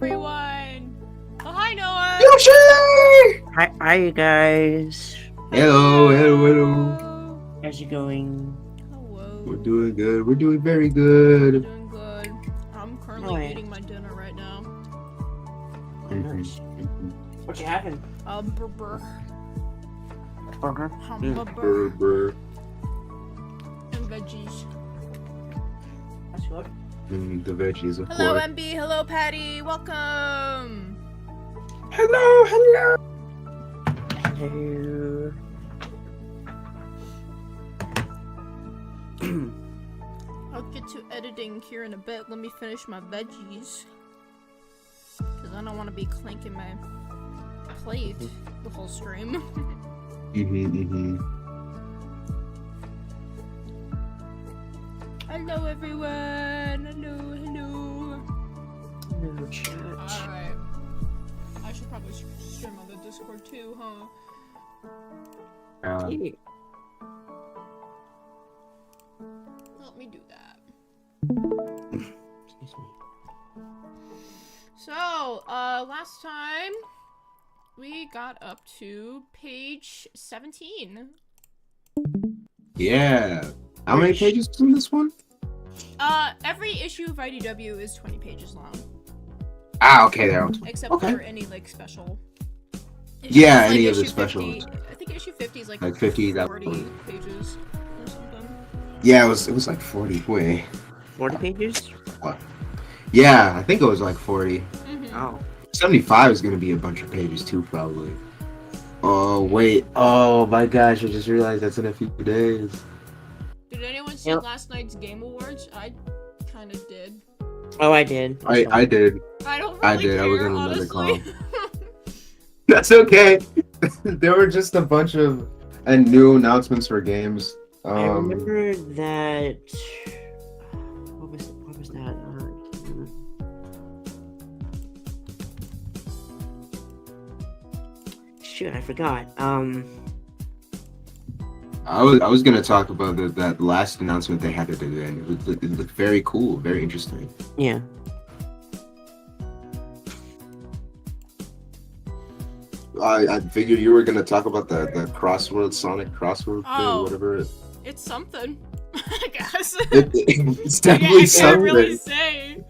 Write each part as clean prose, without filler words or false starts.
everyone! Oh, hi, Noah! Yoshi! Hi, you guys. Hello. How's it going? Hello. We're doing good. We're doing very good. Doing good. I'm currently eating my dinner right now. Nice. What you having? Burger. Burger. Hamburger. Burger. And veggies. That's good. The veggies, of Hello, course. MB. Hello, Patty. Welcome. Hello. Hello. I'll get to editing here in a bit. Let me finish my veggies. Because I don't want to be clanking my plate the whole stream. Hello, everyone. Hello. Hello, chat. Alright. I should probably stream on the Discord too, huh? Yeah. Let me do that. Excuse me. So, last time we got up to page 17. Yeah. How many pages is in this one? Every issue of IDW is 20 pages long. Okay, there. Except Okay. for any, like, special. Yeah, Like, any of the issue special 50 ones. I think issue 50 is like 50, that 40 one. pages or something. Yeah, it was like 40. Wait. 40 pages? What? Yeah, I think it was like 40. Oh. 75 is gonna be a bunch of pages too, probably. Oh wait. Oh my gosh! I just realized that's in a few days. Did anyone see Yep. last night's Game Awards? I kind of did. Oh, I did. I did. I don't really I did. care, I was in another honestly. call. That's okay. There were just a bunch of new announcements for games. I remember that. What was that? I can't remember. Shoot, I forgot. I was gonna talk about that last announcement they had at the end. It looked very cool, very interesting. Yeah. I figured you were gonna talk about the crossword Sonic crossword Oh. thing, whatever. It's something, I guess. It's I definitely can't something. really say.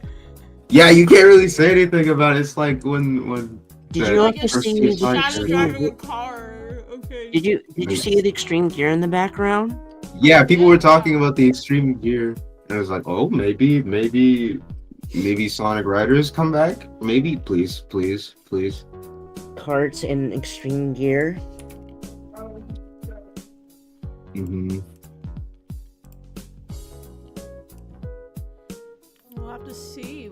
Yeah, you can't really say anything about it. It's like when. Did the you I also guess first see two the Sonic Shadow games- driving a car. Okay. Did you see the extreme gear in the background? Yeah, people were talking about the extreme gear, and I was like, oh, maybe Sonic Riders come back. Maybe, please. Carts in extreme gear. Mm-hmm. We'll have to see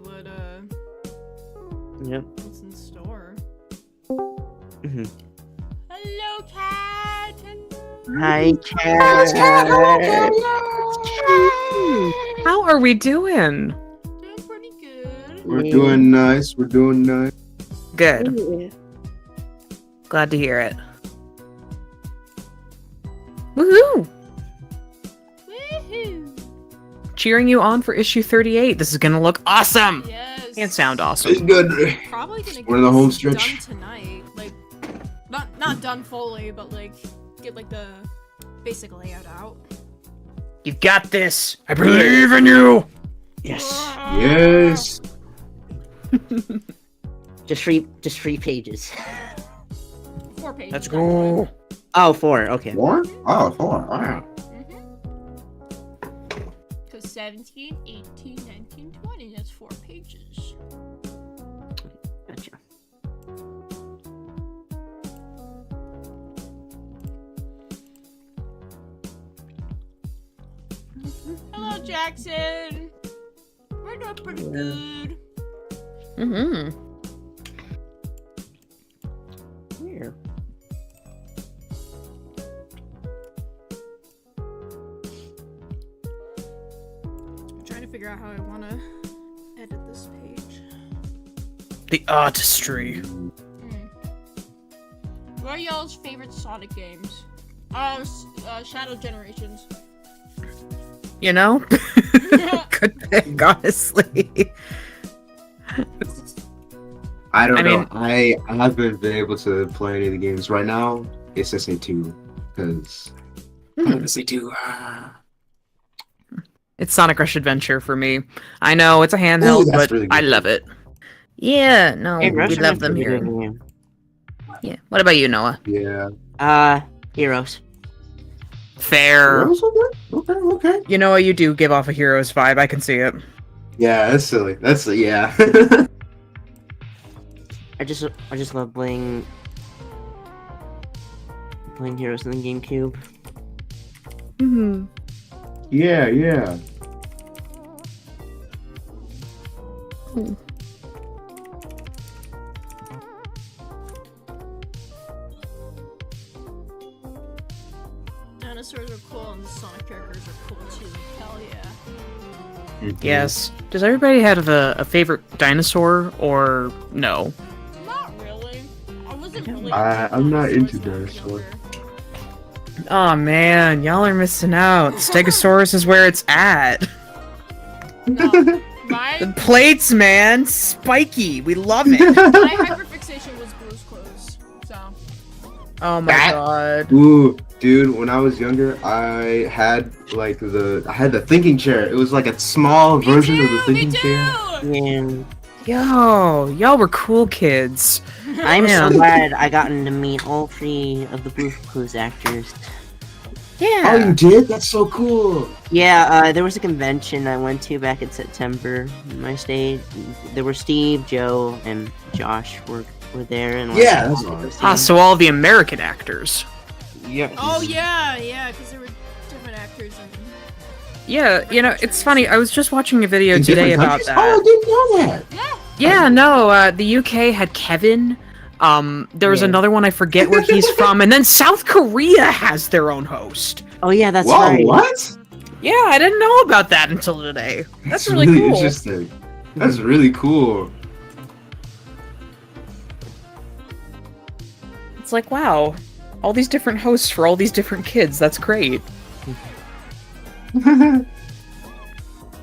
Yep. what's in store. Mm-hmm. Hello, cat. Hello. Hi, cat. How are we doing? Doing pretty good. We're doing nice. Good. Yeah. Glad to hear it. Woohoo! Woohoo! Cheering you on for issue 38. This is gonna look awesome! Yes. And sound It's awesome. good. Probably gonna get We're in the home this stretch. done tonight. Like, not done fully, but like get like the basic layout out. You've got this! I believe in you! Yes. Yes. Just three pages. 4 pages. Let's go! Oh, 4. Okay. 4? Oh, 4. Wow. Because 17, 18, 19, 20, that's 4 pages. Gotcha. Hello, Jackson. We're doing pretty good. Mm-hmm. Here. I'm trying to figure out how I want to edit this page. The artistry. What are y'all's favorite Sonic games? Shadow Generations. You know? Good pick, honestly. I don't I know. mean- I haven't been able to play any of the games right now. It's SA2 because SA2. It's Sonic Rush Adventure for me. I know it's a Ooh, handheld, that's but really I good. love it. Yeah, no, Hey, we Rush love them Adventure is a here. good game. Yeah. What about you, Noah? Yeah. Heroes. Fair. Okay. You know what? You do give off a Heroes vibe. I can see it. Yeah, that's silly. Yeah. I just love playing Heroes in the GameCube. Mm-hmm. yeah. Dinosaurs are cool and the Sonic characters are cool too. Hell yeah. Mhm. Yes. Does everybody have a favorite dinosaur or no? Not really. I wasn't really. I'm not into dinosaurs when I was dinosaurs. Oh man, y'all are missing out. Stegosaurus is where it's at. younger. No, The my plates, man, spiky. We love it. my hyperfixation was Blue's Clues. So Oh my That- god. Ooh, dude, when I was younger, I had the thinking chair. It was like a small version of the thinking chair. And Yo, y'all were cool kids. I'm so Man. glad I gotten to meet all 3 of the Blue Clues actors. Yeah. Oh, you did? That's so cool. Yeah, there was a convention I went to back in September in my state. There were Steve, Joe, and Josh were there. And Yeah, that's awesome. Ah, so all the American actors. Yeah. Oh yeah, because there were different actors and Yeah, you know, it's funny. I was just watching a video In today different about countries? that. Oh, I didn't know that. Yeah, no, the UK had Kevin. There was Yeah. another one, I forget where he's from, and then South Korea has their own host. Oh yeah, that's Whoa, right. what? Yeah, I didn't know about that until today. That's really cool. interesting. That's really cool. It's like, wow, all these different hosts for all these different kids. That's great.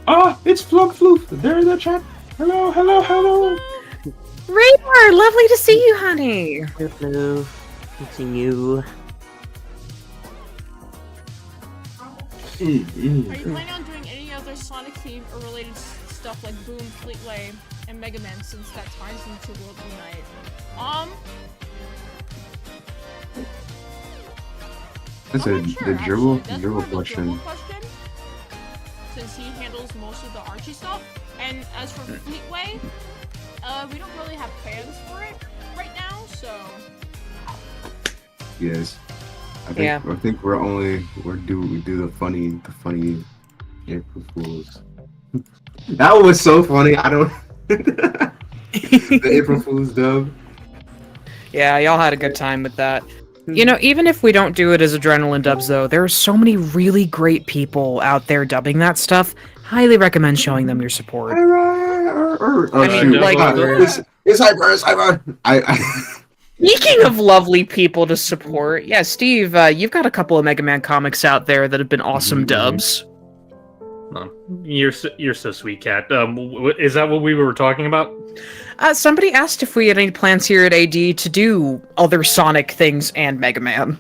Oh, it's Flug Floof. They're in the chat. Hello. Radar, lovely to see you, honey. Hello. Good seeing you. Are you planning on doing any other Sonic theme or related stuff like Boom, Fleetway, and Mega Man since that ties into World Unite? That's I'm a not sure, the dribble actually. That's dribble more of a question. dribble question, since he handles most of the Archie stuff. And as for Fleetway, we don't really have plans for it right now, so Yes. Yeah. I think we do the funny April Fools. That was so funny. I don't the April Fools dub. Yeah, y'all had a good time with that. You know, even if we don't do it as Adrenaline dubs, though, there are so many really great people out there dubbing that stuff. Highly recommend showing them your support. Oh, I mean, shoot. like- It's Hyper. I Speaking of lovely people to support, yeah, Steve, you've got a couple of Mega Man comics out there that have been awesome Mhm. dubs. You're so sweet, Cat. Is that what we were talking about? Somebody asked if we had any plans here at AD to do other Sonic things and Mega Man.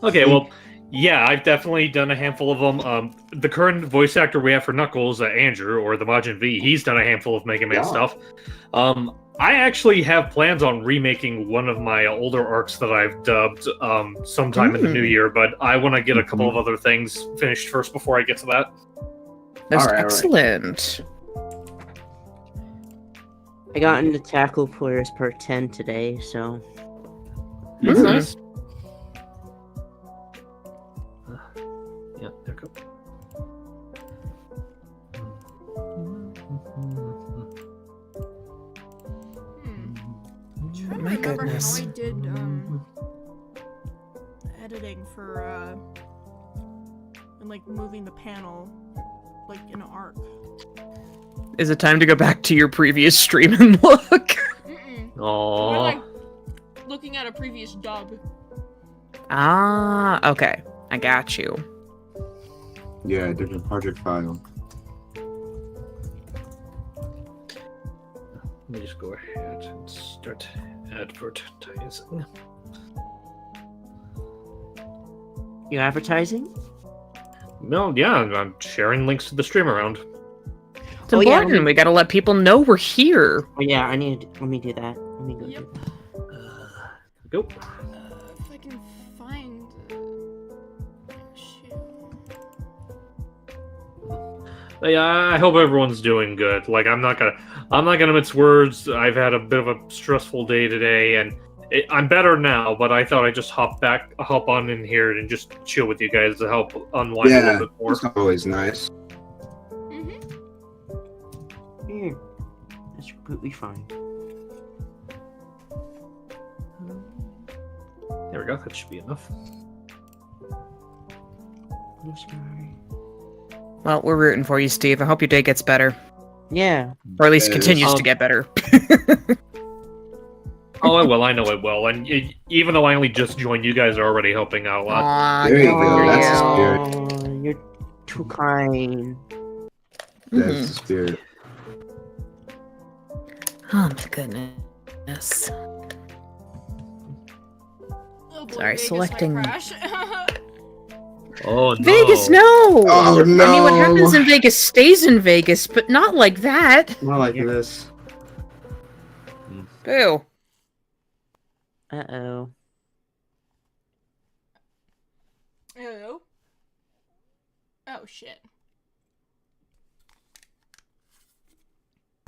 Okay, well, yeah, I've definitely done a handful of them. The current voice actor we have for Knuckles, Andrew, or the Majin V, he's done a handful of Mega Man Yeah. stuff. I actually have plans on remaking one of my older arcs that I've dubbed sometime in the new year, but I want to get a couple of other things finished first before I get to that. That's All right. excellent. I got into Tackle Players Part 10 today, so That's Mhm. nice. Yeah, there we go. I'm trying to My remember goodness. how I did editing for and like moving the panel like in an arc. Is it time to go back to your previous stream and look? Mm-mm. Or Aww. like looking at a previous dub. Ah, okay. I got you. Yeah, different project file. Let me just go ahead and start advertising. You advertising? No, yeah, I'm sharing links to the stream around. It's Oh, yeah, important. We gotta let people know we're here. Oh yeah, let me do that. Let me go Yep. do that. Go. If I can find. Shoot. Yeah, I hope everyone's doing good. Like, I'm not gonna mince words. I've had a bit of a stressful day today, and I'm better now. But I thought I'd just hop on in here and just chill with you guys to help unwind a Yeah, little bit more. it's always nice. Here. That's completely fine. There we go. That should be enough. I'm sorry. Well, we're rooting for you, Steve. I hope your day gets better. Yeah. Or at least Yes. continues to get better. Oh, it will. I know it will. And even though I only just joined, you guys are already helping out a lot. Aw, There you go, good that's the for spirit. Oh, you're too kind. That's the spirit. Oh my goodness. Oh boy, Sorry, Vegas selecting- might crash. Oh no. Vegas, no! Oh, I mean, what no. happens in Vegas stays in Vegas, but not like that. Not like this. Boo. Uh-oh. Hello? Oh shit.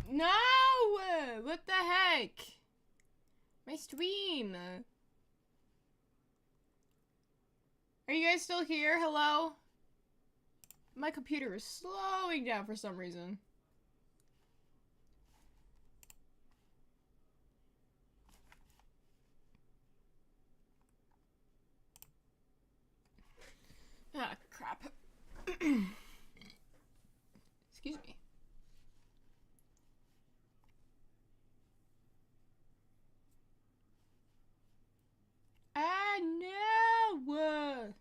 No! What the heck? My stream. Are you guys still here? Hello? My computer is slowing down for some reason. Ah, crap. Excuse me. Ah, no!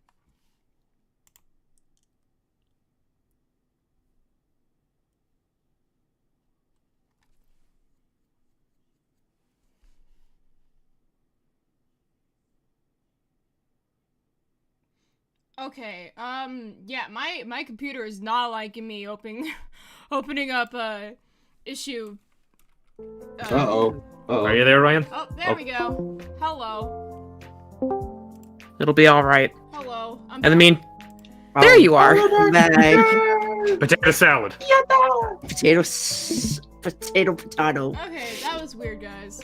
Okay, yeah, my computer is not liking me opening up, issue. Uh-oh. Uh-oh. Are you there, Ryan? Oh, there we go. Hello. It'll be alright. Hello. I'm And I mean, there you are. I'm back. Potato salad. Potato. Okay, that was weird, guys.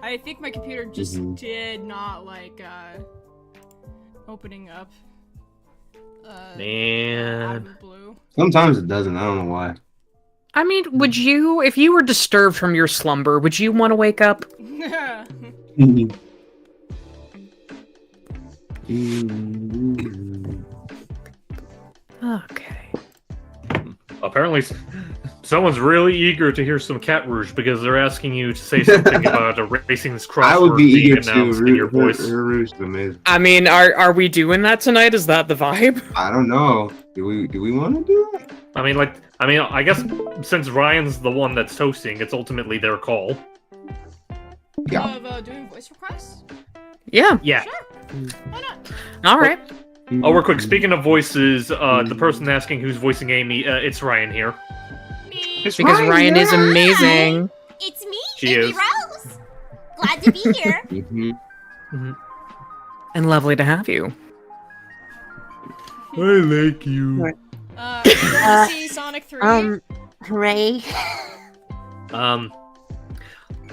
I think my computer just Mhm. did not like, opening up. Out Man. of the blue. Sometimes it doesn't. I don't know why. I mean, would you, if you were disturbed from your slumber, would you want to wake up? Okay. Apparently, someone's really eager to hear some Cat Rouge because they're asking you to say something about erasing this crossword I would be being eager to. announced in your voice. Her Rouge is amazing. I mean, are we doing that tonight? Is that the vibe? I don't know. Do we want to do it? I guess since Ryan's the one that's hosting, it's ultimately their call. Yeah. Of, doing voice requests? Yeah. Yeah. Sure. Why not? All right. Oh, real quick. Speaking of voices, the person asking who's voicing Amy, it's Ryan here. Me. It's Because Ryan is amazing. It's me, She Amy is. Rose. Glad to be here. Mhm. And lovely to have you. I like you. You want to see Sonic 3? Hooray.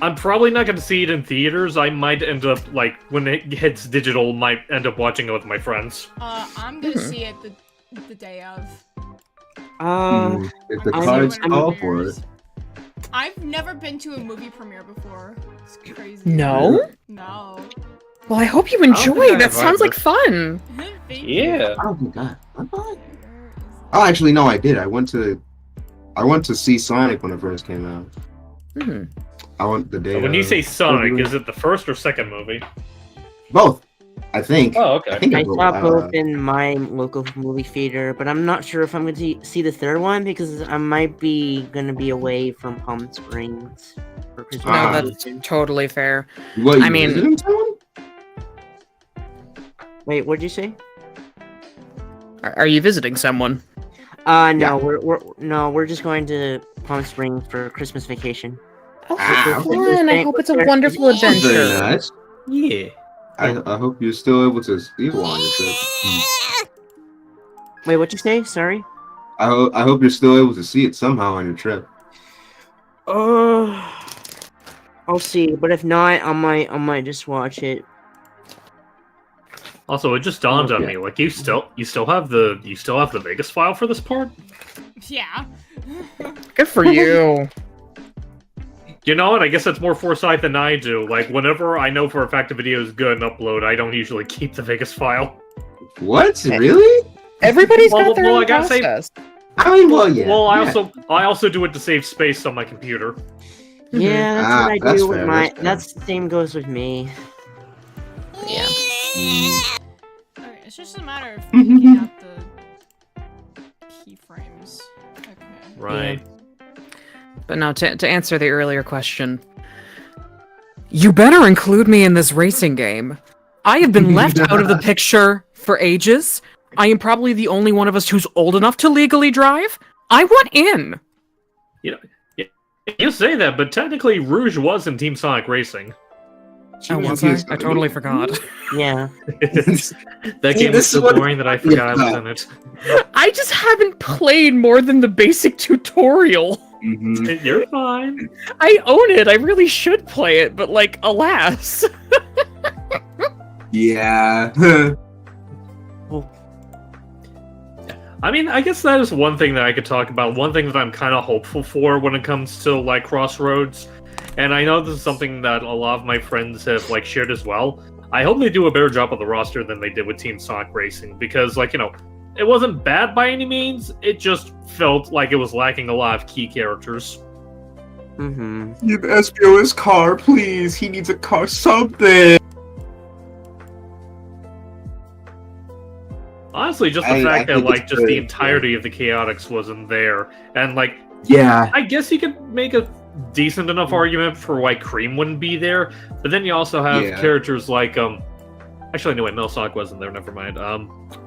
I'm probably not going to see it in theaters. I might end up, like, when it hits digital, might end up watching it with my friends. I'm gonna see it the day of. If the I'm cards seeing call when it for premieres. it. I've never been to a movie premiere before. It's crazy. No? No. Well, I hope you don't enjoy. think I That sounds like invited fun. Thank you. Yeah. Oh my god. Oh, actually, no, I did. I went to see Sonic when it first came out. Hmm. I went the day. When you of- say Sonic, is it the first or second movie? both? I think. Oh, I okay. think I go, saw both in my local movie theater, but I'm not sure if I'm going to see the third one because I might be going to be away from Palm Springs for Christmas. No, Ah. that's totally fair. What, I you mean- visiting someone? Wait, what'd you say? Are you visiting someone? No, Yeah. we're just going to Palm Springs for Christmas vacation. Oh, Ah, okay. fun! I hope it's a wonderful Very adventure. nice. Yeah. I hope you're still able to see one on your trip. Wait, what'd you say? Sorry. I hope you're still able to see it somehow on your trip. I'll see, but if not, I might just watch it. Also, it just dawned on Okay. me, like you still have the Vegas file for this part? Yeah. Good for you. You know what? I guess that's more foresight than I do. Like, whenever I know for a fact a video is good and upload, I don't usually keep the Vegas file. What? Really? Everybody's Well, got their well, own I gotta say- process. I mean, well, yeah. Well, yeah. I also do it to save space on my computer. Yeah, that's Ah, what I that's do with fair, my. that's fair. That's the same goes with me. Yeah. Okay, it's just a matter of picking out the keyframes. Okay. Right. But now, to answer the earlier question, you better include me in this racing game. I have been left out of the picture for ages. I am probably the only one of us who's old enough to legally drive. I want in. You say that, but technically Rouge was in Team Sonic Racing. Oh, was I? I totally forgot. Yeah. That See, game was this is so what- boring that I forgot I was in it. I just haven't played more than the basic tutorial. Mhm. You're fine. I own it. I really should play it, but like, alas. Yeah. I mean, I guess that is one thing that I could talk about. One thing that I'm kind of hopeful for when it comes to like Crossroads, and I know this is something that a lot of my friends have like shared as well. I hope they do a better job of the roster than they did with Team Sonic Racing, because like, you know, it wasn't bad by any means. It just felt like it was lacking a lot of key characters. Mm-hmm. Give Espio his car, please. He needs a car, something. Honestly, just the I fact that think like it's just the good, entirety of the Chaotix wasn't there, and like Yeah. I guess you could make a decent enough argument for why Cream wouldn't be there, but then you also have Yeah. characters like actually no wait, Metal Sonic wasn't there, never mind.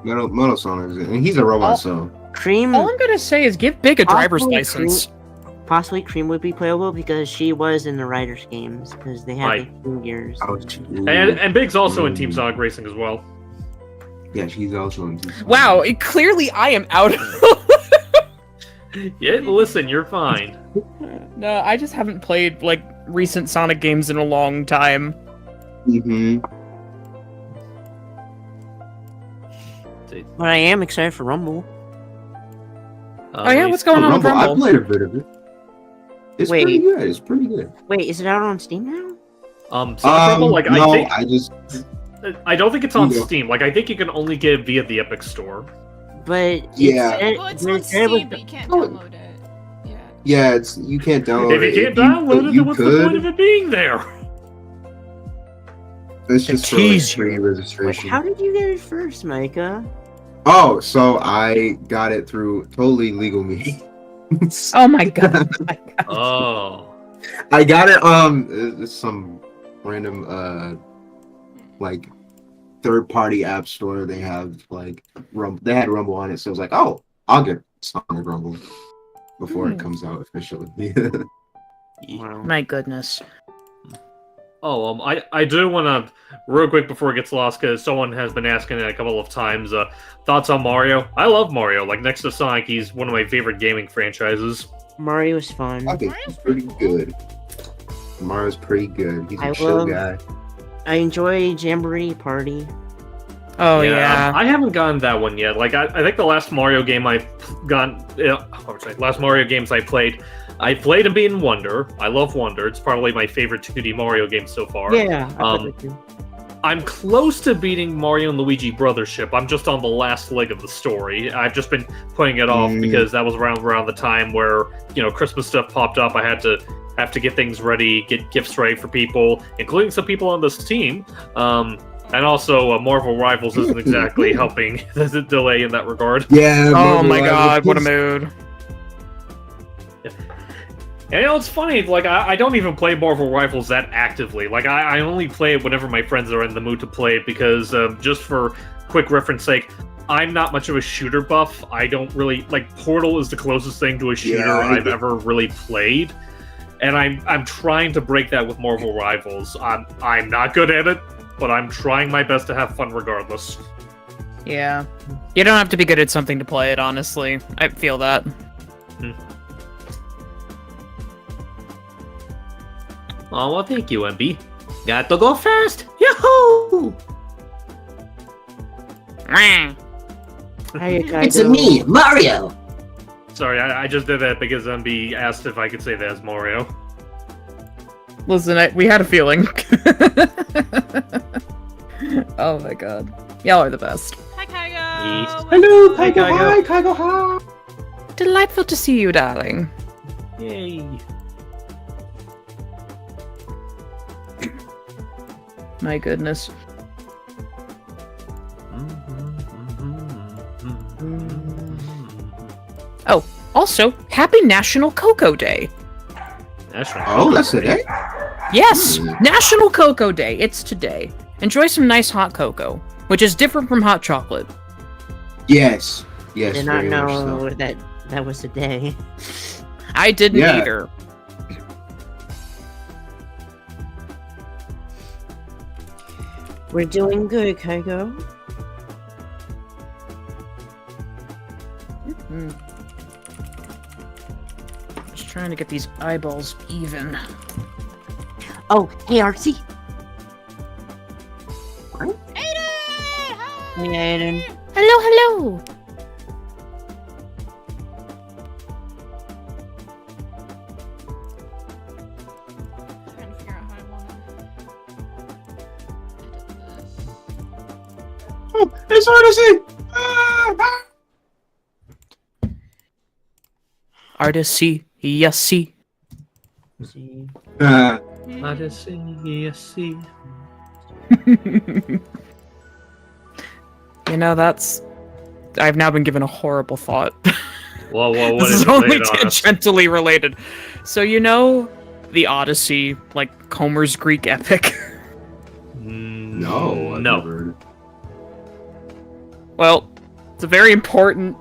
Metal Sonic, and he's a robot, Oh. so. Cream. All I'm gonna say is give Big a driver's Possibly license. Possibly Cream would be playable because she was in the Riders games because they had Right. like 2 years. and Big's also in Team Ooh. Sonic Racing as well. Yeah, she's also in. Wow, clearly I am out. Yeah, listen, you're fine. No, I just haven't played like recent Sonic games in a long time. Mm-hmm. But I am excited for Rumble. Oh yeah, what's going on with I Rumble? played a bit of it. It's Wait. pretty good. It's pretty good. Wait, is it out on Steam now? Sonic Rumble, like no, I don't think it's on Yeah. Steam. Like I think you can only get it via the Epic Store. But Yeah. Well, it's on Steam, but you can't Oh. download it. Yeah. Yeah, it's you can't download If it. you can't download it, you then what's the point of it being there? It's just for tease free you. Wait, registration. how did you get it first, Micah? Oh, so I got it through totally legal means. Oh my god. Oh. I got it it's some random like third party app store. They have like they had Rumble on it, so I was like, oh, I'll get Sonic Rumble before it comes out officially. Wow. My goodness. Oh, I do want to, real quick before it gets lost, because someone has been asking it a couple of times, thoughts on Mario? I love Mario. Like, next to Sonic, he's one of my favorite gaming franchises. Mario is fun. I think he's pretty good. Mario's pretty good. He's a I chill love- guy. I enjoy Jamboree Party. Oh yeah. I haven't gotten that one yet. Like, I think the last Mario game I've gotten, last Mario games I played and beaten Wonder. I love Wonder. It's probably my favorite 2D Mario game so far. Yeah, I Um, played that too. I'm close to beating Mario and Luigi Brothership. I'm just on the last leg of the story. I've just been putting it off because that was around the time where, you know, Christmas stuff popped up. I had to get things ready, get gifts ready for people, including some people on this team. And also, Marvel Rivals isn't exactly helping the delay in that regard. Yeah. Oh Marvel my god, what a Rivals. mood. And you know, it's funny, like, I don't even play Marvel Rivals that actively. Like, I only play it whenever my friends are in the mood to play it, because, just for quick reference sake, I'm not much of a shooter buff. I don't really, like, Portal is the closest thing to a shooter I've ever really played. And I'm trying to break that with Marvel Rivals. I'm not good at it, but I'm trying my best to have fun regardless. Yeah. You don't have to be good at something to play it, honestly. I feel that. Oh, well, thank you, MB. Got to go first! Yahoo! Hiya, It's Kaido. me, Mario. Sorry, I just did that because MB asked if I could say that as Mario. Listen, we had a feeling. Oh my god. Y'all are the best. Hi, Kygo! Hello, Hi, Kaigo. Kaigo. Hi, Kaigo. Hi. Delightful to see you, darling. Yay. My goodness. Oh, also, happy National Cocoa Day. Oh, that's today? Yes, National Cocoa Day. It's today. Enjoy some nice hot cocoa, which is different from hot chocolate. Yes. Yes. Did not very much know so. that was the day. I didn't Yeah. either. We're doing good, Kaigo. Just trying to get these eyeballs even. Oh, hey, Artsy. Aiden! Hey, Aiden. Hello, hello. Trying to figure out how I wanna edit this. Oh, it's Odyssey! Artisy, yes, see. See. Odyssey. You know, I've now been given a horrible thought. Well, what This is is it only laid on us? tangentially related. So you know the Odyssey, like Homer's Greek epic? No. I've No. never heard it. Well, it's a very important,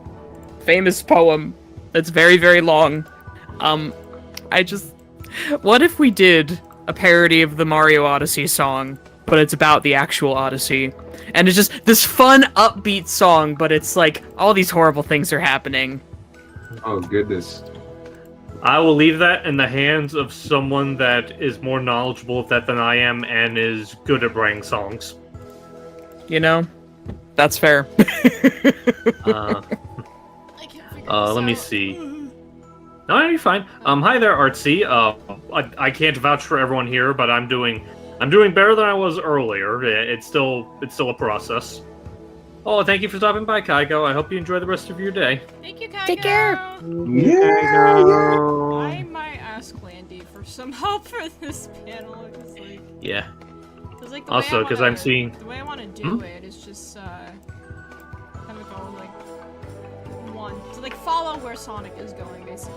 famous poem. It's very, very long. What if we did a parody of the Mario Odyssey song, but it's about the actual Odyssey? And it's just this fun, upbeat song, but it's like, all these horrible things are happening. Oh, goodness. I will leave that in the hands of someone that is more knowledgeable of that than I am and is good at writing songs. You know? That's fair. Uh, I can't figure this let me out. see. No, you're fine. Hi there, Artsy. I can't vouch for everyone here, but I'm doing better than I was earlier. It's still a process. Oh, thank you for stopping by, Kaigo. I hope you enjoy the rest of your day. Thank you, Kygo! Take care. I might ask Landy for some help for this panel. Cause, like, Yeah. cause, like, Also, 'cause I'm seeing- the way I want to do it is just have it go like one to like follow where Sonic is going, basically.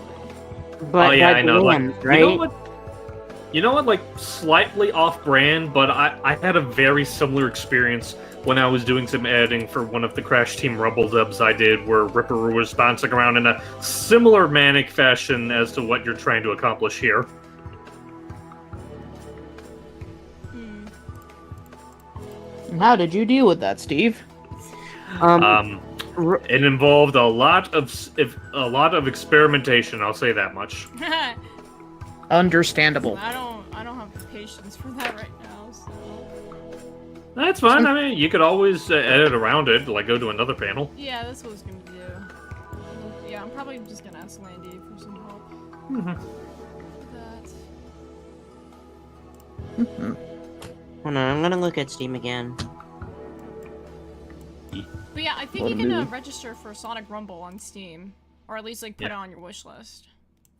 But Oh yeah, by I know. Like, bands, right? you know what? Like, slightly off-brand, but I had a very similar experience when I was doing some editing for one of the Crash Team Rumble dubs I did, where Ripperoo was bouncing around in a similar manic fashion as to what you're trying to accomplish here. Hmm. How did you deal with that, Steve? It involved a lot of experimentation. I'll say that much. Understandable. I don't have the patience for that right now. So That's fine. I mean, you could always edit around it, like go to another panel. yeah, that's what I was gonna do. Yeah, I'm probably just gonna ask Landy for some help. With that. Hold on, I'm gonna look at Steam again. But yeah, I think What you a can move. register for Sonic Rumble on Steam, or at least like put it on your wish list.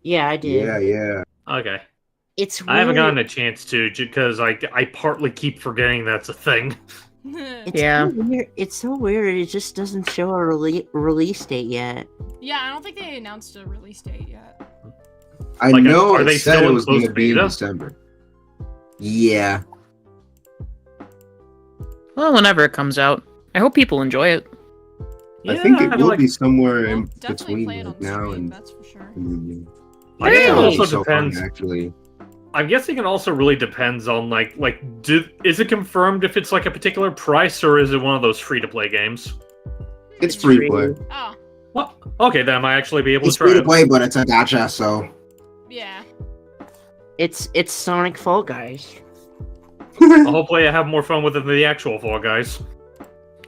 Yeah, I did. Yeah. Okay. It's I haven't weird. gotten a chance to because I partly keep forgetting that's a thing. It's Yeah. so weird. It's so weird. It just doesn't show a release date yet. Yeah, I don't think they announced a release date yet. I Like, know are they it said still it in was going to closed be in beta? December. Yeah. Well, whenever it comes out, I hope people enjoy it. I think it I will feel like- be somewhere We'll in definitely between play it on like, now stream, and. that's for sure. I guess it Hey! also So fun, depends. actually. I'm guessing it also really depends on is it confirmed if it's like a particular price or is it one of those free to play games? It's free to play. Oh, Well, okay, then I might actually be able It's to try free to it. play, but it's a gacha, so. yeah. It's Sonic Fall Guys. Well, hopefully I have more fun with it than the actual Fall Guys.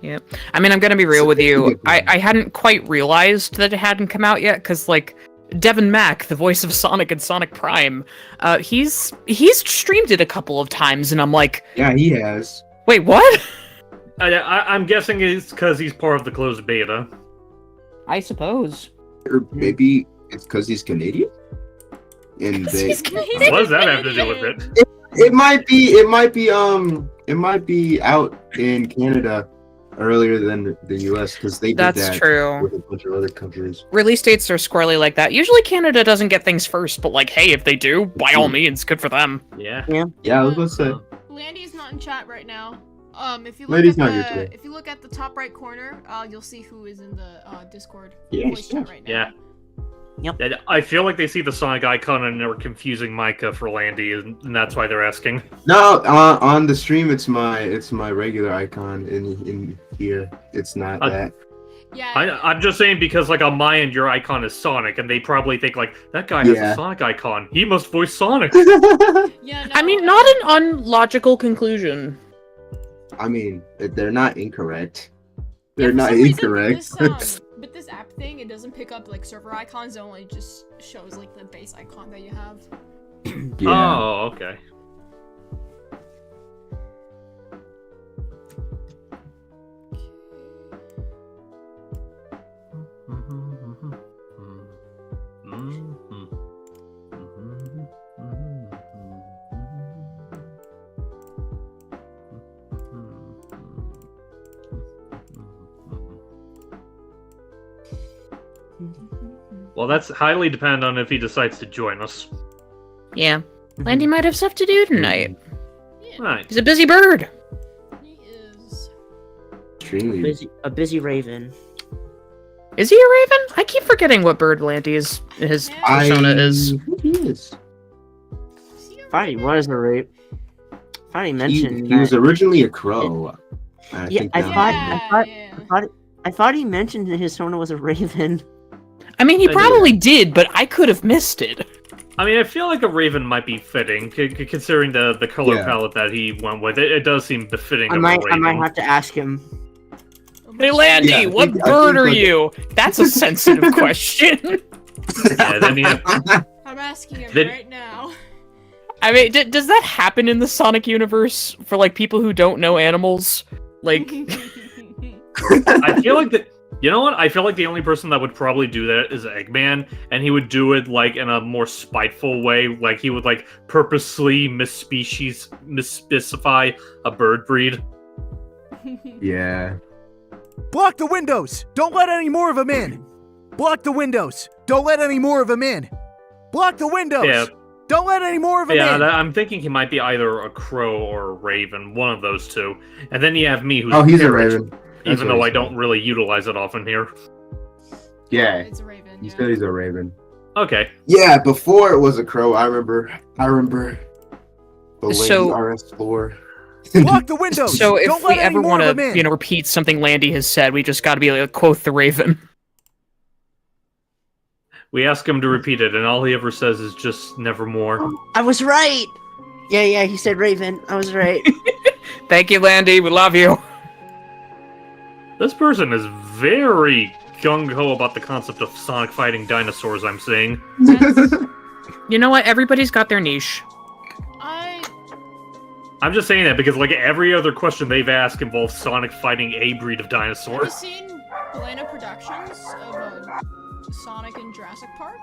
I mean, I'm gonna be real with you. Good point. I hadn't quite realized that it hadn't come out yet, because like Devin Mack, the voice of Sonic and Sonic Prime, he's streamed it a couple of times, and I'm like, Yeah, he has. wait, what? I'm guessing it's because he's part of the closed beta. I suppose. Or maybe it's because he's Canadian? And they. What does that have to do with it? It might be out in Canada earlier than the US because they did That's that true. with a bunch of other countries. Release dates are squirrely like that. Usually Canada doesn't get things first, but like, hey, if they do, by all means, good for them. Yeah. Yeah, I was gonna say. Landy's not in chat right now. If you look Landy's at not here the today. if you look at the top right corner, you'll see who is in the Discord Yeah, voice chat right now. Yeah. Yep. And I feel like they see the Sonic icon and they're confusing Micah for Landy, and that's why they're asking. No, on the stream it's my regular icon in here. It's not that. Yeah. I'm just saying because like on my end your icon is Sonic, and they probably think like that guy has Yeah. a Sonic icon. He must voice Sonic. Yeah. No, I mean, not an unlogical conclusion. I mean, they're not incorrect. yeah, They're for not some reason, incorrect. With this app thing, it doesn't pick up like server icons. It only just shows like the base icon that you have. Yeah. Oh, okay. Well, that's highly dependent on if he decides to join us. Yeah. Landy might have stuff to do tonight. Yeah, Right. He's a busy bird. he is. Extremely. A busy raven. Is he a raven? I keep forgetting what bird Landy's his I persona is. Who he is? Is he a Thought he raven? was a rape. Thought he He, mentioned he was that- originally a crow. Yeah, think I now- thought- Yeah. I thought he mentioned that his persona was a raven. I mean, he I did. probably did, but I could have missed it. I mean, I feel like a raven might be fitting, considering the color Yeah. palette that he went with. It does seem befitting I of a might raven. have to ask him. Hey, Landy, Yeah, I what think- I bird think, are like- you? That's a sensitive question. Yeah, then you have, I'm asking him Then- right now. I mean, does that happen in the Sonic universe for like people who don't know animals? Like, I feel like that. You know what? I feel like the only person that would probably do that is Eggman, and he would do it like in a more spiteful way. Like he would like purposely misspecify a bird breed. Yeah. Block the windows! Don't let any more of them in! Block the windows! Don't let any more of them in! Block the windows! Yeah. Don't let any more of them Yeah, in! I'm thinking he might be either a crow or a raven, one of those two. And then you have me, who's Oh, he's a parrot, raven. That's even what though he I said. don't really utilize it often here. Yeah. It's a raven. He Yeah. said he's a raven. Okay. Yeah, before it was a crow. I remember. The So- lady RS floor. Block the windows! so if Don't we let any ever more want of them to, in! repeat something Landy has said, we just got to be able to quote the Raven. We ask him to repeat it, and all he ever says is just nevermore. I was right! Yeah, he said raven. I was right. Thank you, Landy. We love you. This person is very gung-ho about the concept of Sonic fighting dinosaurs, I'm seeing. You know what? Everybody's got their niche. I'm just saying that because, like, every other question they've asked involves Sonic fighting a breed of Have dinosaur. you seen Belena Productions of Sonic in Jurassic Park?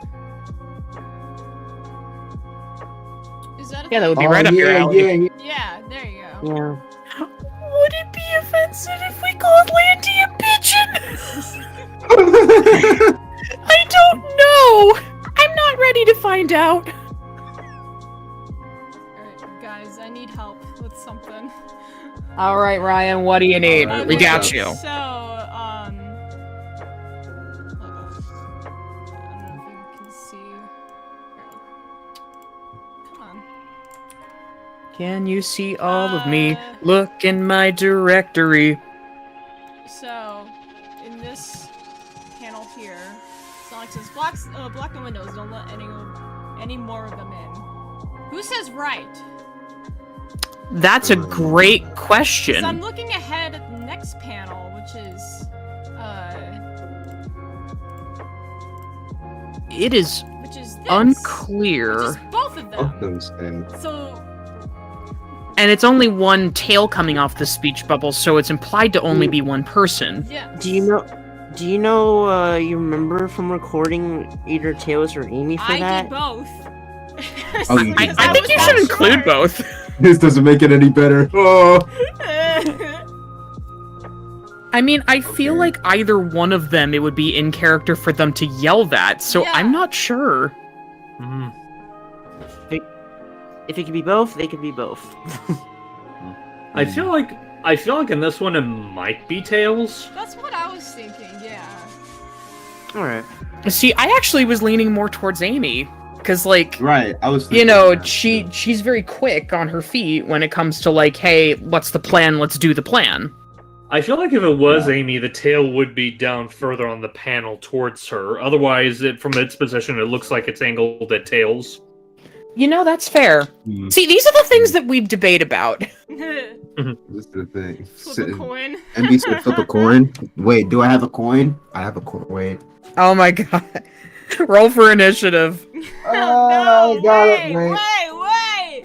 Is that a Yeah, that would be thing? right up your alley. Yeah. Yeah, there you go. Yeah. Would it be if happens if we called Landy a pigeon? I don't know. I'm not ready to find out. Alright, guys, I need help with something. All right, Ryan, what do you need? Alright, We what's got up? you. So, I don't know if you can see. Come on. Can you see all of me? Uh, Look in my directory. So, in this panel here, Sonic says, block the windows, don't let any more of them in. Who says right? That's a great 'Cause I'm question. looking ahead at the next panel, which is, It is this. unclear. Which is both of Both them. them stand. So, And it's only one tail coming off the speech bubble, so it's implied to only be one person. yeah. Do you you remember from recording either Tails or Amy for I that? did both. Oh, you I, did. I think you should include both. This doesn't make it any better. Oh. I mean, I feel Okay. like either one of them, it would be in character for them to yell that, so Yeah. I'm not sure. Mhm. If it could be both, they could be both. I feel like in this one it might be Tails. That's what I was thinking, yeah. Alright. See, I actually was leaning more towards Amy, because, like, Right, I was. you thinking know, that, too. she's very quick on her feet when it comes to, like, hey, what's the plan? Let's do the plan. I feel like if it was Amy, the tail would be down further on the panel towards her. Otherwise, from its position, it looks like it's angled at Tails. You know, that's fair. Hmm, See, these are the things that we debate about. this is the thing. Flip a coin. MB said flip a coin. Wait, do I have a coin? I have a coin. Wait. Oh my god. Roll for initiative. Oh, got it, wait, wait.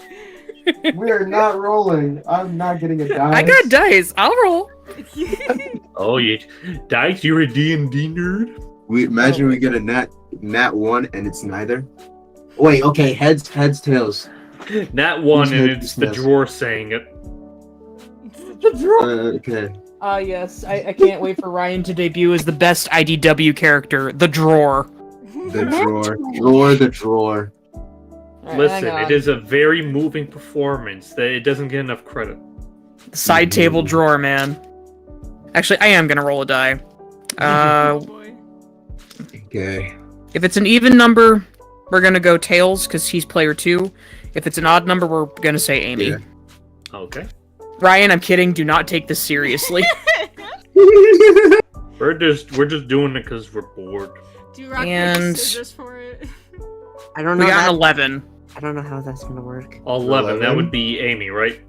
wait! We are not rolling. I'm not getting a dice. I got dice. I'll roll. Oh, yeah. Dice, you're a D&D nerd? We imagine we get a nat 1 and it's neither. Wait, okay, heads, tails. Nat 1, Who's and head it's the Tails? drawer saying it. Okay. Yes. I can't wait for Ryan to debut as the best IDW character, the Drawer. The drawer. Listen, it is a very moving performance. That it doesn't get enough credit. Side table drawer, man. Actually, I am gonna roll a die. Oh boy. Okay. If it's an even number, we're gonna go Tails, because he's player 2. If it's an odd number, we're gonna say Amy. Yeah. Okay. Ryan, I'm kidding. Do not take this seriously. We're just doing it because we're bored. Do you rock And- paper scissors for it? I don't We know. got an That, 11. I don't know how that's gonna work. 11, that 11? would be Amy, right?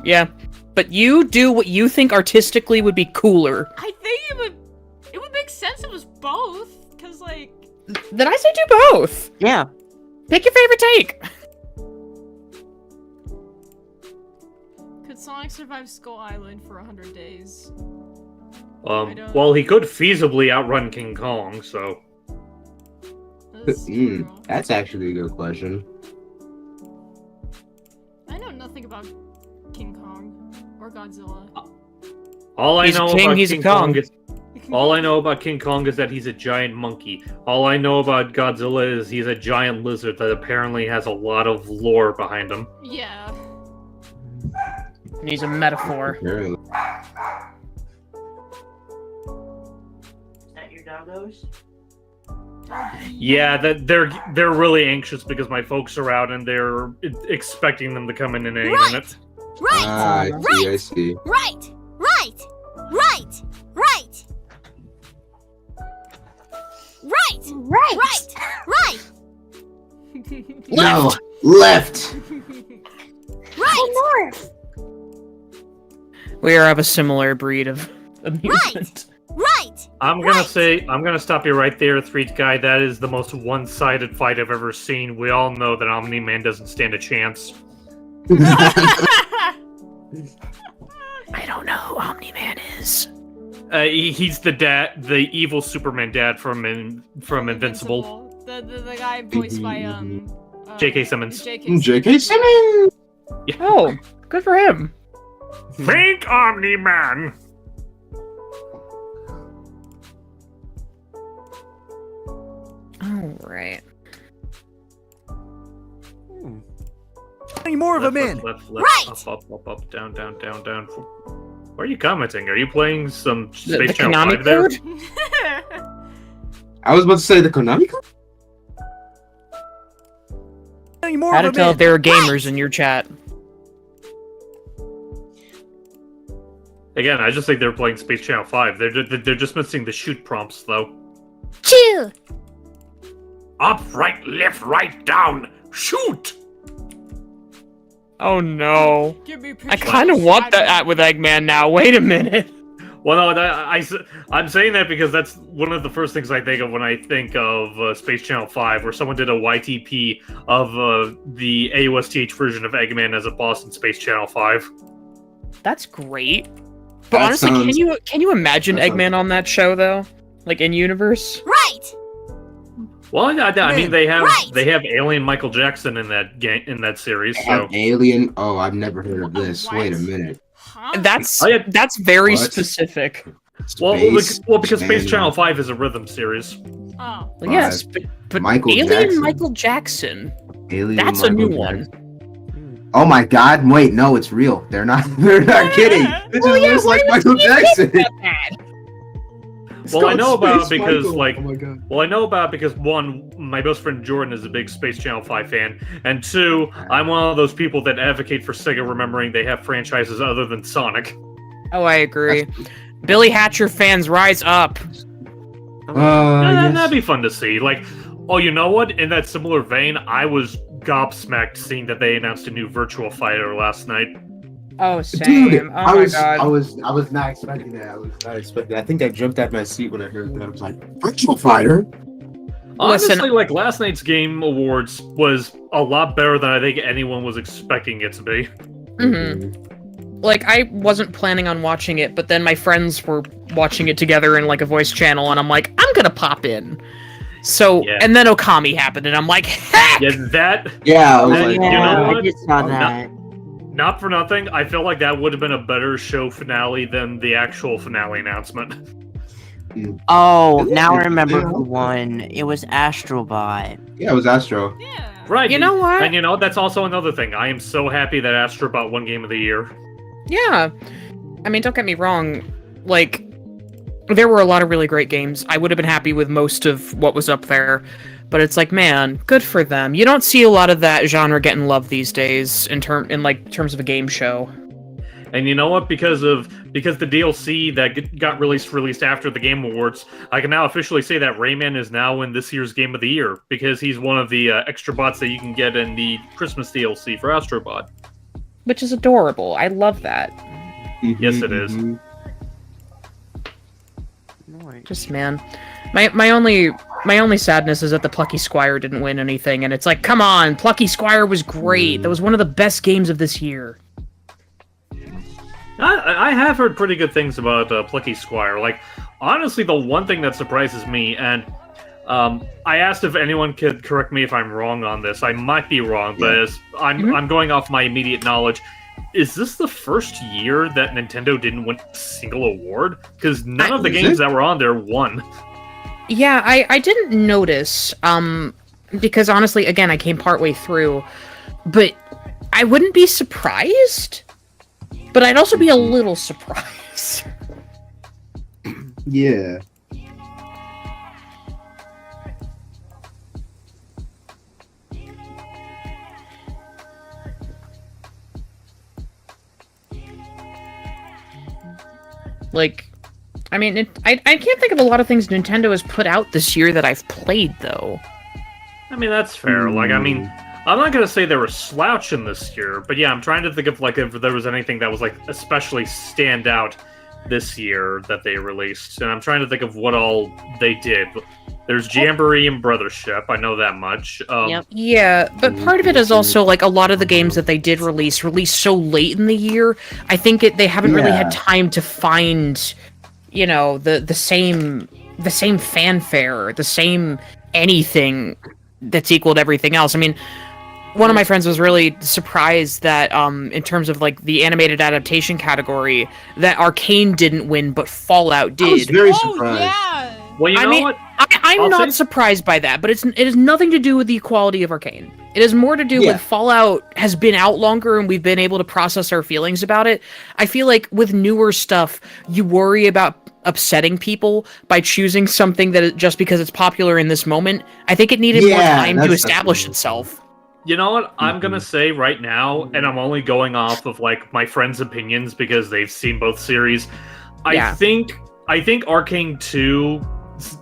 Yeah. But you do what you think artistically would be cooler. I think it would make sense if it was both, cause like, Then I say do both. Yeah. Pick your favorite take. could Sonic survive Skull Island for 100 days? don't- Well, he could feasibly outrun King Kong, so... That's true. That's actually a good question. I know nothing about King Kong or Godzilla. All I He's a know king, about he's a King Kong Kong. is... All I know about King Kong is that he's a giant monkey. All I know about Godzilla is he's a giant lizard that apparently has a lot of lore behind him. Yeah. And he's a metaphor. Apparently. Is that your doggos? Yeah, that they're really anxious because my folks are out and they're expecting them to come in any Right. minute. Right! Ah, I see. Right! Right! Right! Right! Right! Right. Right! Right! No, left. Right! North. We are of a similar breed of amusement. Right! I'm gonna stop you right there, Threet Guy. That is the most one-sided fight I've ever seen. We all know that Omni-Man doesn't stand a chance. I don't know who Omni-Man is. He's the evil Superman dad from Invincible. The guy voiced by J.K. Simmons. J.K. J.K. Simmons. Oh, good for him. Think, Omni-Man! Alright. Any more of them in? Left, Right. up, down. Where are you commenting? Are you playing some The Space Channel Konami 5 there? code? I was about to say the Konami code? Any more How to of tell them if in? there are gamers in your chat. Again, I just think they're playing Space Channel 5. They're just missing the shoot prompts, though. Chill. Up, right, left, right, down, shoot! Oh no. Give me I kind of want that with Eggman now. Wait a minute. Well, no, I'm saying that because that's one of the first things I think of when I think of Space Channel 5, where someone did a YTP of the AUSTH version of Eggman as a boss in Space Channel 5. That's great. But That honestly, sounds- can you imagine that sounds- Eggman on that show though? Like in universe? Right. Well, I mean, they have Right. Alien Michael Jackson in that series, They so have Alien? Oh, I've never heard of this. What? Wait a minute. Huh? That's Oh, yeah. that's very What? specific. Space because Space Man. Channel 5 is a rhythm series. Oh. Well, yes, but Michael Alien Jackson. Michael Jackson. Alien That's a Michael new Jackson. one. Oh my god, wait, no, it's real. They're not kidding. It just looks like Michael Jackson. Well, I know about Space because, Michael. like, Oh my god. Well, I know about it because one, my best friend Jordan is a big Space Channel 5 fan, and two, I'm one of those people that advocate for Sega remembering they have franchises other than Sonic. Oh, I agree. Billy Hatcher fans rise up. Yes. That'd be fun to see. Like, oh, you know what? In that similar vein, I was gobsmacked seeing that they announced a new Virtual Fighter last night. Oh, same. Dude, Oh I my was god. I was not expecting that. I was not expecting that. I think I jumped out my seat when I heard that. I was like, Virtual Fighter? Honestly, Listen- like last night's Game Awards was a lot better than I think anyone was expecting it to be. Mm-hmm. Like, I wasn't planning on watching it, but then my friends were watching it together in like a voice channel, and I'm like, I'm gonna pop in. So, Yeah. and then Okami happened, and I'm like, heck! Yeah, that Yeah, I was That- like, you know Yeah, I what? just saw that. Not for nothing, I feel like that would have been a better show finale than the actual finale announcement. Oh, now I Yeah. remember who won. It was Astrobot. yeah, it was Astro. Yeah. Right. You know what? And you know, that's also another thing. I am so happy that Astrobot won Game of the Year. Yeah. I mean, don't get me wrong. Like, there were a lot of really great games. I would have been happy with most of what was up there. But it's like, man, good for them. You don't see a lot of that genre getting love these days in terms of a game show. And you know what? Because the DLC that got released after the Game Awards, I can now officially say that Rayman is now in this year's Game of the Year because he's one of the extra bots that you can get in the Christmas DLC for Astrobot. Which is adorable. I love that. Yes, it is. Mhm. Just, man. My only sadness is that the Plucky Squire didn't win anything, and it's like, come on, Plucky Squire was great. That was one of the best games of this year. I have heard pretty good things about Plucky Squire. Like, honestly, the one thing that surprises me, and I asked if anyone could correct me if I'm wrong on this. I might be wrong, but I'm going off my immediate knowledge. Is this the first year that Nintendo didn't win a single award? Because none of the Is games it? that were on there won. Yeah, I didn't notice, because honestly, again, I came partway through, but I wouldn't be surprised, but I'd also be a little surprised. Yeah. Like, I mean, I can't think of a lot of things Nintendo has put out this year that I've played, though. I mean, that's fair. Like, I mean, I'm not gonna say they were slouching this year, but yeah, I'm trying to think of like if there was anything that was like especially stand out this year that they released, and I'm trying to think of what all they did. There's Jamboree and Brothership. I know that much. Yep. Yeah, but part of it is also like a lot of the games that they did release so late in the year. I think they haven't really had Yeah. time to find, you know, the same fanfare, the same anything that's equal to everything else. I mean, one of my friends was really surprised that, in terms of like the animated adaptation category, that Arcane didn't win, but Fallout did. I was very Oh surprised. yeah. Well, you I know mean, what? I'm I'll not say- surprised by that, but it has nothing to do with the quality of Arcane. It has more to do Yeah. with Fallout has been out longer and we've been able to process our feelings about it. I feel like with newer stuff, you worry about upsetting people by choosing something that just because it's popular in this moment. I think it needed more Yeah, time to that's establish definitely- itself. You know what? I'm Mm-hmm. gonna say right now, and I'm only going off of like my friends' opinions because they've seen both series. Yeah. I think Arcane 2,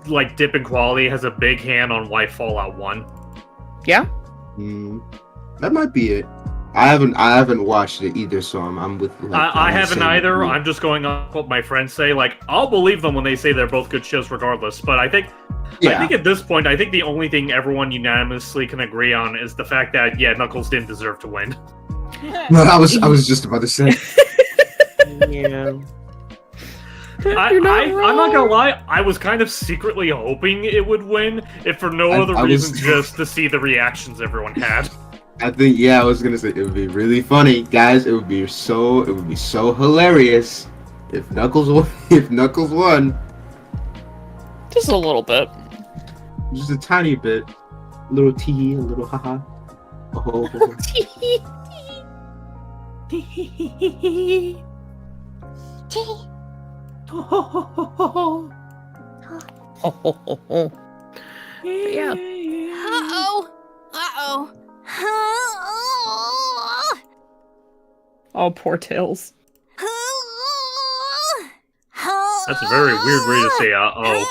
like dip in quality, has a big hand on why Fallout 1. Yeah? That might be it. I haven't watched it either, so I'm with. Like, I I'm the haven't same either. with you. I'm just going off what my friends say. Like, I'll believe them when they say they're both good shows, regardless. But I think at this point, I think the only thing everyone unanimously can agree on is the fact that Knuckles didn't deserve to win. No, I was just about to say. Yeah. I'm not gonna lie. I was kind of secretly hoping it would win, if for no other I was- reason, just to see the reactions everyone had. I think I was gonna say it would be really funny, guys. It would be so hilarious if Knuckles won. Just a little bit. Just a tiny bit, a little tee, a little haha. Oh, Yeah. Uh-oh. Uh-oh. Oh, poor Tails. That's a very weird way to say uh-oh.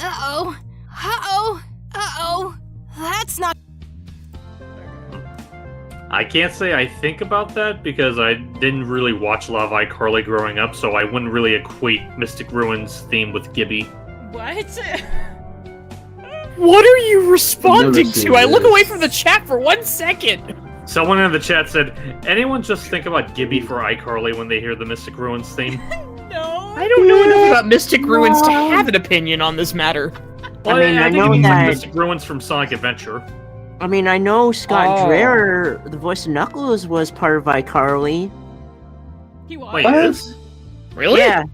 Uh-oh. Uh-oh. Uh-oh. That's not... I can't say I think about that because I didn't really watch a lot of iCarly growing up, so I wouldn't really equate Mystic Ruins theme with Gibby. What? What are you responding Never seen to? I look this. away from the chat for 1 second. Someone in the chat said, anyone just think about Gibby for iCarly when they hear the Mystic Ruins theme? No. I don't know enough about Mystic Ruins to have an opinion on this matter. Well, I mean, I think know it means like that- Mystic Ruins from Sonic Adventure. I mean, I know Scott Oh. Dreyer, the voice of Knuckles, was part of iCarly. He was. Wait, is? Really? Yeah.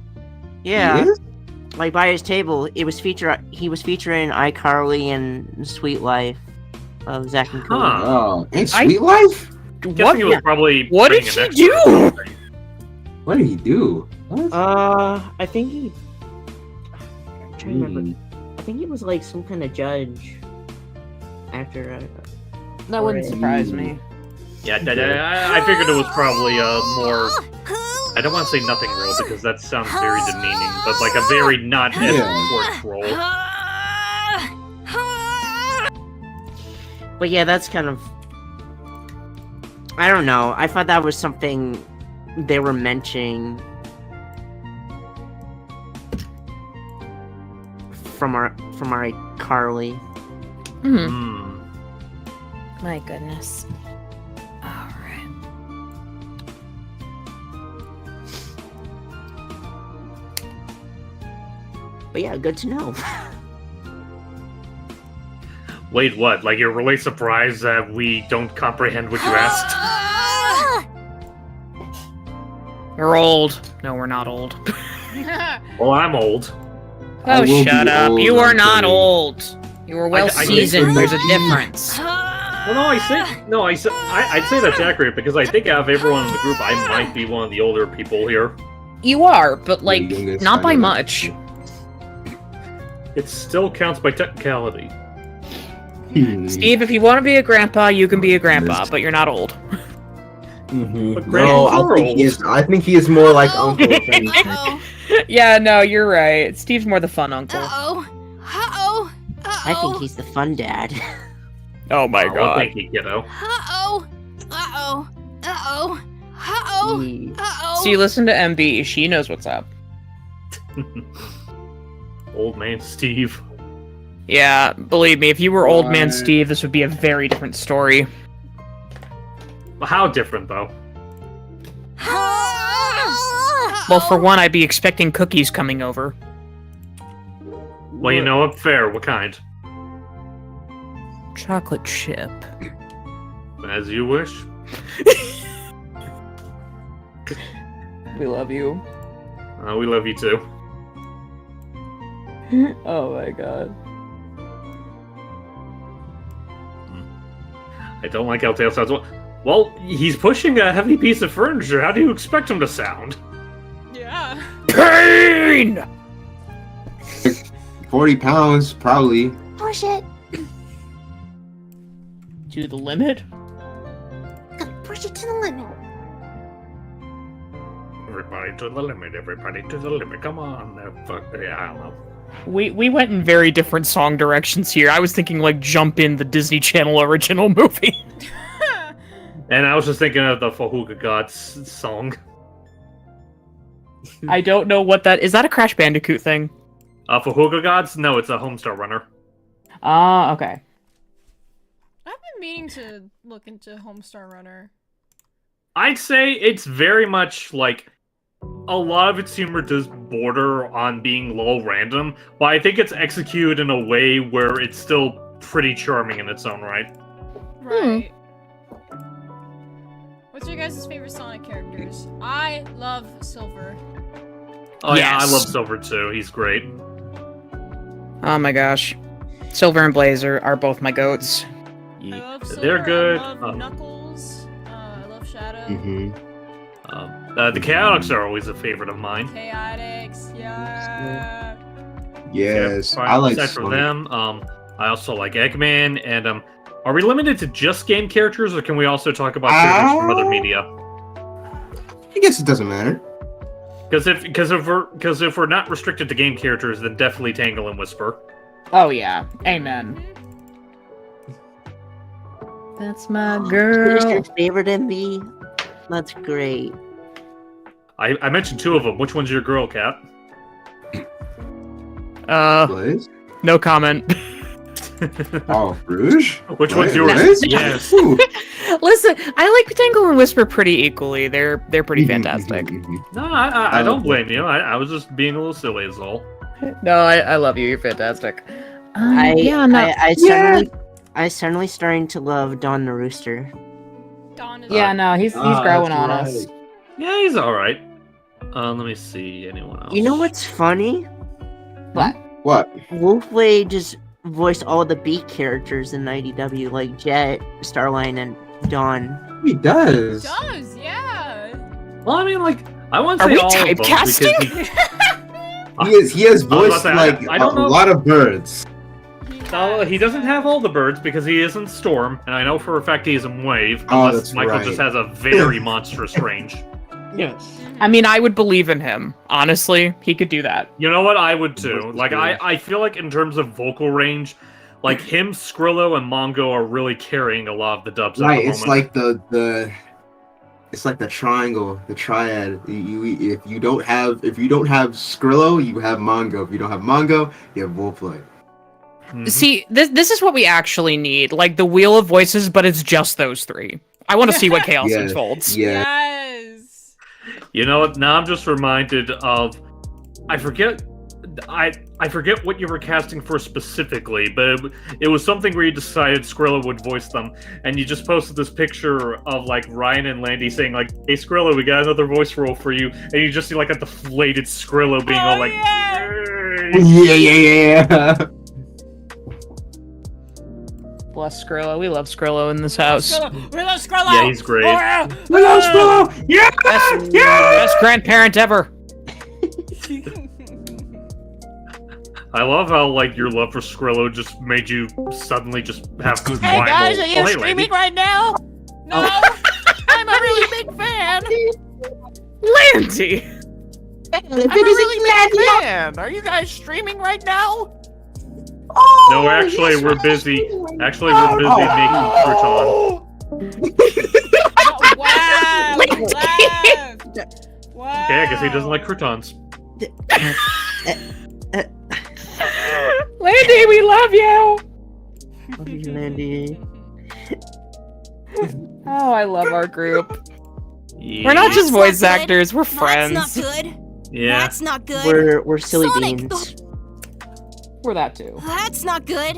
Yeah. He is? Like by his table, he was featuring iCarly and Sweet Life of Zack and Cody. Huh. Oh, and I- Sweet Life. Guessing What? he was probably What did bringing he an extra. do? What did he do? What? I think he. I'm trying to remember. Hmm. I think he was like some kind of judge. After. That wouldn't Right. surprise me. Yeah, I figured it was probably more... I don't want to say nothing role because that sounds very demeaning, but like a very not Yeah. sports role. But yeah, that's kind of. I don't know. I thought that was something they were mentioning from our iCarly. Hmm. Hmm. My goodness. Alright. But yeah, good to know. Wait, what? Like you're really surprised that we don't comprehend what you asked? We're old. No, we're not old. Well, I'm old. I Oh, will shut be up. old You are not until- old. You are well I think seasoned. we're There's a difference. Well, no, I'd say that's accurate because I think out of everyone in the group, I might be one of the older people here. You are, but like, youngest, not I by know. much. It still counts by technicality. Steve, if you want to be a grandpa, you can be a grandpa, Yes. but you're not old. Mhm. But No, grandpas I are think old. he is. I think he is more like uncle. if anything. Uh-oh. Yeah, no, you're right. Steve's more the fun uncle. Uh-oh. Uh-oh. Uh-oh. I think he's the fun dad. Oh my Well, thank you, kiddo. Uh-oh. Uh-oh. Uh-oh. Uh-oh. Uh-oh. See, listen to MB. She knows what's up. Old man Steve. Yeah, believe me, if you were old man What? Steve, this would be a very different story. How different, though? Well, for one, I'd be expecting cookies coming over. Well, you know what? Fair. What kind? chocolate chip. As you wish. We love you. We love you too. Oh my god. I don't like how Tail sounds. Well, he's pushing a heavy piece of furniture. How do you expect him to sound? Yeah. Pain! 40 pounds, probably. Push it. To the limit? Gotta push it to the limit. Everybody to the limit. Everybody to the limit. Come on. Fuck. Yeah, I don't know. We went in very different song directions here. I was thinking like Jump In, the Disney Channel original movie. And I was just thinking of the Fahuga Gods song. I don't know what that is. That a Crash Bandicoot thing? Fahuga Gods? No, it's a Homestar Runner. Ah, okay. I've been meaning to look into Homestar Runner. I'd say it's very much like a lot of its humor does border on being a little random, but I think it's executed in a way where it's still pretty charming in its own right. Right. What's your guys' favorite Sonic characters? I love Silver. Oh yeah, I Yes. love Silver too. He's great. Oh my gosh. Silver and Blazer are both my goats. I love Silver. They're good. I love Knuckles. I love Shadow. Mm-hmm. The Chaotix are always a favorite of mine. Chaotix. Yeah. Yes, Yeah, I like aside from Sonic. them, I also like Eggman, and are we limited to just game characters, or can we also talk about characters from other media? I guess it doesn't matter. Because if we're not restricted to game characters, then definitely Tangle and Whisper. Oh yeah. Amen. That's my Who's girl. your favorite MV? That's great. I mentioned two of them. Which one's your girl, Kat? Blaze? No comment. Oh, Rouge? Which one's yours? Blaze? Yes. Ooh. Listen, I like Tangle and Whisper pretty equally. They're pretty fantastic. No, I don't blame you. I was just being a little silly is all. No, I love you. You're fantastic. I certainly starting to love Dawn the Rooster. Dawn is Yeah, no, he's growing on us. Yeah, he's alright. Let me see. Anyone else? You know what's funny? What? Wolfway just voiced all the beat characters in IDW, like Jet, Starline, and Dawn. He does. does, yeah. Well, I mean, like, I won't Are say we all of them because typecasting? He has I was voiced about to like ask, I don't a know. lot of birds. He doesn't have all the birds because he isn't Storm, and I know for a fact he isn't Wave, Oh, unless that's Michael right. just has a very monstrous range. Yes. I mean, I would believe in him. Honestly, he could do that. You know what? I would too. Most Like, do. I feel like in terms of vocal range, like him, Skrillo, and Mongo are really carrying a lot of the dubs at Right, the it's moment. like the it's like the triangle, the triad. If you don't have Skrillo, you have Mongo. If you don't have Mongo, you have Wolflight. Mhm. See, this is what we actually need. Like the Wheel of Voices, but it's just those three. I want to see what Chaos Yeah. unfolds. Yeah. Yes. You know what? Now I'm just reminded of I forget what you were casting for specifically, but it was something where you decided Skrilla would voice them, and you just posted this picture of like Ryan and Landy saying like, "Hey Skrilla, we got another voice role for you," and you just see like a deflated Skrilla being all like, yeah. Yeah. Bless Skrillo. We love Skrillo in this house. We love Skrillo. "Yeah, he's great." We love Skrillo! Yeah! Best grandparent ever. I love how like your love for Skrillo just made you suddenly just have good Hey guys, are you streaming right now? No. I'm a really big fan. Landy. I'm a really big fan. Are you guys streaming right now? Oh, No, actually, we're busy. Actually, we're busy making croutons. Wow. Landy. Left. Wow. Okay, I guess he doesn't like croutons. Landy, we love you. Love you, Landy. Oh, I love our group. Yeah. We're not just That's not voice good. actors, we're friends. That's not good. Yeah. That's not good. We're silly Sonic, beans. We're that too. That's not good.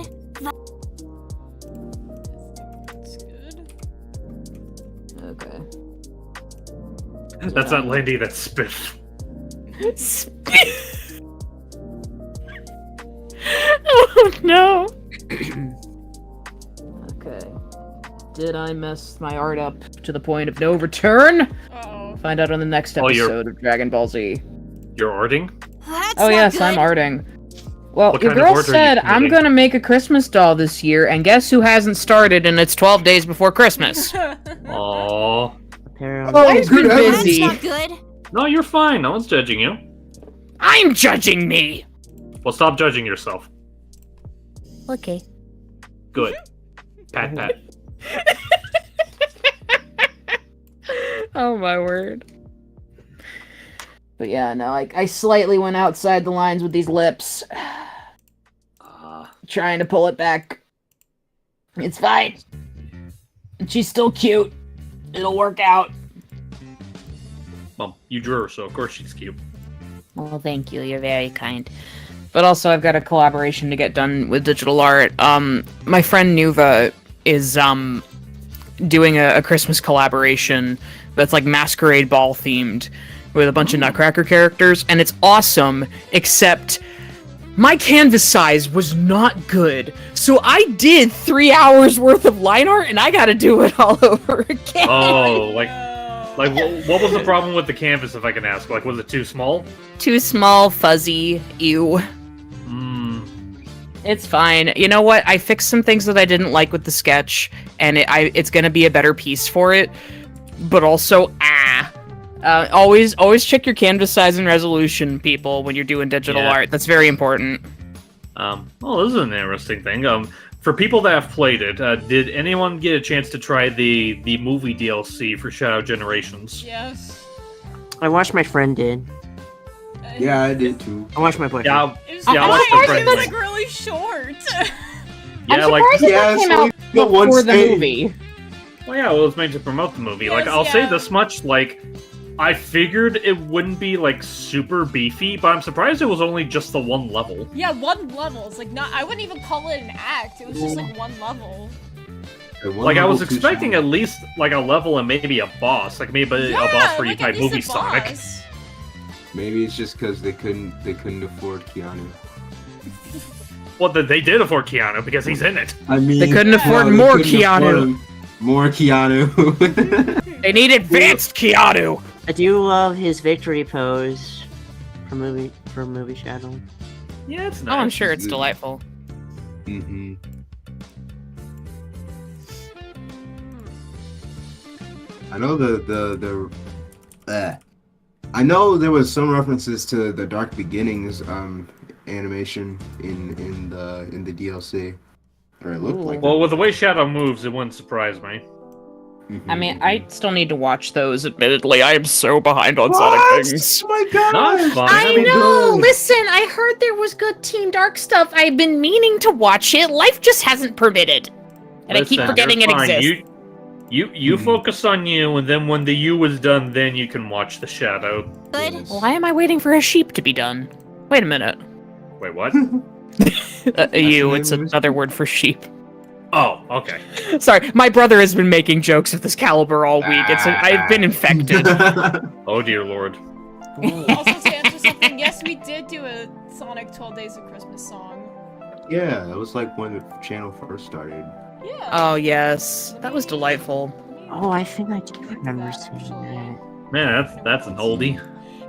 That's not Lindy, that's Spiff. Oh no. Okay. Did I mess my art up to the point of no return? Uh-oh. Find out on the next Oh, episode of Dragon Ball Z. You're arting? That's Oh not yes, good. I'm arting. Well, What your kind of girl art are you said I'm committing? gonna make a Christmas doll this year, and guess who hasn't started and it's 12 days before Christmas? Aww. Apparently. Oh, I've been good That's busy. not good. No, you're fine. No one's judging you. I'm judging me! Well, stop judging yourself. Okay. Good. Pat, pat. Oh my word. But yeah, no, I slightly went outside the lines with these lips. Trying to pull it back. It's fine. She's still cute. It'll work out. Well, you drew her, so of course she's cute. Well, thank you. You're very kind. But also, I've got a collaboration to get done with digital art. My friend Nuva is doing a Christmas collaboration that's like masquerade ball themed with a bunch of Nutcracker characters, and it's awesome. Except my canvas size was not good, so I did 3 hours worth of line art, and I got to do it all over again. Oh, like what was the problem with the canvas, if I can ask? Like, was it too small? Too small, fuzzy, ew. It's fine. You know what? I fixed some things that I didn't like with the sketch, and it's gonna be a better piece for it. But also, always check your canvas size and resolution, people, when you're doing digital art. That's very important. Well, this is an interesting thing. For people that have played it, did anyone get a chance to try the movie DLC for Shadow Generations? Yes. I watched my friend did. Yeah, I did too. I watched my boyfriend. Yeah, It was, yeah, I watched my friend it was play. like really short. Yeah, I'm like, surprised that yeah, came it's out like the one before the stage. movie. well, yeah, well, it's made to promote the movie. Like, Yes, I'll say yeah. this much, like, I figured it wouldn't be, like, super beefy, but I'm surprised it was only just the one level. Yeah, one level. It's like not. I wouldn't even call it an act. It was just like one level. Like, I was expecting at least, like, a level and maybe a boss. Like, maybe Yeah, a boss where you like, type at least movie a Sonic. boss. Maybe it's just because they couldn't afford Keanu. Well, they did afford Keanu because he's in it. I mean, They couldn't afford they more couldn't afford Keanu. him. More Keanu. They need advanced Keanu. I do love his victory pose for movie Shadow. Yeah, it's Oh, nice. I'm sure it's delightful. Mm-hmm. I know I know there was some references to the Dark Beginnings animation in the DLC, or it looked like. Well, with the way Shadow moves, it wouldn't surprise me. Mhm. I mean, I still need to watch those, admittedly. I am so behind on What? Sonic things. Oh my god! No, it's fine. I That'd be know! good. Listen, I heard there was good Team Dark stuff. I've been meaning to watch it. Life just hasn't permitted. And I keep Listen, forgetting you're it fine. exists. You focus on you, and then when the you is done, then you can watch the Shadow. Good. Yes. Why am I waiting for a sheep to be done? Wait a minute. Wait, what? You, it's another word for sheep. Oh, okay. Sorry, my brother has been making jokes of this caliber all week. I've been infected. Oh dear lord. Also, to answer something, yes, we did do a Sonic 12 Days of Christmas song. Yeah, it was like when the channel first started. Yeah. Oh, yes. That was delightful. Oh, I think I do remember seeing that. Man, that's an oldie.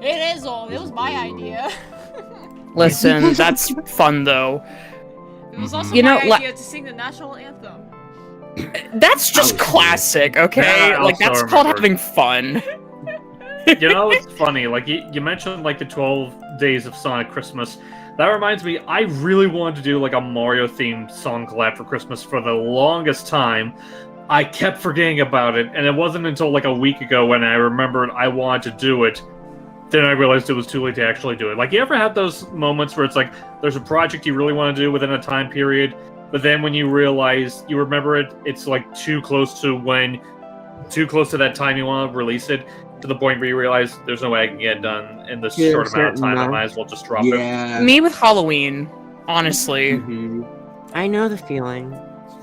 It is old. It was my idea. Listen, that's fun, though. It was also You know, my idea to sing the national anthem. That's just That was classic, okay? Yeah, I Like, also that's called remember. having fun. You know, it's funny. Like you mentioned, like the 12 Days of Sonic Christmas. That reminds me, I really wanted to do like a Mario themed song collab for Christmas for the longest time. I kept forgetting about it, and it wasn't until like a week ago when I remembered I wanted to do it. Then I realized it was too late to actually do it. Like, you ever have those moments where it's like there's a project you really want to do within a time period, but then when you realize you remember it, it's like too close to that time you want to release it, to the point where you realize there's no way I can get it done in this Yeah, short amount of time. I certain might as well just drop it. Yeah. Me with Halloween, honestly. Mhm. I know the feeling.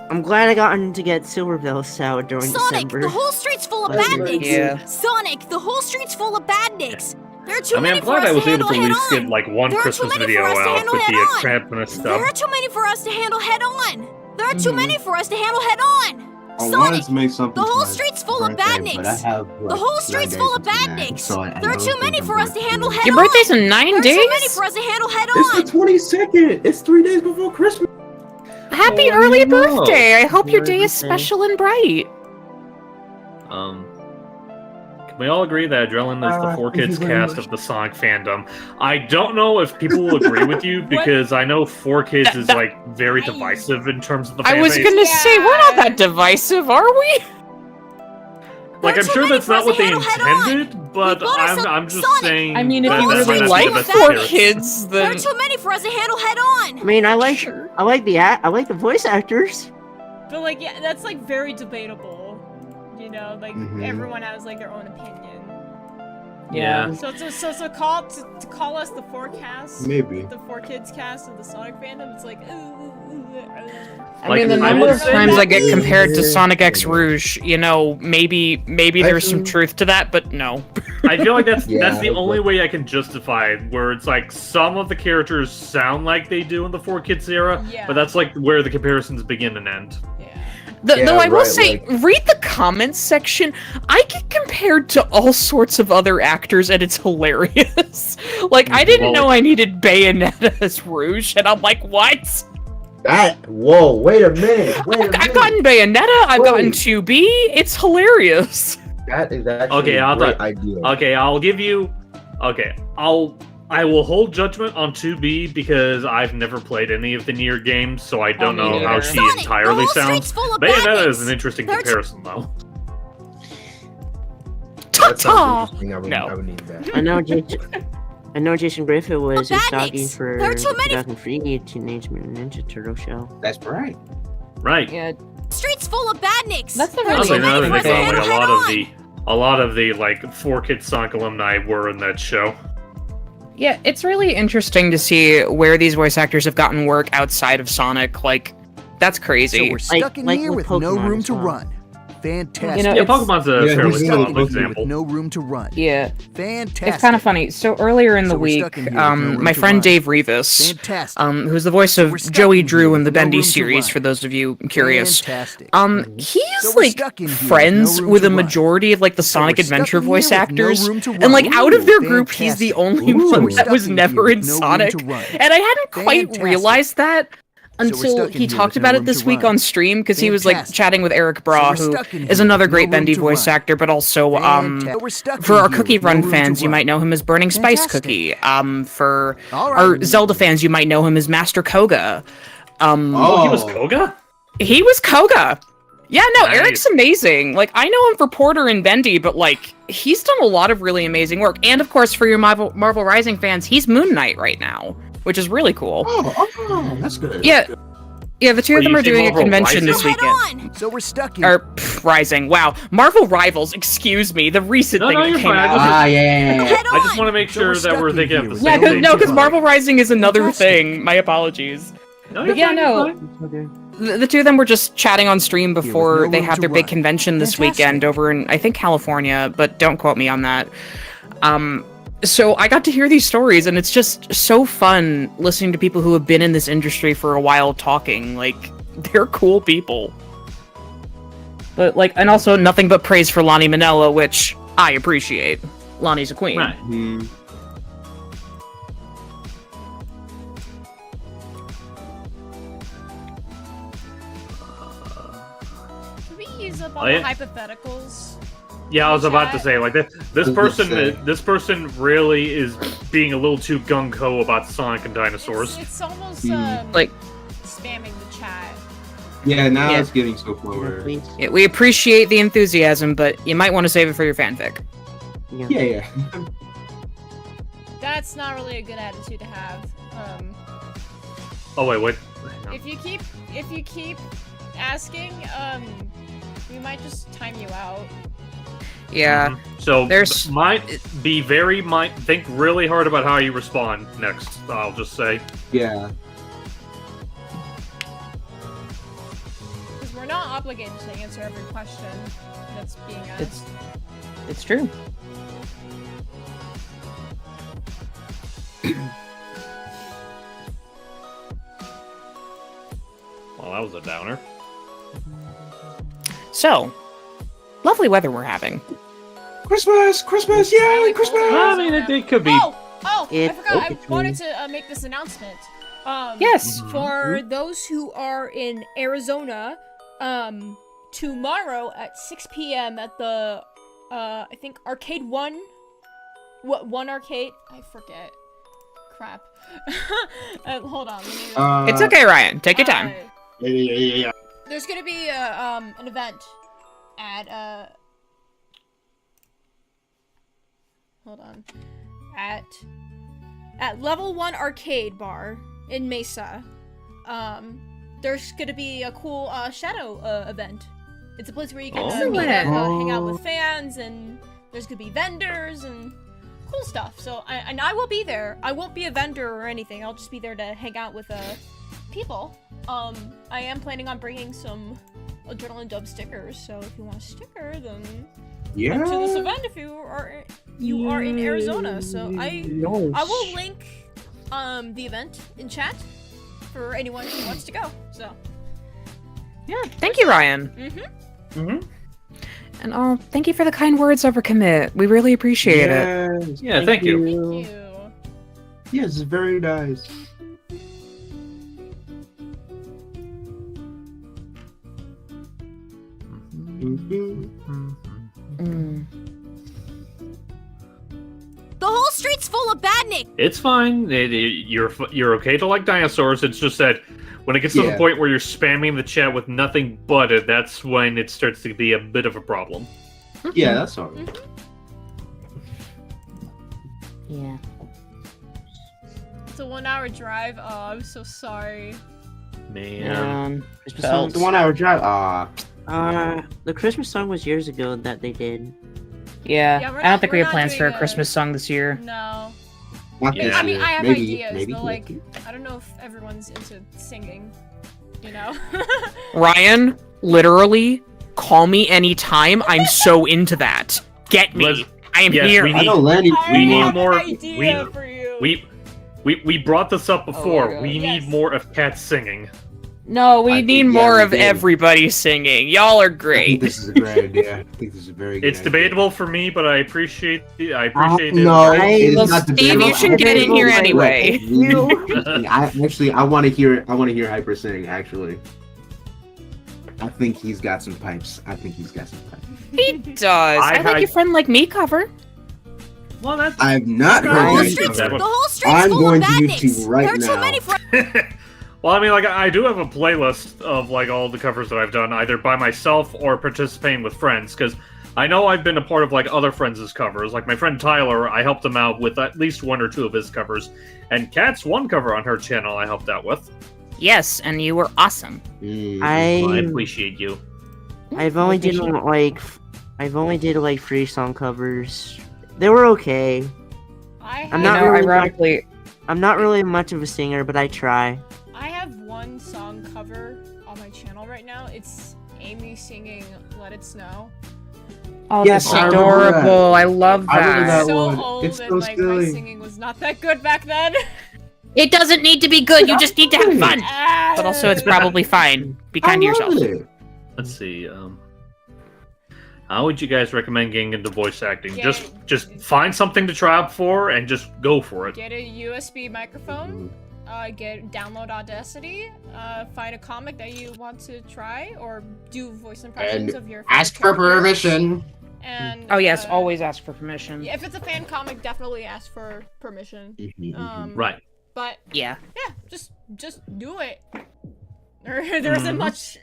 I'm glad I gotten to get Silverville out during Sonic, December. the whole street's full of That's bandits. Yeah. Sonic, the whole street's full of badniks. There are too I mean, many I'm for glad us I was to able handle to at head least on. get like one There are too Christmas many video for us to out handle with head the on. Krampus stuff. There are too many for us to handle head on. There are too many for us to handle head on. I Sonic, wanted to make something. the whole for my street's full of birthday, badniks. but I have, The like, whole 9 street's days full of until then, badniks. so I There are don't too think many I'm for us going to handle do head it. Your on. birthday's in 9 There are days? too many for us to handle head It's on. the 22nd. It's 3 days before Christmas. Happy Oh, early no. birthday! I hope your day is Birthday. special and bright. Can we all agree that Adrenaline is the 4Kids cast of the Sonic fandom? I don't know if people will agree with you because I know 4Kids is like very divisive in terms of the fan I was base. gonna say, we're not that divisive, are we? Like, I'm sure that's not what they intended, but I'm just saying. I mean, if that you that might really not like be the best 4 appearance. kids, There are then... too many for us to handle head on. I mean, I like the voice actors. But like, yeah, that's like very debatable. You know, like everyone has like their own opinion. Yeah. So to call us the forecast, Maybe. the 4Kids cast of the Sonic fandom, it's like. I mean, the number of times I get compared to Sonic X Rouge, you know, maybe there's some truth to that, but no. I feel like that's Yeah, the only way I can justify it, where it's like some of the characters sound like they do in the 4Kids era, Yeah. but that's like where the comparisons begin and end. Though I will right, say, read the comments section. I get compared to all sorts of other actors, and it's hilarious. Like, I didn't know I needed Bayonetta as Rouge, and I'm like, what? Whoa, wait a minute. I've gotten Bayonetta, I've gotten 2B. It's hilarious. That is actually Okay, a great idea. Okay, I'll give you. Okay, I will hold judgment on 2B because I've never played any of the Nier games, so I don't know how she Sonic, entirely the whole sounds. street's full of Bayonetta is badniks. an interesting There's- comparison, though. That sounds Ta-ta! interesting. I would need that. I know Jason Griffith was Badniks. talking for There are too many- 2003 Teenage Mutant Ninja Turtle show. That's right. Right. Yeah, Street's full of badniks. That's the There are Honestly, too now many that for I us to think about it, handle like head on. a lot of the like 4Kids Sonic alumni were in that show. yeah, it's really interesting to see where these voice actors have gotten work outside of Sonic. Like, that's So crazy. we're stuck in like here with with no Pokemon room as to well. run. Fantastic. You know, Yeah, it's- Pokemon's a Yeah, fairly he's stuck solid in here example. with no room to run. Yeah. Fantastic. It's kind of funny. So earlier in the So we're week, stuck in here with no room my to friend run. Dave Rivas, Fantastic. who's the voice of We're stuck Joey in here Drew in the with no Bendy room to series, run. for those of you curious. Fantastic. He's So we're like stuck in here with no friends room with to a run. majority of like the So we're Sonic stuck Adventure in here voice with no actors, room to and like run. out of their Ooh, group, he's the fantastic. only So one we're that stuck was in never here in with no room Sonic, to run. and I hadn't quite Fantastic. realized that we're until stuck in he here talked with no about it room this to week run. on stream because he was like Fantastic. chatting with Eric Bra, So who we're stuck in is here another with no great room Bendy to voice run. actor, but also We're stuck for in our here Cookie with no Run room fans, to you run. might know him as Burning Spice Fantastic. Cookie. For All right. our Zelda fans, you might know him as Master Koga. Oh, he was Koga? He was Koga. Yeah, no, Nice. Eric's amazing. Like, I know him for Porter and Bendy, but like, he's done a lot of really amazing work. And of course, for your Marvel Rising fans, he's Moon Knight right now, which is really cool. Oh, that's good. Yeah, the two of them you are say doing a Marvel convention Rising? this Head weekend. on. So we're stuck in. Rising. Wow, Marvel Rivals. Excuse me, the recent No, thing no, that you're came fine. out. Yeah. Head I just on. want to make So sure we're that stuck we're in thinking of here the with same Yeah, thing. because Marvel Rising is another thing. My apologies. No, you're But yeah, fine, no. you're fine. The two of them were just chatting on stream before no they room had to their big run. convention this Fantastic. weekend over in, I think, California, but don't quote me on that. So I got to hear these stories, and it's just so fun listening to people who have been in this industry for a while talking. Like, they're cool people. But, like, and also nothing but praise for Lonnie Minella, which I appreciate. Lonnie's a queen. Right. Can we use up all Oh, yeah. the hypotheticals? Yeah, I was about to Chat. say, like, this person really is being a little too gung ho about Sonic and dinosaurs. It's almost Like, spamming the chat. Yeah, now Yeah. it's getting so far where. Please. yeah, we appreciate the enthusiasm, but you might want to save it for your fanfic. Yeah. That's not really a good attitude to have. Oh wait, what? If you keep asking, we might just time you out. Yeah. So There's- think really hard about how you respond next. I'll just say. Yeah. Because we're not obligated to answer every question that's being asked. It's true. Well, that was a downer. So, lovely weather we're having. Christmas, Christmas, yay, Christmas! I mean, it could be. I forgot. I wanted to make this announcement. Yes. For those who are in Arizona, tomorrow at 6 p.m. at the, I think Arcade 1. What, 1 Arcade? I forget. Crap. Hold on. Let me, It's okay, Ryan. Take your time. Yeah. There's gonna be an event at hold on, at Level 1 Arcade Bar in Mesa. There's gonna be a cool shadow event. It's a place where you can hang out with fans, and there's gonna be vendors and cool stuff. So I will be there. I won't be a vendor or anything. I'll just be there to hang out with people. I am planning on bringing some Adrenaline Dub stickers. So if you want a sticker, then come to this event if you are in Arizona. So I will link the event in chat for anyone who wants to go. So yeah, thank you, Ryan. And thank you for the kind words over Commit. We really appreciate it. Yeah, thank you. Thank you. Yes, it's very nice. The whole street's full of badnik. It's fine. You're okay to like dinosaurs. It's just that when it gets to the point where you're spamming the chat with nothing but it, that's when it starts to be a bit of a problem. Yeah, that's alright. Yeah. It's a 1-hour drive. Oh, I'm so sorry. Man. Christmas song. The 1 hour drive. The Christmas song was years ago that they did. Yeah, we're I don't think we we're have not plans for a doing Christmas song this year. No. Yeah. I mean, I have maybe, ideas, maybe. but like, I don't know if everyone's into singing. You know? Ryan, literally, call me anytime. I'm so into that. Get me. I am here. We I need, know Lenny. we need have more. an idea for you. We brought this up before. God. We need more of cats singing. No, we need more we of do. everybody singing. Y'all are I think great. this is a great idea. I think this is a very good It's idea. debatable for me, but I appreciate it. No, I- it is Well, not Steve, debatable. you should get in here anyway. I want to hear Hyper sing. Actually, I think he's got some pipes. He does. I like your friend like me cover. Well, that's. I've not The heard whole that. street's, that the one. whole street's I'm full going of to badniks. YouTube right There are too now. many for Well, I mean, like, I do have a playlist of, like, all the covers that I've done, either by myself or participating with friends, because I know I've been a part of, like, other friends' covers. Like, my friend Tyler, I helped him out with at least 1 or 2 of his covers. And Kat's one cover on her channel I helped out with. Yes, and you were awesome. I appreciate you. I've only did like 3 song covers. They were okay. I'm not really ironically. I'm not really much of a singer, but I try. I have one song cover on my channel right now. It's Amy singing "Let It Snow." Oh, Yes, that's I remember that. adorable. I love I remember that. that So one. old, It's and so like my silly. singing was not that good back then. It doesn't need to be good. You just need to have fun. But also, it's probably fine. Be kind to yourself. Let's see, how would you guys recommend getting into voice acting? Just find something to try out for and just go for it. Get a USB microphone. Download Audacity. Find a comic that you want to try, or do voice impressions of your. Ask for permission. And Oh yes, always ask for permission. if it's a fan comic, definitely ask for permission. Right. But Yeah. just do it. There isn't much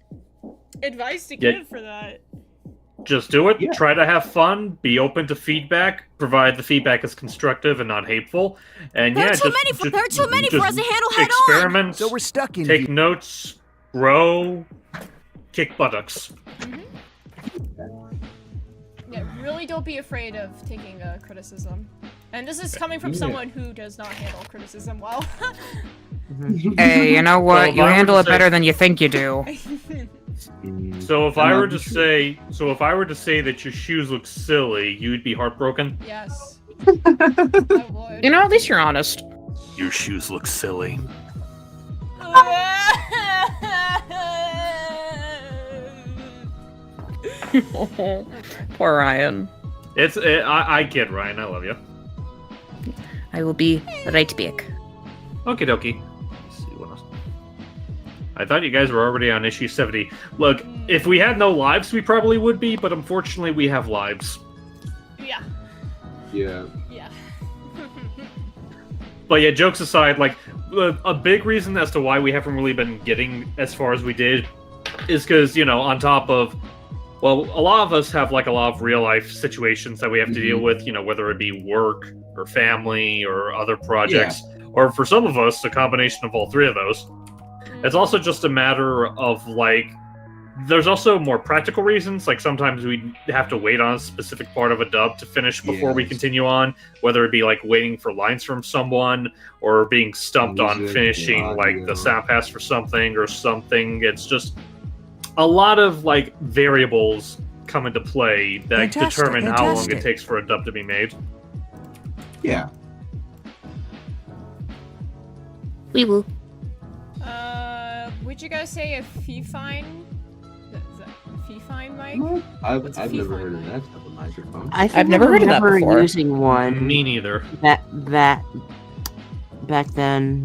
advice to Yeah. give for that. Just do it. Yeah. Try to have fun. Be open to feedback, provided the feedback is constructive and not hateful. And There yeah, are too many for us to handle head on. experiment, So we're stuck in take here. notes, grow, kick buttocks. Yeah, really don't be afraid of taking criticism. And this is coming from someone who does not handle criticism well. Hey, you know what? Well, if You I were handle to it say- better than you think you do. So if I were to say that your shoes look silly, you'd be heartbroken. Yes. I would. You know, at least you're honest. Your shoes look silly. Poor Ryan. I kid, Ryan. I love you. I will be right back. Okie dokie. Let's see what else. I thought you guys were already on issue 70. Look, if we had no lives, we probably would be, but unfortunately, we have lives. Yeah. Yeah. Yeah. But yeah, jokes aside, like, a big reason as to why we haven't really been getting as far as we did is because, you know, on top of, well, a lot of us have, like, a lot of real-life situations that we have to deal with, you know, whether it be work or family or other projects, or for some of us, a combination of all three of those. It's also just a matter of, like, there's also more practical reasons, like sometimes we have to wait on a specific part of a dub to finish before we continue on, whether it be, like, waiting for lines from someone, or being stumped on finishing, like, the sound pass for something or something. It's just a lot of, like, variables come into play that determine how long it takes for a dub to be made. Yeah. Wee woo. Would you guys say a fee-fine? Is that a fee-fine mic? I've What's a never fee-fine heard of mic? that type of microphone. I've never heard of that before. Using one Me neither. back then,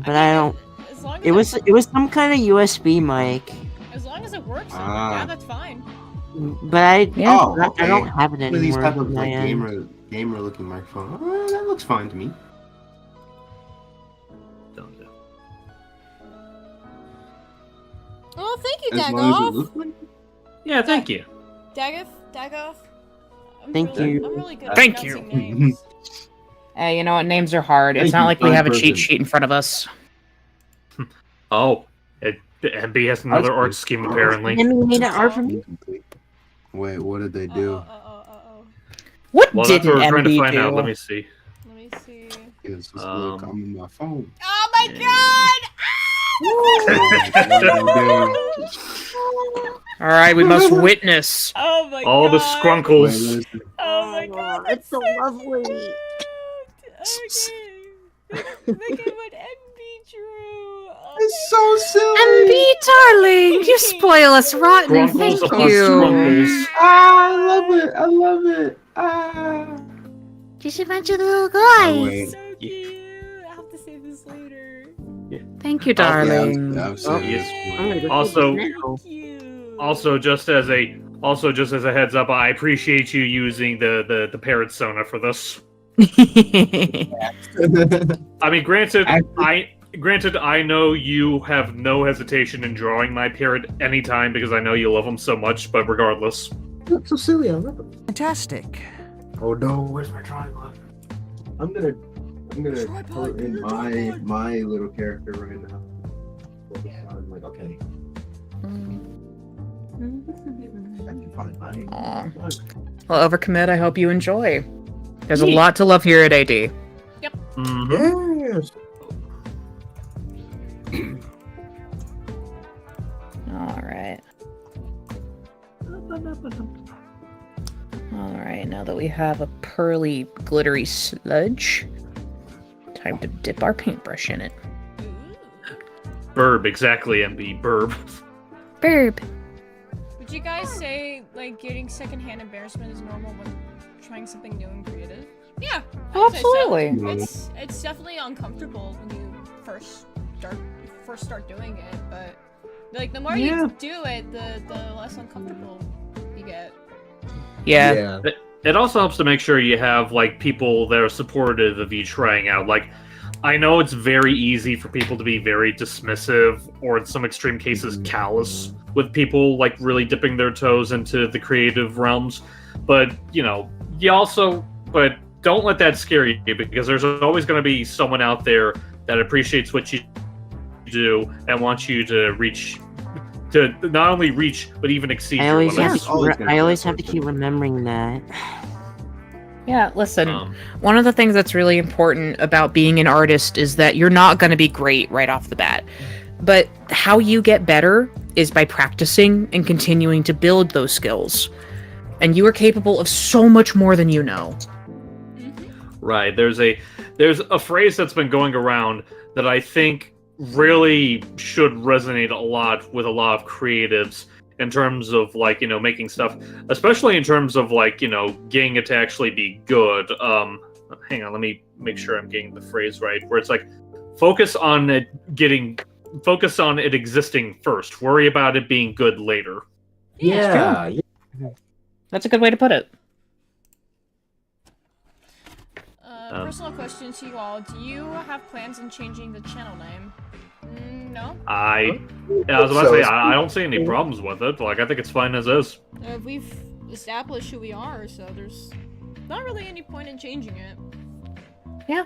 but I don't. As long as It was some kind of USB mic, as long as it works, yeah, that's fine. but I okay. I don't have it One of these anymore. type of on my like end. gamer looking microphone. Oh, that looks fine to me. Oh, thank you, As long as it Dagoff. looks like. Yeah, thank you. Dagoff. Thank you. I'm really good at Thank you. pronouncing names. Hey, you know what? Names are hard. It's Thank not you, like we have a fine cheat person. sheet in front of us. Oh, MB has another art scheme, apparently. And you made an art for me. Incomplete. Wait, what did they do? What Well, that's didn't what we're trying to MB find do? out. Let me see. Let me see. Yes, look, I'm on my phone. Oh my god! All right, we must witness. Oh my All god! the scrunkles. Wait, listen. Oh my god! It's so lovely. Okay. Look at what MB drew. Oh It's so silly. MB, darling, you spoil us rotten. Scrunkles Thank upon you. scrunkles. Ah, I love it. I love it. Ah. Just a bunch of little Oh, guys. wait. so cute. I have to save this later. Thank you, darling. Yeah, I've seen this I'm gonna go Also- take this now. Cute. Also, just as a heads up, I appreciate you using the parrot Sona for this. I mean, granted, I know you have no hesitation in drawing my parrot anytime because I know you love them so much. But regardless, That's so silly. I love it. Fantastic. Oh no, where's my tripod? I'm gonna put in my little character right now. I'm like, okay. I can find mine. Aw. Well, Overcommit, I hope you enjoy. There's a lot to love here at AD. Yes. Alright. Alright, now that we have a pearly, glittery sludge, time to dip our paintbrush in it. Burb, exactly, MB, burb. Burb. Would you guys say like getting secondhand embarrassment is normal when trying something new and creative? Yeah. I would say so. Absolutely. It's definitely uncomfortable when you first start doing it, but like the more you do it, the less uncomfortable you get. Yeah. It also helps to make sure you have like people that are supportive of you trying out. Like, I know it's very easy for people to be very dismissive, or in some extreme cases, callous with people like really dipping their toes into the creative realms. But you know, but don't let that scare you, because there's always going to be someone out there that appreciates what you do and wants you to not only reach but even exceed I your always limits. have to keep remembering that. Yeah, listen, one of the things that's really important about being an artist is that you're not going to be great right off the bat. But how you get better is by practicing and continuing to build those skills. And you are capable of so much more than you know. Right. There's a phrase that's been going around that I think really should resonate a lot with a lot of creatives in terms of, like, you know, making stuff, especially in terms of, like, you know, getting it to actually be good. Hang on, let me make sure I'm getting the phrase right, where it's like, focus on it existing first. Worry about it being good later. Yeah. That's a good way to put it. Personal question to you all. Do you have plans on changing the channel name? No? I was about to say, I don't see any problems with it. Like, I think it's fine as is. We've established who we are, so there's not really any point in changing it. Yeah.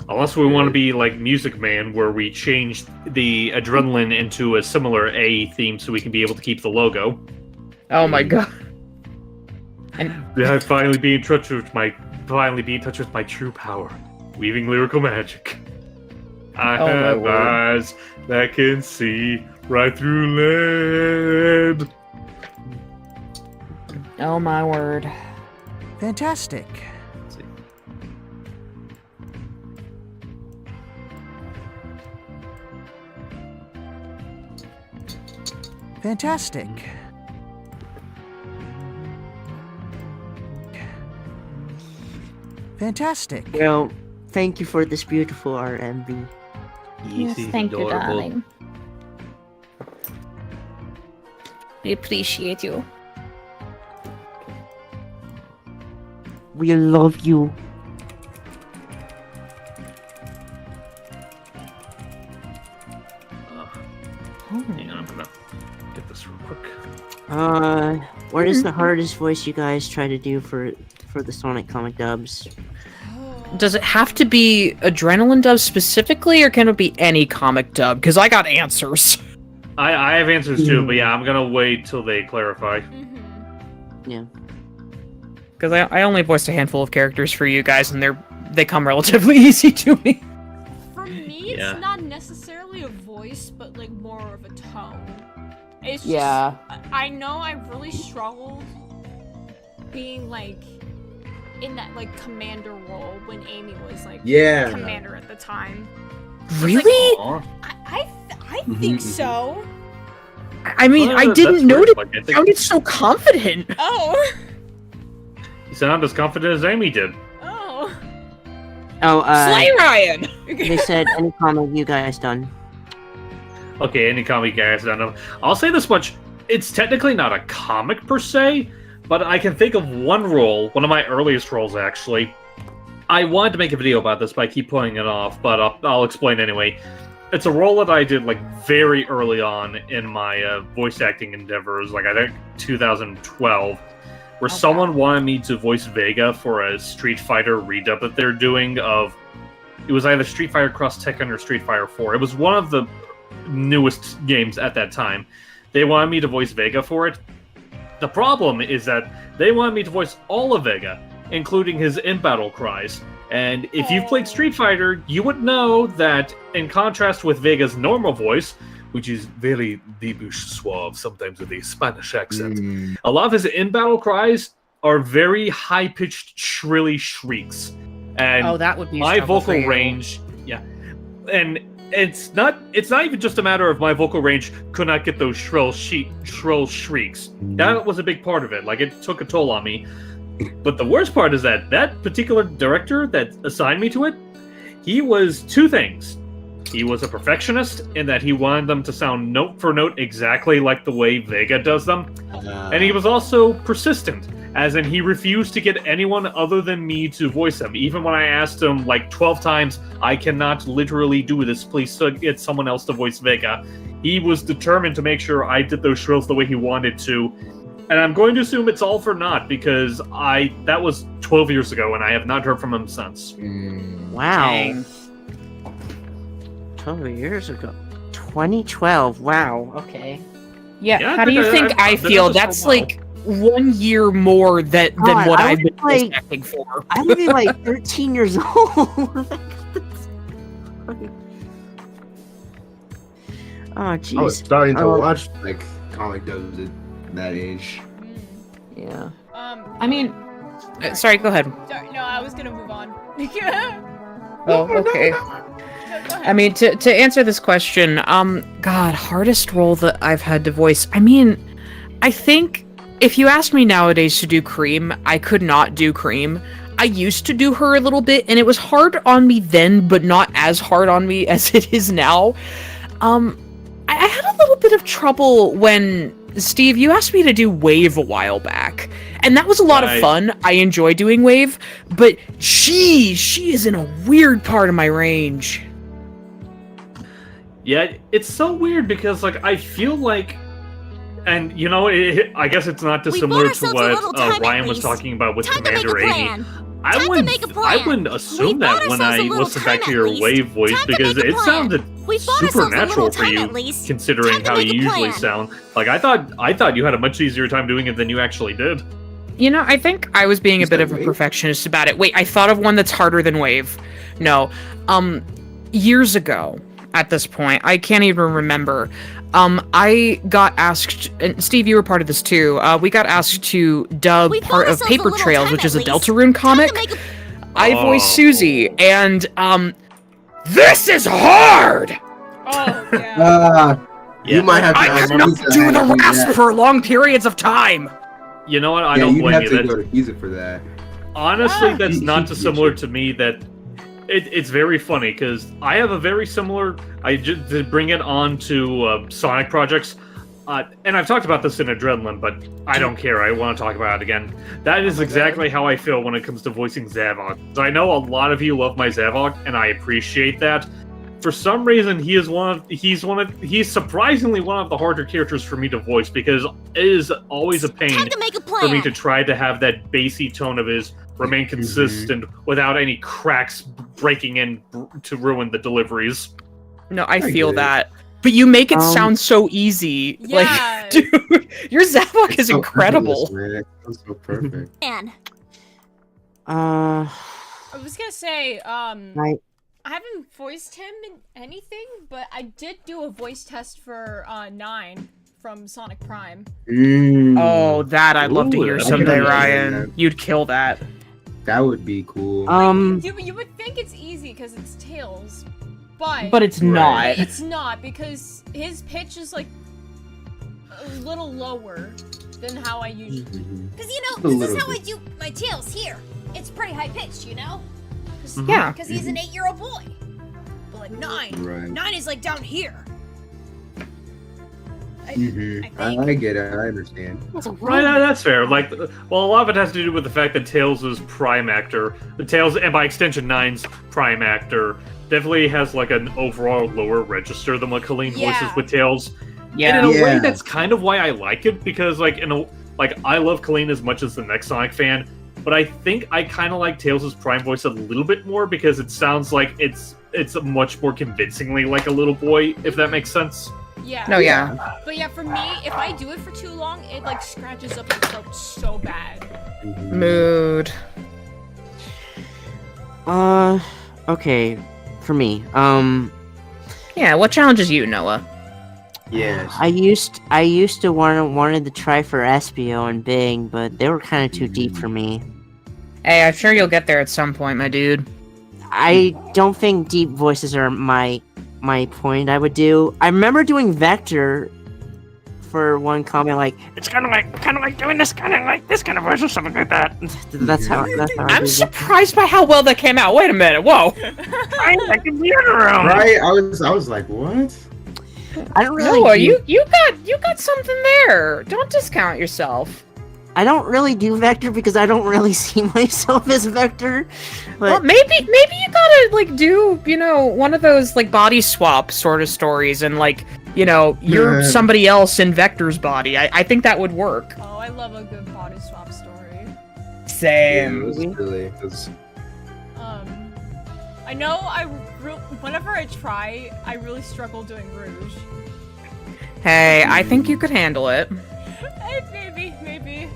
Unless we want to be like Music Man, where we change the adrenaline into a similar A theme so we can be able to keep the logo. Oh my god. And I finally be in touch with my true power, weaving lyrical magic. I have eyes that can see right through lead. oh my word. Fantastic. Let's see. Fantastic. Fantastic. Well, thank you for this beautiful art, MV. Yes, thank you, darling. We appreciate you. We love you. Hang on, I'm gonna get this real quick. What is the hardest voice you guys try to do for the Sonic comic dubs? Does it have to be Adrenaline dub specifically, or can it be any comic dub? Because I got answers. I have answers too, but yeah, I'm gonna wait till they clarify. Yeah. Because I only voiced a handful of characters for you guys, and they come relatively easy to me. For me, it's not necessarily a voice, but like more of a tone. It's just, I know I really struggled being like in that like commander role when Amy was like commander at the time. Really? Like, I think so. I mean, I didn't notice. It sounded so confident. Oh. You sound as confident as Amy did. Oh. Slay Ryan! They said any comic you guys done. Okay, any comic guys done. I'll say this much: it's technically not a comic per se, but I can think of one role, one of my earliest roles actually. I wanted to make a video about this, but I keep putting it off. But I'll explain anyway. It's a role that I did like very early on in my voice acting endeavors, like I think 2012, where someone wanted me to voice Vega for a Street Fighter redub that they're doing of. It was either Street Fighter Cross Tekken or Street Fighter 4. It was one of the newest games at that time. They wanted me to voice Vega for it. The problem is that they wanted me to voice all of Vega, including his in-battle cries. And if you've played Street Fighter, you would know that in contrast with Vega's normal voice, which is very deepish suave, sometimes with a Spanish accent, a lot of his in-battle cries are very high-pitched, shrilly shrieks. And that would be my vocal range, and it's not even just a matter of my vocal range could not get those shrill shrieks. That was a big part of it. Like, it took a toll on me. But the worst part is that particular director that assigned me to it, he was two things. He was a perfectionist in that he wanted them to sound note for note exactly like the way Vega does them. And he was also persistent, as in he refused to get anyone other than me to voice him. Even when I asked him like 12 times, I cannot literally do this, please get someone else to voice Vega. He was determined to make sure I did those shrills the way he wanted to. And I'm going to assume it's all for naught, because that was 12 years ago, and I have not heard from him since. Wow. Dang. 12 years ago. 2012. Wow. Okay. Yeah, how do you think I feel? That's like 1 year more than what I've been expecting for. I would be like 13 years old. Oh, I was jeez. starting to Oh. watch like comic dubs at that age. Yeah. I mean, sorry, go ahead. Sorry, no, I was gonna move on. Oh, okay. Go ahead. I mean, to answer this question, God, hardest role that I've had to voice. I mean, I think if you asked me nowadays to do Cream, I could not do Cream. I used to do her a little bit, and it was hard on me then, but not as hard on me as it is now. I had a little bit of trouble when, Steve, you asked me to do Wave a while back, and that was a lot of fun. I enjoy doing Wave, but she is in a weird part of my range. Yeah, it's so weird because, like, I feel like, and you know, I guess it's not dissimilar to what Ryan was talking about with Commander Amy. I wouldn't assume that when I listened back to your Wave voice because it sounded supernatural for you, considering how you usually sound. Like I thought you had a much easier time doing it than you actually did. You know, I think I was being a bit of a perfectionist about it. Wait, I thought of one that's harder than Wave. No, years ago. At this point, I can't even remember. I got asked, and Steve, you were part of this too. We got asked to dub part of Paper Trails, which is a Deltarune comic. I voiced Susie, and this is hard. Oh yeah. You might have to. I could not do the rasp for long periods of time. You know what? I don't blame you. You have to go to music for that. Honestly, that's not dissimilar to me. That it's very funny because I have a very similar. I just to bring it on to Sonic projects, and I've talked about this in Adrenaline, but I don't care. I want to talk about it again. That is exactly how I feel when it comes to voicing Zavok. I know a lot of you love my Zavok, and I appreciate that. For some reason, he's surprisingly one of the harder characters for me to voice because it is always a pain for me to try to have that bassy tone of his remain consistent without any cracks breaking in to ruin the deliveries. No, I feel that. But you make it sound so easy. Yeah. Like, dude, your Zavok is so incredible. Man. That's so perfect. Man. I was gonna say, Right. I haven't voiced him in anything, but I did do a voice test for 9 from Sonic Prime. Oh, that I'd love to hear Ooh, someday, yeah. Ryan. You'd kill that. That would be cool. You would think it's easy because it's Tails, but But it's not. it's not because his pitch is like a little lower than how I usually. Because, you A know, this little is how I bit. do my tails here. It's pretty high pitched, you know? Yeah. Because he's an 8-year-old boy. But like 9. Right. 9 is like down here. I I get it. I understand. Right, that's fair. Like, well, a lot of it has to do with the fact that Tails' prime actor, and by extension 9's prime actor, definitely has like an overall lower register than what Colleen voices with Tails. Yeah. And in a way, that's kind of why I like it because, like, I love Colleen as much as the next Sonic fan, but I think I kind of like Tails' prime voice a little bit more because it sounds like it's much more convincingly like a little boy, if that makes sense. Yeah. No, yeah. But yeah, for me, if I do it for too long, it like scratches up the throat so bad. Mood. Okay. For me, Yeah, what challenges you, Noah? Yes. I used to wanted to try for Espio and Bing, but they were kind of too deep for me. Hey, I'm sure you'll get there at some point, my dude. I don't think deep voices are my point. I remember doing Vector for one comment, like it's kind of like doing this kind of like this kind of voice or something like that. That's how. I I'm do surprised by how well that came out. Wait a minute. Whoa. I like computer room. Right? I was like, what? I don't really. Noah, do, you got something there. Don't discount yourself. I don't really do Vector because I don't really see myself as Vector. But Well, maybe you gotta like do one of those like body swap sort of stories, and like you're somebody else in Vector's body. I think that would work. Oh, I love a good body swap story. Same. It was I know whenever I try, I really struggle doing Rouge. Hey, I think you could handle it. Maybe.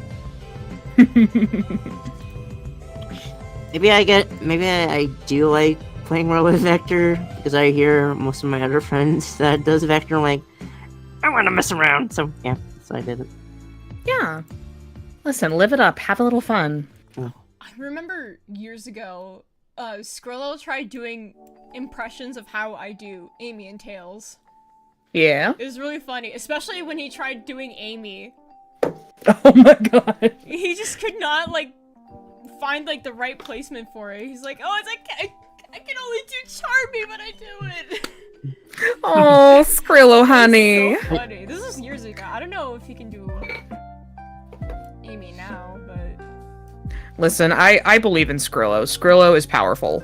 maybe I do like playing more with Vector because I hear most of my other friends that does Vector. I'm like, I want to mess around. So yeah, so I did it. Yeah. Listen, live it up. Have a little fun. I remember years ago, Skrilla tried doing impressions of how I do Amy and Tails. Yeah. It was really funny, especially when he tried doing Amy. Oh my god. He just could not, like, find, like, the right placement for it. He's like, oh, it's like, I can only do Charmy, but I do it. Oh, Skrillo, honey. It's so funny. This was years ago. I don't know if he can do Amy now, but... Listen, I believe in Skrillo. Skrillo is powerful.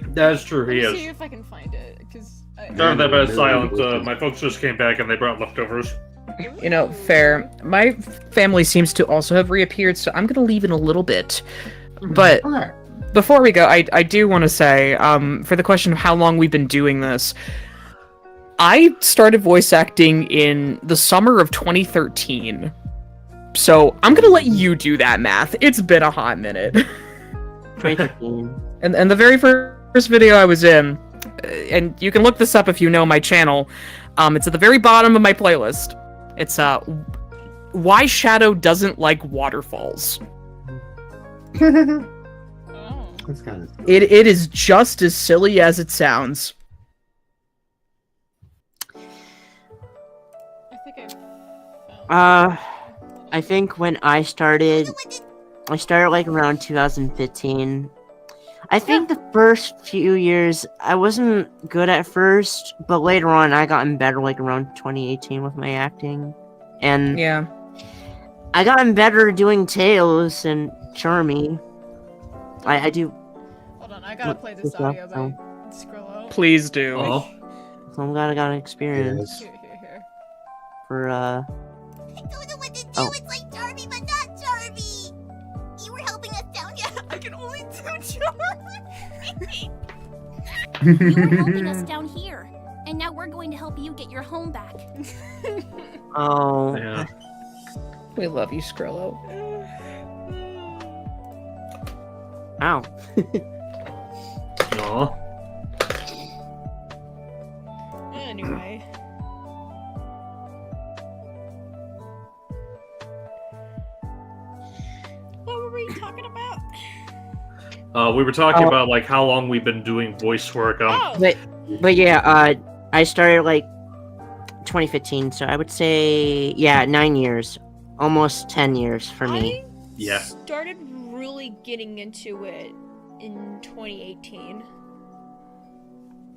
That's true, he Let me is. see if I can find it, because... Sorry that bad silent. My folks just came back and they brought leftovers. You know, fair. My family seems to also have reappeared, so I'm gonna leave in a little bit. But before we go, I do want to say, for the question of how long we've been doing this, I started voice acting in the summer of 2013. So I'm gonna let you do that math. It's been a hot minute. 2015. And the very first video I was in, and you can look this up if you know my channel, it's at the very bottom of my playlist. It's why Shadow doesn't like waterfalls. That's kind of. It is just as silly as it sounds. I think I... I think when I started like around 2015. I think the first few years, I wasn't good at first, but later on I gotten better like around 2018 with my acting. And yeah, I gotten better doing Tails and Charmy. I do. Hold on, I gotta play this audio by Skrillo. please do. Oh. So I'm glad I got an experience Here. for I don't know what to do. It's like Charmy, but not Charmy. You were helping us down here. I can only do Charmy. You were helping us down here, and now we're going to help you get your home back. Oh. Yeah. We love you, Skrillo. Ow. Aw. Anyway. What were we talking about? We were talking about like how long we've been doing voice work. Oh! But yeah, I started like 2015, so I would say 9 years, almost 10 years for me. Yeah. Started really getting into it in 2018.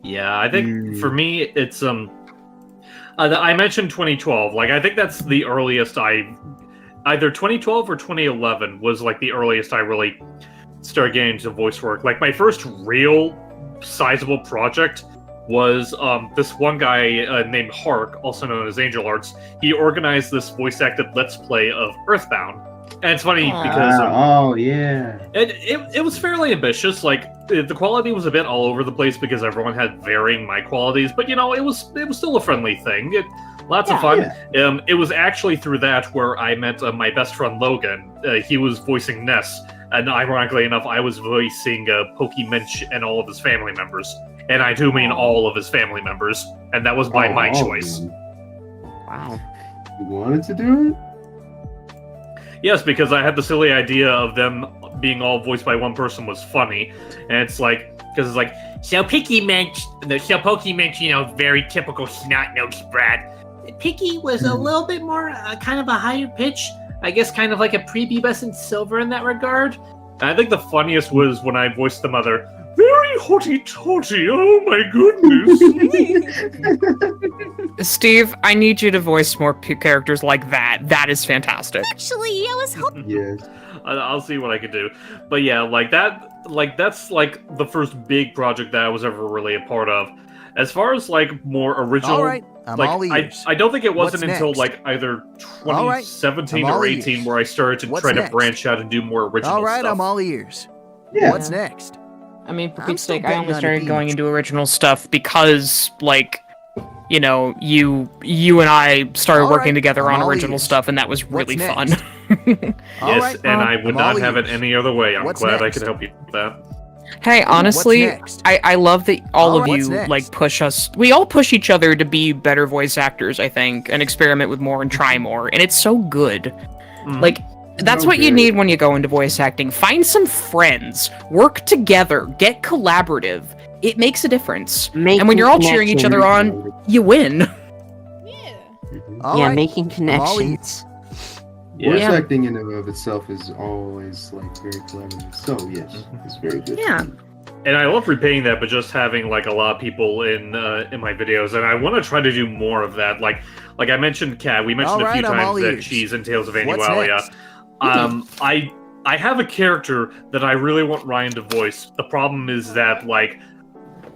Yeah, I think for me it's I mentioned 2012. Like I think that's the earliest either 2012 or 2011 was like the earliest I really started getting into voice work. Like my first real sizable project was this one guy named Hark, also known as Angel Arts. He organized this voice acted Let's Play of Earthbound. And it's funny because it was fairly ambitious. Like the quality was a bit all over the place because everyone had varying mic qualities, but you know it was still a friendly thing. Lots of fun. Yeah. It was actually through that where I met my best friend Logan. He was voicing Ness, and ironically enough, I was voicing Pokey Minch and all of his family members. And I do mean all of his family members, and that was by my choice. Wow. You wanted to do it? Yes, because I had the silly idea of them being all voiced by one person was funny, and it's like, because it's like, so Pokey Minch, you know, very typical snot-nosed brat. Piggy was a little bit more, kind of a higher pitch, I guess kind of like a prepubescent Silver in that regard. And I think the funniest was when I voiced the mother, very hotty-totty, oh my goodness. Steve, I need you to voice more characters like that. That is fantastic. Actually, I was hoping. Yes. I'll see what I can do. But yeah, that's like the first big project that I was ever really a part of. As far as like more original, All right, I'm like, all ears. I don't think it wasn't What's until next? like either All right, 2017 I'm all or 18 ears. where I started to What's try next? to branch out and do more original All right, stuff. I'm all ears. Yeah. What's next? I mean, for I'm Pete's still sake, I betting only on started it going being into original stuff because, like, you know, you and I started All working right, together I'm on all original ears. stuff, and that was What's really fun. next? All Yes, right, and I would I'm not all have it ears. any other way. I'm What's glad I next? could help you with that. Hey, honestly, next? I love that all of What's you next? like push us. We all push each other to be better voice actors, I think, and experiment with more and try more. And it's so good. Like that's what you need when you go into voice acting. Find some friends, work together, get collaborative. It makes a difference. And when you're all cheering each other on, you win. Yeah, making connections. Voice acting in and of itself is always like very clever. So yes, it's very good. Yeah. And I love repaying that, but just having like a lot of people in my videos, and I want to try to do more of that. Like I mentioned, Kat. We mentioned a few times that she's in Tales of Annualia. I have a character that I really want Ryan to voice. The problem is that like.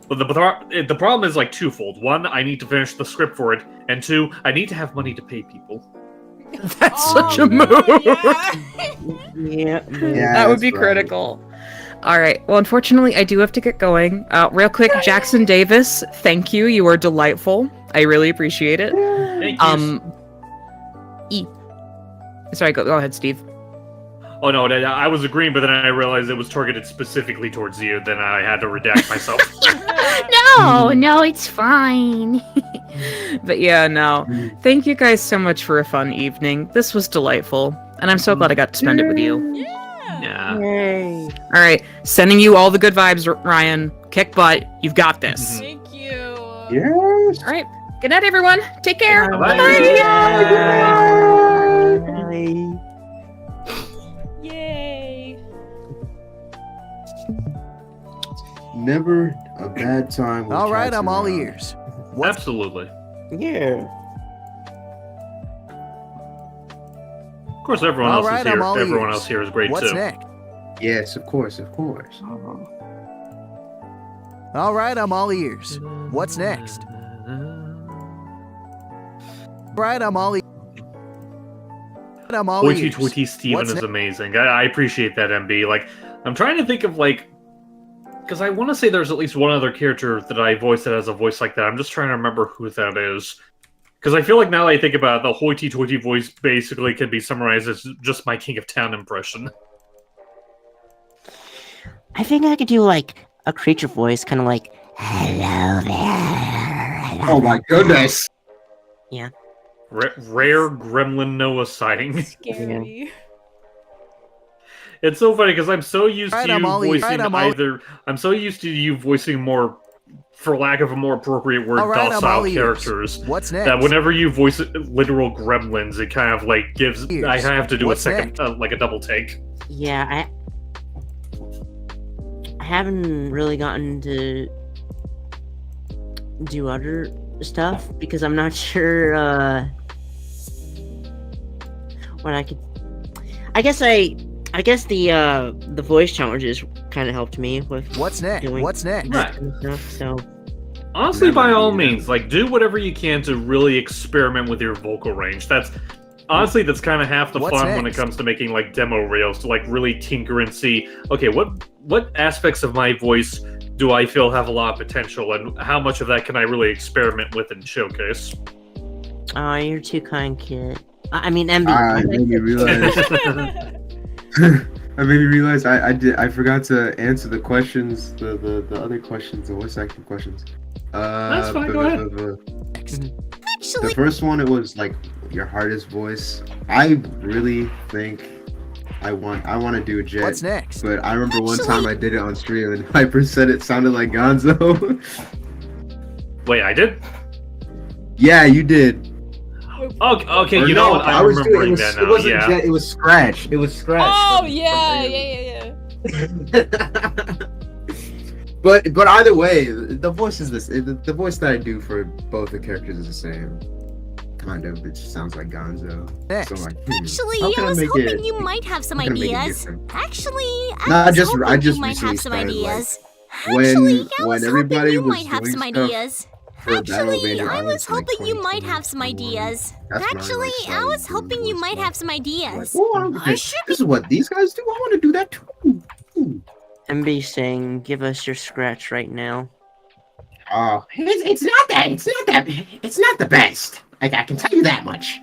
But the problem is like twofold. One, I need to finish the script for it, and two, I need to have money to pay people. That's such a move. Yeah, that would be critical. All right. Well, unfortunately, I do have to get going. Real quick, Jackson Davis, thank you. You are delightful. I really appreciate it. Thank you. Sorry, go ahead, Steve. Oh no, I was agreeing, but then I realized it was targeted specifically towards you. Then I had to redact myself. No, it's fine. But yeah, no. Thank you guys so much for a fun evening. This was delightful, and I'm so glad I got to spend it with you. Yeah. Yay. All right, sending you all the good vibes, Ryan. Kick butt. You've got this. Thank you. Yes. All right. Good night, everyone. Take care. Bye. Bye. Yay. Never a bad time. With All right, cats I'm all around. ears. Absolutely. Yeah. Of course, everyone All else right, is here. I'm all Everyone ears. else here is great What's too. next? Yes, of course, of course. All right, I'm all ears. What's next? All right, I'm all ears. I'm all Hoity ears. Toity Steven What's is next? amazing. I appreciate that, MB. Like, I'm trying to think of, like... Because I want to say there's at least one other character that I voiced that has a voice like that. I'm just trying to remember who that is. Because I feel like now that I think about it, the Hoity Toity voice basically can be summarized as just my King of Town impression. I think I could do like a creature voice, kind of like, hello there. Oh my goodness. Yeah. Rare gremlin Noah sighting. Scary. It's so funny because I'm so used Right, to I'm you all ears. voicing Right, I'm all- either. I'm so used to you voicing more, for lack of a more appropriate word, All right, I'm docile all ears. characters. What's next? That whenever you voice literal gremlins, it kind of like gives. Ears. I have to do What's a second, like a double take. Yeah, I haven't really gotten to do other stuff because I'm not sure what I could. I guess the voice challenges kind of helped me with What's next? doing What's next? Right. kind of stuff. So Honestly, by all means, like do whatever you can to really experiment with your vocal range. That's kind of half the What's fun when it next? comes to making like demo reels, to like really tinker and see, okay, what aspects of my voice do I feel have a lot of potential, and how much of that can I really experiment with and showcase? oh, you're too kind, kid. I mean, MB. I made me realize. I made me realize I forgot to answer the questions, the other questions, the voice acting questions. That's fine, go ahead. The Actually, first one, it was like your hardest voice. I really think I want to do a Jet. What's next? But I remember one time I did it on stream and Hyper said it sounded like Gonzo. Wait, I did? Yeah, you did. Okay, Or you no, know what? I'm was doing- remembering it was, that It now. wasn't Yeah. Jet, it was Scratch. It was Scratch. Oh from- yeah. But either way, the voice is this. The voice that I do for both the characters is the same. Kind of. It just sounds like Gonzo. Next. So like, actually, how can I was make hoping it- you might have some how can I make it ideas. different? Actually, No, I was I hoping just you might have recently some started, like, ideas. when- Actually, I when was everybody hoping you was might have doing some stuff ideas. for Battle of Actually, I Annualia, was like, hoping you might 2020, have some ideas. That's when I, Actually, like, I was started doing hoping you voice might stuff. have some Like, ideas. oh, I should this is what these guys do. I want to do that too. MB saying, give us your scratch right now. It's not the best. I can tell you that much.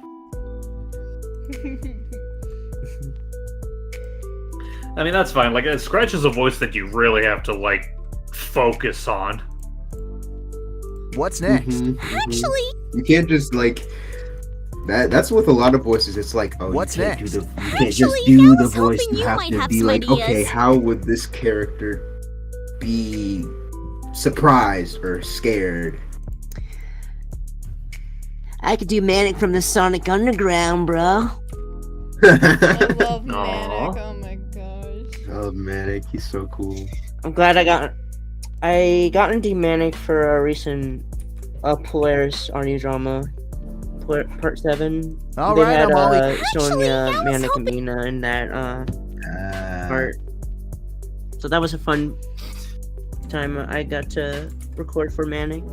I mean, that's fine. Like, Scratch is a voice that you really have to, like, focus on. What's next? Actually, You can't just like that's with a lot of voices. It's like, oh, What's you can't next? do the, you can't Actually, just I do the was voice. hoping You you have might to have be some like, okay, ideas. how would this character be surprised or scared? I could do Manic from the Sonic Underground, bro. I love Aw. Manic. Oh my gosh. Oh, Manic, he's so cool. I'm glad I got into Manic for a recent Polaris audio drama, part 7. All They right, had I'm Ollie. Actually, Sonia, I was Manic, and hoping- Mina in that part. So that was a fun time I got to record for Manic.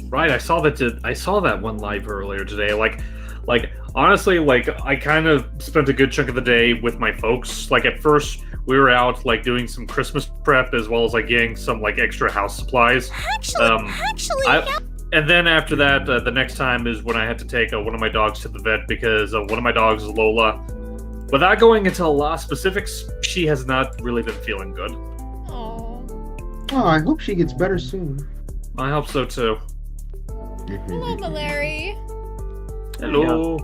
Right, I saw that one live earlier today. Like honestly, like I kind of spent a good chunk of the day with my folks. Like at first, we were out like doing some Christmas prep as well as like getting some like extra house supplies. Actually, And then after that, the next time is when I had to take one of my dogs to the vet because one of my dogs, Lola, without going into a lot of specifics, she has not really been feeling good. Oh. Oh, I hope she gets better soon. I hope so too. Hello, Malary. Hello.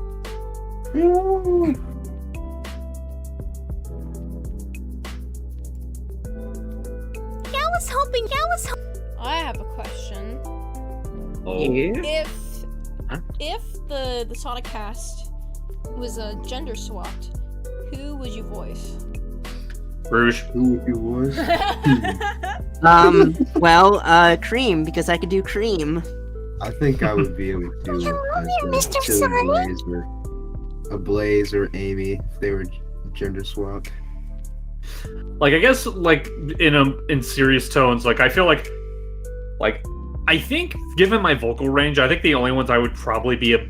I was hoping. I have a question. Oh. If the Sonic cast was gender swapped, who would you voice? Rouge. Who it was? Cream, because I could do Cream. I think I would be able to do Mr. Silly Sorry. Blaze or a Blaze or Amy if they were gender swapped. Like I guess like in serious tones, like I feel like I think given my vocal range, I think the only ones I would probably be a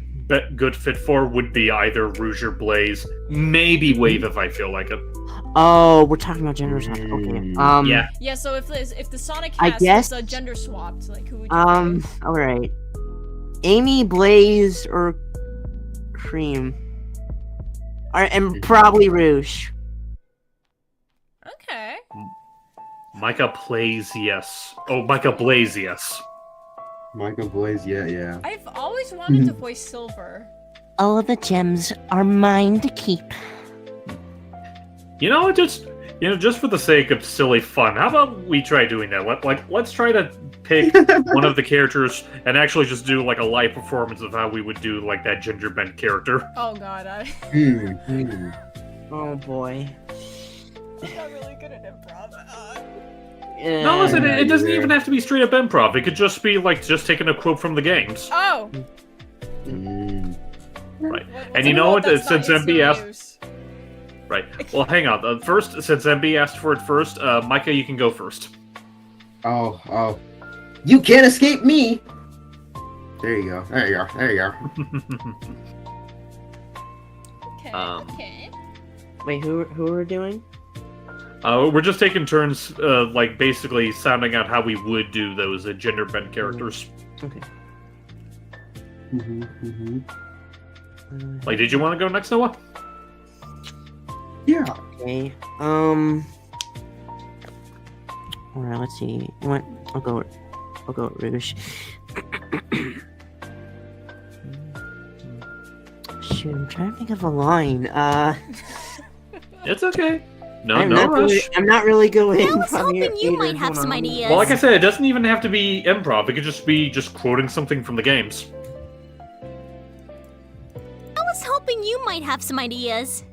good fit for would be either Rouge or Blaze, maybe Wave if I feel like it. Oh, we're talking about gender swap. Okay. Yeah. Yeah, so if the Sonic I cast guess- was gender swapped, like who would you voice? All right. Amy, Blaze, or Cream. All right, and probably Rouge. Okay. Micah plays yes. Oh, Micah Blaze yes. Michael Blaze, yeah. I've always wanted to voice Silver. All of the gems are mine to keep. You know, just for the sake of silly fun, how about we try doing that? Let's try to pick one of the characters and actually just do like a live performance of how we would do like that ginger bent character. Oh god, I'm Oh boy. not really good at improv. No, listen, it doesn't even have to be straight up improv. It could just be like just taking a quote from the games. Oh! Right. What's And you know what? that's not- Since it's no MB asked, use. right. Well, hang on. First, since MB asked for it first, Micah, you can go first. Oh. You can't escape me! There you go. Okay, Um, okay. Wait, who are we doing? We're just taking turns, like basically sounding out how we would do those gender bent characters. Okay. Like, did you want to go next, Noah? Yeah. Okay. All right. Let's see. You want? I'll go with Rouge. Shoot, I'm trying to think of a line. It's okay. No I'm not rush. really, I'm not really going. I was hoping you might have some ideas. Well, like I said, it doesn't even have to be improv. It could just be just quoting something from the games. I was hoping you might have some ideas.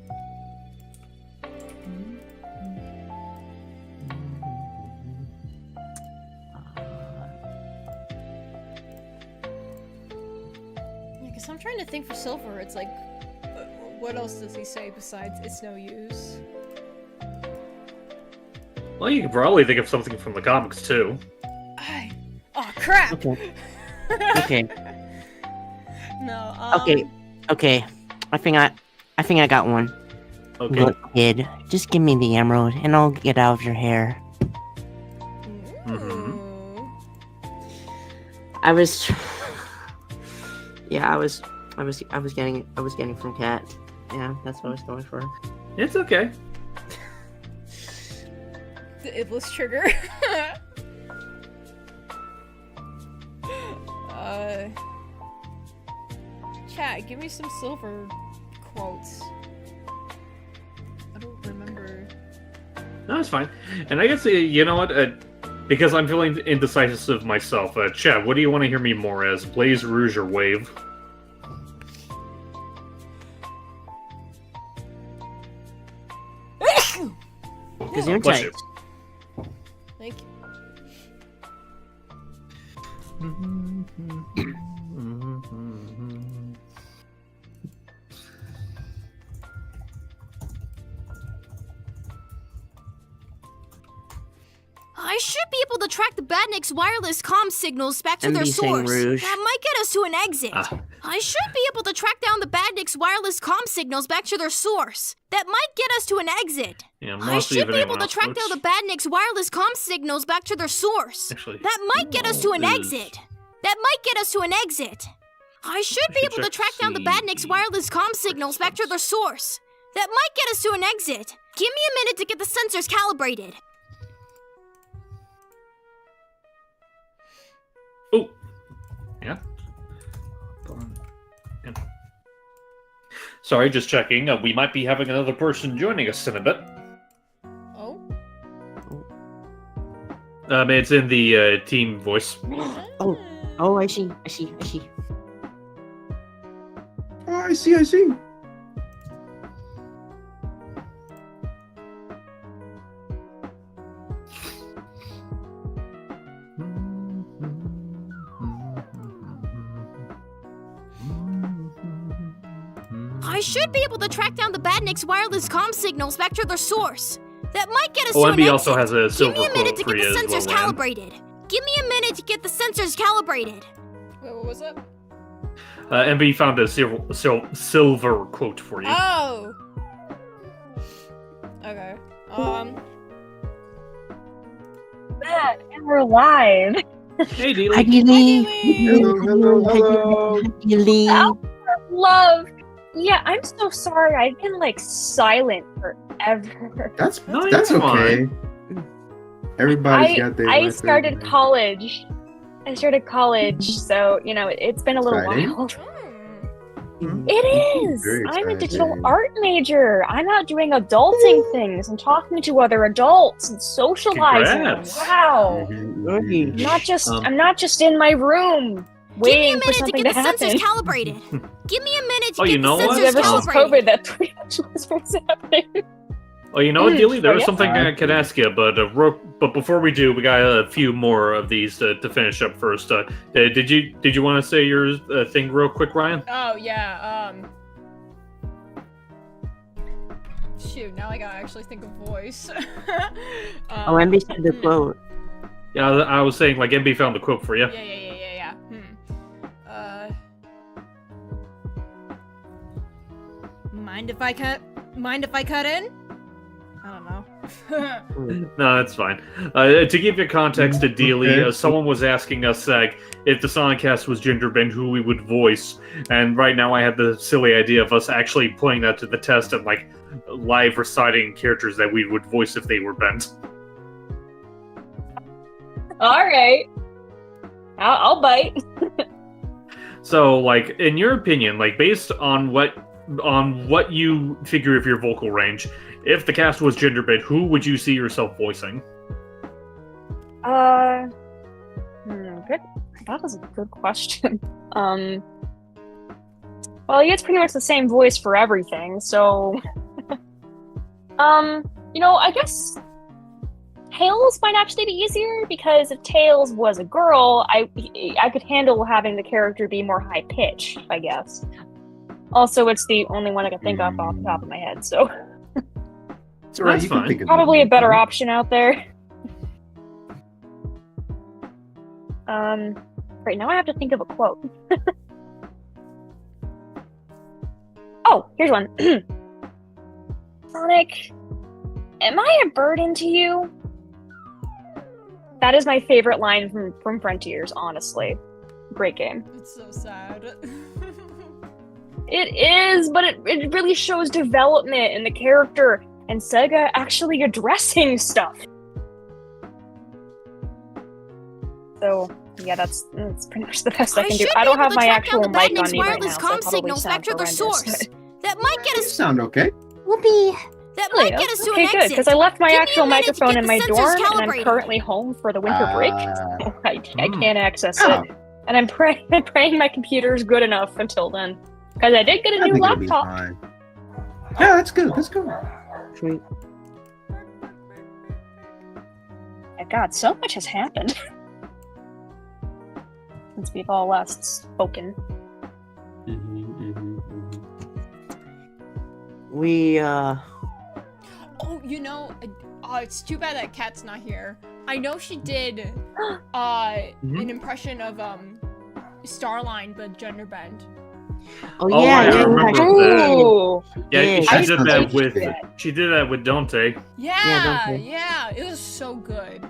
Yeah, because I'm trying to think for Silver, it's like, what else does he say besides it's no use? Well, you could probably think of something from the comics too. Oh crap! Okay. Okay. No. Okay. I think I got one. Okay. Look, kid, just give me the emerald, and I'll get out of your hair. Mhm. I was getting it. I was getting from Cat. Yeah, that's what I was going for. It's okay. The Iblis trigger. Chat, give me some silver quotes. I don't remember. No, it's fine. And I guess, you know what? Because I'm feeling indecisive myself. Chad, what do you want to hear me more as? Blaze, Rouge, or Wave? Gesundheit. Bless you. Thank you. I should be able to track the Badnik's wireless comm signals back to their MB saying source. Rouge. That might get us to an exit. I should be able to track down the Badnik's wireless comm signals back to their source. That might get us to an exit. Yeah, I mostly should if be able anyone to else track votes. down the Badnik's wireless comm signals back to their source. Actually, That might get us to an is- exit. That might get us to an exit. I should be should able to check track down the C. Badnik's wireless comm signals back to their source. That might get us to an exit. Give me a minute to get the sensors calibrated. Oh, yeah. Yeah. Sorry, just checking. We might be having another person joining us in a bit. Oh? It's in the team voice. Oh, I see. Oh, I see. I should be able to track down the Badnik's wireless comm signals back to their source. That might get us to an MB also exit. has a Give silver me a minute quote to for get the you as sensors well, Ram. calibrated. Give me a minute to get the sensors calibrated. Wait, what was that? MB found a silver quote for you. Oh! Okay. That, and we're live. Hey, Dealey. Hi, Dealey. Hello. Dealey. Love. Yeah, I'm so sorry. I've been like silent forever. That's No, that's you're okay. Everybody's got their. I life started everywhere. college. So it's been a little Exciting. while. Hmm. It is. Very I'm a digital exciting. art major. I'm out doing adulting things and talking to other adults and socializing. Congrats. Wow. Mhm. I'm not just in my room Give me a waiting for minute to something get to the sensors happen. calibrated. Give me a minute to Oh, get you the know what? sensors Ever since calibrated. COVID, that pretty much was what's happening. Oh, you know what, Dealey? There Oh, was yeah? something I could ask you, but before we do, we got a few more of these to finish up first. Did you want to say your thing real quick, Ryan? Oh, yeah, shoot, now I gotta actually think of voice. MB said the quote. Yeah, I was saying, like, MB found the quote for you. Yeah. Mind if I cut in? I don't know. No, that's fine. To give you context to Dealey, someone was asking us if the Sonicast was gender bend, who we would voice, and right now I have the silly idea of us actually putting that to the test and like live reciting characters that we would voice if they were bent. All right, I'll bite. So, like, in your opinion, like based on what you figure of your vocal range, if the cast was gender bent, who would you see yourself voicing? Good. That was a good question. Well, he gets pretty much the same voice for everything, so I guess Tails might actually be easier, because if Tails was a girl, I could handle having the character be more high pitched, I guess. Also, it's the only one I can think of off the top of my head, so It's all right. That's You can fine. think of probably a it. better option out there. Right now I have to think of a quote. Oh, here's one. Sonic, am I a burden to you? That is my favorite line from Frontiers, honestly. Great game. It's so sad. It is, but it really shows development in the character and Sega actually addressing stuff. So yeah, that's pretty much the best I can do. should I be don't able have to my track down actual the mic on Batman's me right wireless now, so comm I probably signals sound back to their horrendous. source. That might get You us. sound okay. Whoopee. That Really? might get us to Okay, an good, exit. because I left my Give me a actual minute to microphone get in the my sensors dorm, and I'm calibrated. currently home for the winter break, so I can't access Oh. it. And I'm praying my computer is good enough until then. Because I did get a I new think it'll be laptop. fine. Yeah, that's good. That's good. Sweet. My God, so much has happened since we've all last spoken. We Oh, you know, it's too bad that Kat's not here. I know she did an impression of Starline, but gender bend. Oh Oh, yeah, I yeah, remember yeah. that. Ooh. Yeah, Yeah, she I did still that do with that. Dante. Yeah, don't yeah, it was so good.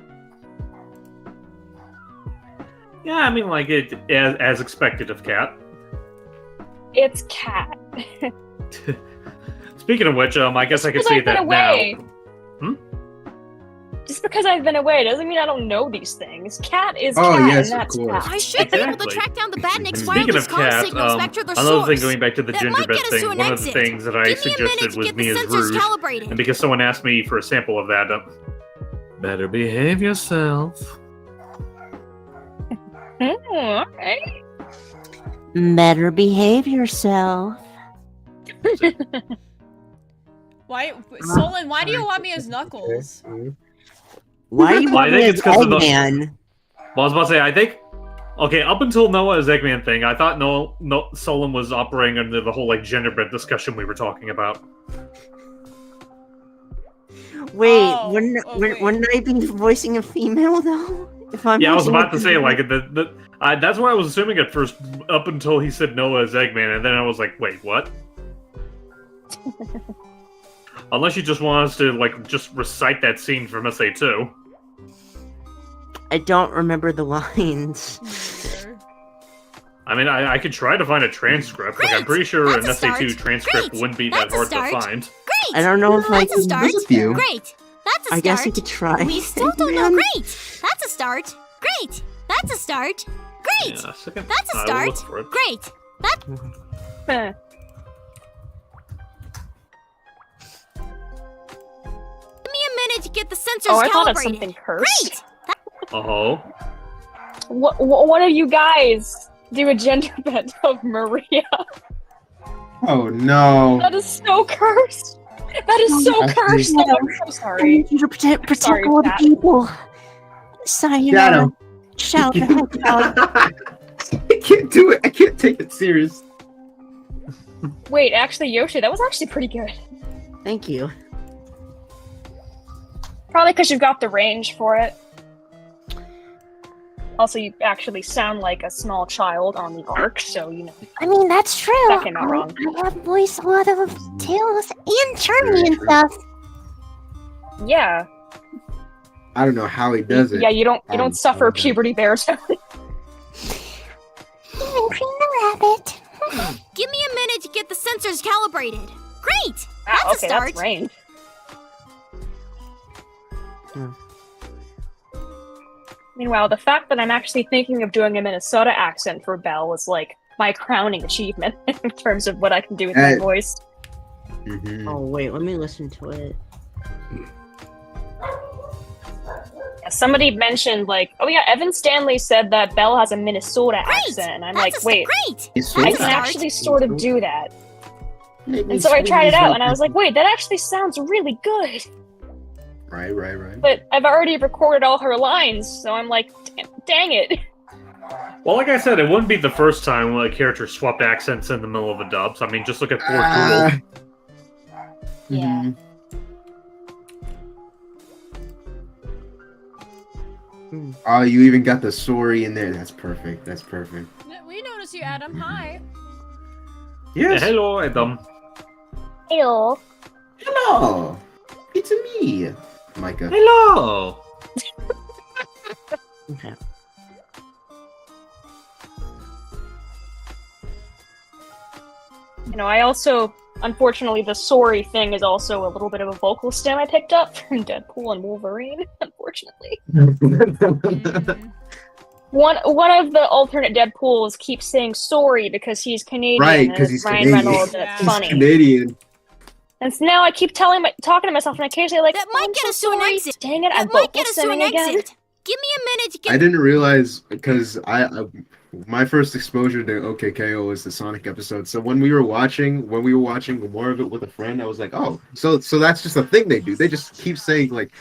Yeah, I mean, like it as expected of Cat. It's Cat. Speaking of which, I guess I could say that now. Just because I've been away doesn't mean I don't know these things. Cat is Oh, Cat, yes, and of that's course. Cat. I should be able to Exactly. track down the Batnik's Speaking wireless of comm Cat, signals back to their another source. thing going back to the That ginger might bed get us thing, to an one of the exit. things that I Give me a minute suggested to was get me the as sensors rude. calibrated. And because someone asked me for a sample of that, better behave yourself. Alright. Better behave yourself. Why, Solon? Why do you want me as Knuckles? Why are you Well, I wanting think as it's 'cause of the- Eggman? Well, I was about to say, I think, okay, up until Noah's Eggman thing, I thought no, Solon was operating under the whole like genderbread discussion we were talking about. Wait, Oh, wouldn't I be voicing a female though? If I'm Yeah, I was voicing a about to say female? like that's what I was assuming at first, up until he said Noah's Eggman, and then I was like, wait, what? Unless you just want us to like just recite that scene from SA2. I don't remember the lines. I mean, I could try to find a transcript. Like, I'm pretty sure an That's a SA2 start. transcript Great. wouldn't be That's that a hard to start. find. Great. I don't know if I That's a can. start. There's a few. Great. That's a I start. guess you could try. We still don't know. Eggman. Great. That's a start. Great. That's a start. Great. Yeah, second. That's a I will start. look for it. Great. That. Huh. Give me a minute to get the sensors Oh, I thought of calibrated. something cursed. Great. Oh. One of you guys do a gender bend of Maria. Oh no. That is so cursed. That is so Actually- cursed. Oh, I'm so I sorry. need you to protect Sorry, all the Pat. people. Sayonara. Shout the Hedgehog. I can't do it. I can't take it serious. Wait, actually, Yoshi, that was actually pretty good. Thank you. Probably because you've got the range for it. Also, you actually sound like a small child on the arc, so you know. I mean, that's true. That came out wrong. I have voiced a lot of Tails and Charmy and stuff. Yeah. I don't know how he does it. Yeah, you don't suffer okay. puberty bears. Even Cream the Rabbit. Give me a minute to get the sensors calibrated. Great. Ah, That's okay, a start. that's range. Meanwhile, the fact that I'm actually thinking of doing a Minnesota accent for Belle is like my crowning achievement in terms of what I can do with my voice. Mm-hmm. Oh wait, let me listen to it. Yeah, somebody mentioned like, oh yeah, Evan Stanley said that Belle has a Minnesota Great. accent, and I'm That's like, a wait, great. I That's a can start. actually sort of do that. And so I tried it out, and I was like, wait, that actually sounds really good. Right. But I've already recorded all her lines, so I'm like, dang it. Well, like I said, it wouldn't be the first time a character swapped accents in the middle of a dub. So, I mean, just look at Poor Yeah. Oh, you even got the sorry in there. That's perfect. That's perfect. We notice you, Adam. Hi. Yes. Yeah, hello, Adam. Ew. Hello. It's me, Micah. Hello. Okay. You know, I also, unfortunately, the sorry thing is also a little bit of a vocal stem I picked up from Deadpool and Wolverine, unfortunately. Mm. One of the alternate Deadpools keeps saying sorry because he's Canadian. Right, and 'cause it's he's Ryan Canadian. Reynolds, and Yeah. it's He's funny. Canadian. And so now I keep talking to myself, and I occasionally like, That might I'm get so us to an sorry. exit. Dang it, I'm That might vocal get us to an sending again. exit. Give me a minute to get. I didn't realize because my first exposure to OKKO was the Sonic episode. So when we were watching more of it with a friend, I was like, oh, so that's just a thing they do. They just keep saying like,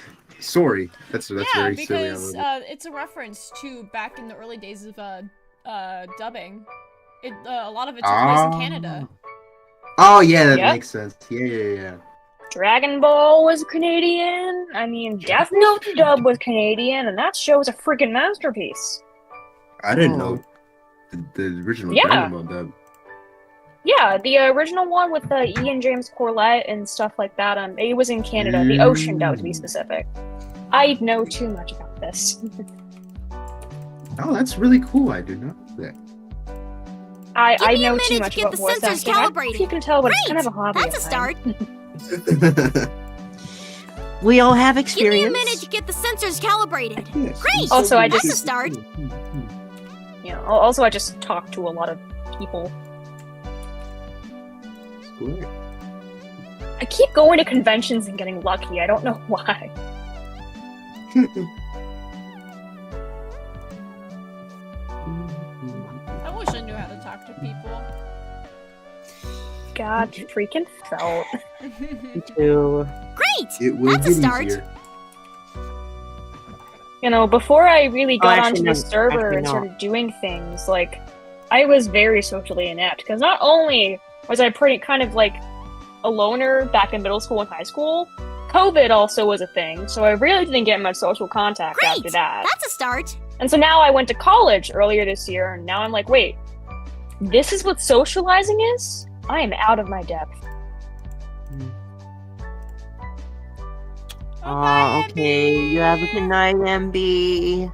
sorry. That's Yeah, very silly. I because love it. it's a reference to back in the early days of dubbing. A lot of it took place in Canada. Oh yeah, that Yep. makes sense. Yeah. Dragon Ball was Canadian. I mean, Death Note dub was Canadian, and that show was a freaking masterpiece. I didn't know the original Yeah. Dragon Ball dub. Yeah, the original one with Ian James Corlett and stuff like that. It was in Canada, the Ocean dub to be specific. I know too much about this. Oh, that's really cool. I did not know that. I Give me a know minute too to much get about the voice sensors acting. calibrated. You can tell, but it's Great! kind of a hobby. That's a of mine. start. We all have Give me experience. a minute to get the sensors calibrated. Yes, Great! Also, I That's just- a start. Also, I just talk to a lot of people. It's great. I keep going to conventions and getting lucky. I don't know why. I wish I knew how to talk to people. God freaking felt. Me too. Great! It will That's a get start. easier. Before I really got actually, onto the no. server Actually, and no. started doing things, like, I was very socially inept. Because not only was I pretty kind of like a loner back in middle school and high school, COVID also was a thing. So I really didn't get much social contact Great! after that. That's a start. And so now I went to college earlier this year, and now I'm like, wait, this is what socializing is? I am out of my depth. Bye, Okay. MB. You have a good night, MB.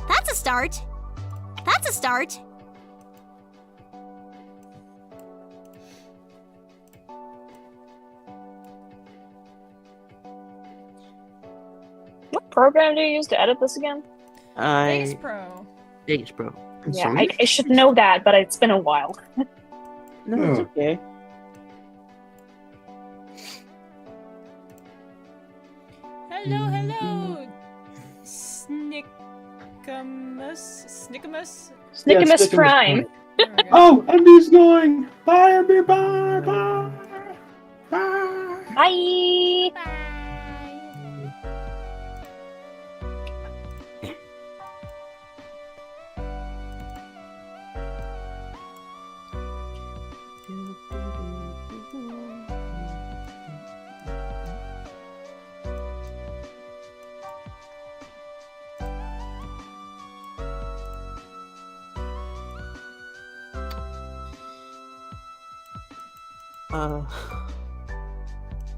That's a start. That's a start. What program do you use to edit this again? Vegas Pro. Vegas Pro. Yeah, I should know that, but it's been a while. No, it's okay. Hello. Snickamus. Snickamus Prime. There we go. Oh, MB's going. Bye, MB. Bye. Bye. Bye. Bye! Bye.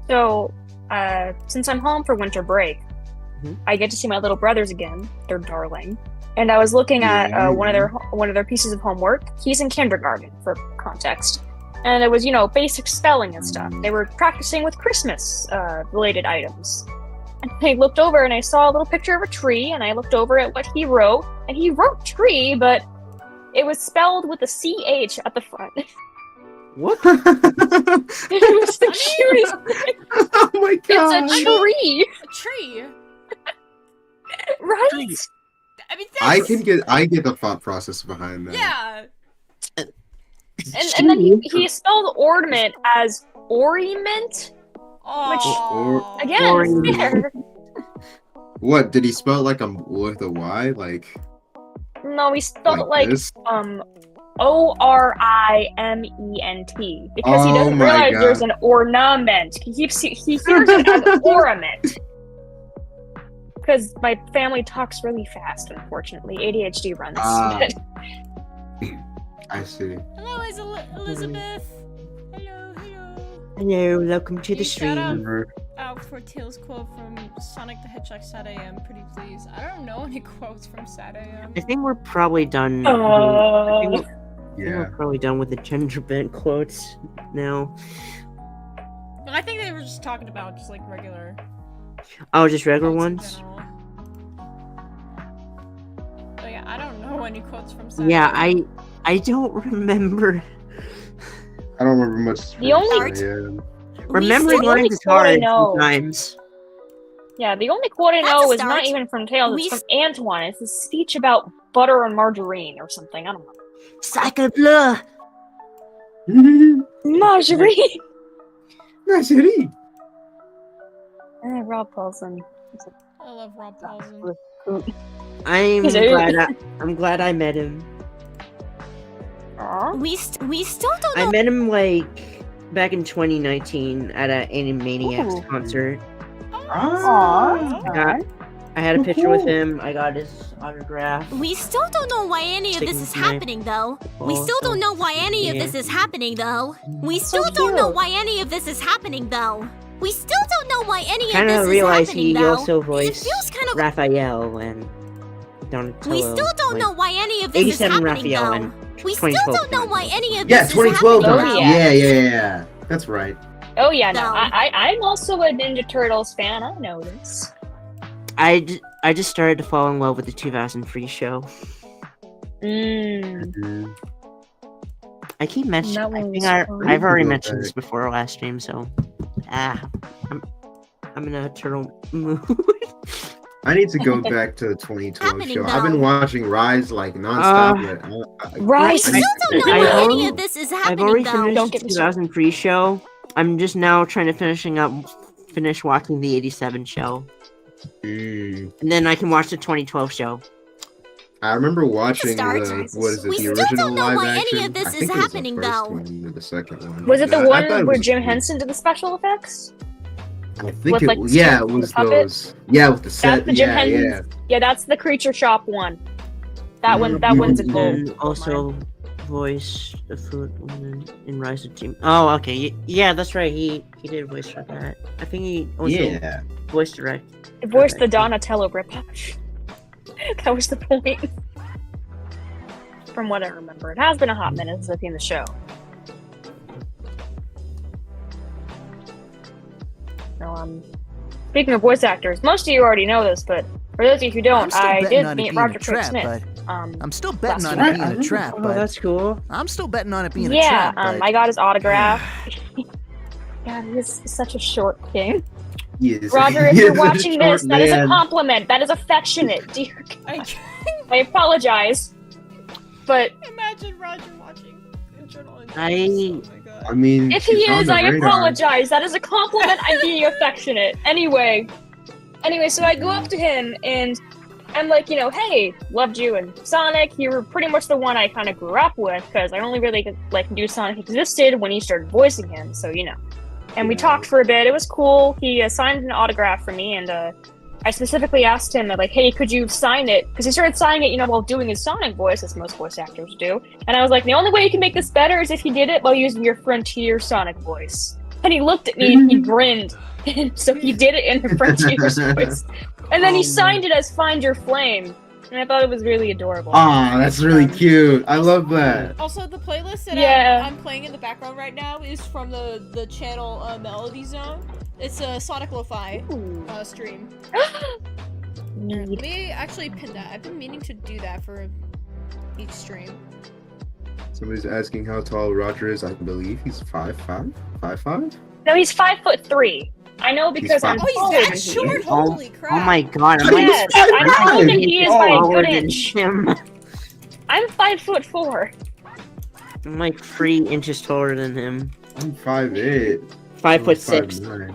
So, since I'm home for winter break, Mhm. I get to see my little brothers again. They're darling. And I was looking at one of their pieces of homework. He's in kindergarten, for context. And it was, basic spelling and stuff. They were practicing with Christmas related items. And I looked over and I saw a little picture of a tree, and I looked over at what he wrote, and he wrote tree, but it was spelled with a CH at the front. What? It was the cutest thing. Oh my god. It's a tree, A tree. right? I mean, that's... I get the thought process behind that. Yeah. And then he spelled ornament as ornament. Oh. Again, Ornament. fair. What did he spell it like with a Y? Like No, he spelled it like this? Oriment because he Oh doesn't my realize God. there's an ornament. He hears it as ornament. Because my family talks really fast, unfortunately. ADHD runs. Ah. I see. Hello, Elizabeth. Hello. Hello, welcome to the You shout out. stream. Out for Tails quote from Sonic the Hedgehog Sad AM, pretty please. I don't know any quotes from Sad AM. I think we're probably done. I think we're Yeah. probably done with the gingerbread quotes now. I think they were just talking about just like regular. Oh, just regular quotes in ones? general. Oh yeah, I don't know any quotes from Saturday. Yeah, I don't remember. I don't remember much. The only- Remembering still- lines is the only quote I hard know- sometimes. Yeah, the only quote I That's know a is not start. even from Tails, it's from Antoine. It's a speech about butter and margarine or something. I don't know. Sacre bleu! Margarine! Margarine! Rob Paulson. I love Rob Paulson. I'm glad I met him. We still don't know. I met him like back in 2019 at an Animaniacs concert. I had a picture with him. I got his autograph. We still don't know why any of this is happening, though. We still don't know why any of this is happening, though. We still don't know why any of this is happening, though. We still don't know why any of Kind this of is realized happening, he though. also It voiced feels kind of. Raphael and Donatello. We still don't like, know why any of this is 87 happening, Raphael though. and We still 2012 don't know why any of Yeah, this is 2012. happening, Oh, though. Yeah. That's right. Oh yeah, no, No. I'm also a Ninja Turtles fan. I know this. I just started to fall in love with the 2003 show. I keep mentioning. That I one think was fun. I've already Go mentioned this back. before last stream, so I'm in a turtle mood. I need to go back to the 2012 Happening show. I've been now. watching Rise like nonstop. but Rise. We still don't know I've why any already- of this is I've happening, already though. finished Don't the get me started. 2003 show. I'm just now trying to finish watching the 87 show, and then I can watch the 2012 show. I remember watching start. what is it? We the still original don't know live why action. any of this I is think it was happening, the first though. one or the second one. Was it the I thought one it where was Jim good. Henson did the special effects? I think with, it like, was. Yeah, it the was puppet? those. Yeah, with the set. That's the Jim Yeah, Henson. Yeah, that's the Creature Shop one. That one. That one's a And gold. then also voiced the food woman in Rise of Jim. Oh, okay, yeah, that's right. He did voice for that. I think he also Yeah. voice direct. It voiced the Donatello ripoff. That was the point. From what I remember, it has been a hot minute since I've seen the show. So, speaking of voice actors, most of you already know this, but for those of you who I'm don't, still I betting did on it meet being Roger a Craig trap, Smith. but I'm still betting last on week. it being a trap, Oh, but that's cool. I'm still betting on it being a Yeah, trap. But I got his autograph. God, he's such a short king. Yes. Roger, if He you're is a watching short this, that is a man. compliment. That is affectionate, dear. I I apologize, but imagine Roger watching Internal I- Injustice. Oh my god. I mean, if he she's on is, the I radar. apologize. That is a compliment. I'm being affectionate. Anyway, so I go up to him and I'm like, hey, loved you and Sonic. You were pretty much the one I kind of grew up with because I only really knew Sonic existed when he started voicing him. So and we talked for a bit. It was cool. He signed an autograph for me, and I specifically asked him, hey, could you sign it? Because he started signing it, while doing his Sonic voice, as most voice actors do. And I was like, the only way you can make this better is if you did it by using your Frontier Sonic voice. And he looked at me and he grinned. And so he did it in the Frontier's voice. And then he signed it as Find Your Flame. And I thought it was really adorable. Aw, that's really cute. I love that. Also, the playlist that Yeah. I'm playing in the background right now is from the channel Melody Zone. It's a Sonic Lo-Fi stream. Let me actually pin that. I've been meaning to do that for each stream. Somebody's asking how tall Roger is. I believe he's 5'5". 5'5". No, he's 5'3". I know because I'm Oh, he's taller that than he short? is. Holy crap. Oh my god! But he was Yes, I'm taller than he is by a taller good than inch. him. I'm 5'4". I'm like 3 inches taller than him. I'm 5'8". 5'6". 5'9".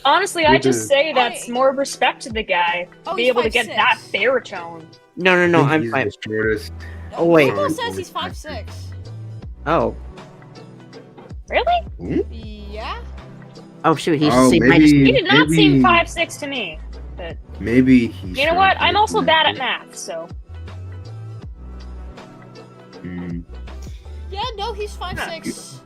Honestly, I With just the- say that's more respect to the guy to Oh, be he's able to get 5'6". that baritone. No, I think I'm he's 5. the shortest. Oh, wait. Google says he's 5'6". Oh. Really? Yeah? Oh shoot, he's Oh, the same height maybe- as He did not seem Maybe- 5'6" to me. But Maybe he's. you know what? I'm also shorter. bad at math, so Yeah, no, he's 5'6". He's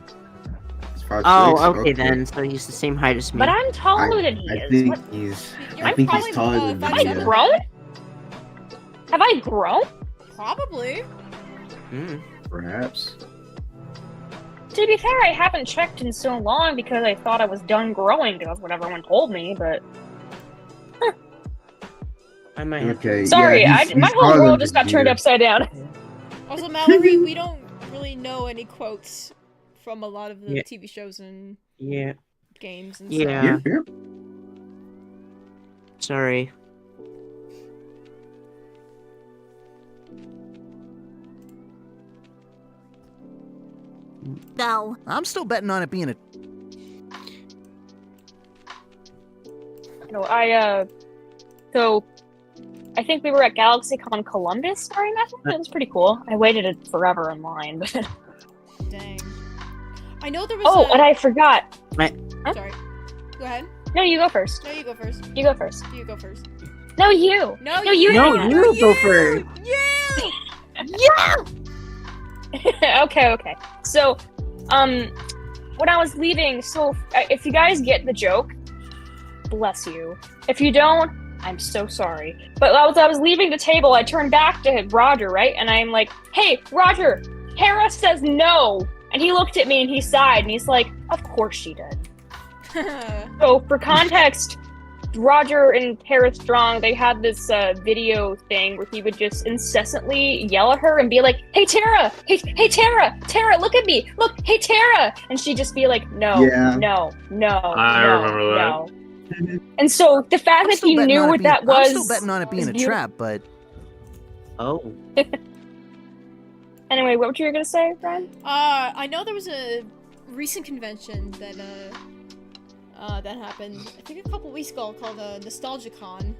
5'6". Oh, okay then. So he's the same height as me. but I'm taller than he I is. think What? he's. You're I think probably, he's taller than Have me. I grown? Have I grown? Probably. Hmm. Perhaps. To To be fair, I haven't checked in so long because I thought I was done growing, because that's what everyone told me, but... I might have Okay. Sorry, yeah, he's my whole taller world than just got turned you. upside down. Also, Mallory, we don't really know any quotes from a lot of the Yeah. TV shows and Yeah. games and Yeah. stuff. Yeah. Sorry. No. I'm still betting on it being a. No, so I think we were at GalaxyCon Columbus during that. It was pretty cool. I waited forever in line, but... Dang. I know there was Oh, and I forgot. Sorry. Go ahead. No, you go first. No, you go first. You go first. You go first. No, you! No, you! No, do you go first. Okay. So, when I was leaving, so if you guys get the joke, bless you. If you don't, I'm so sorry. But as I was leaving the table, I turned back to Roger, right? And I'm like, hey, Roger, Hera says no. And he looked at me and he sighed and he's like, of course she did. So for context, Roger and Hera Strong, they had this video thing where he would just incessantly yell at her and be like, hey Tara, hey Tara, look at me, look, hey Tara, and she'd just be like, no, Yeah. no, I remember that. no. And so the fact I'm that still he betting knew on it what being- that was, I'm still betting on it being is a beautiful. trap, but Oh. Anyway, what were you gonna say, Brian? I know there was a recent convention that that happened, I think a couple weeks ago, called NostalgiaCon.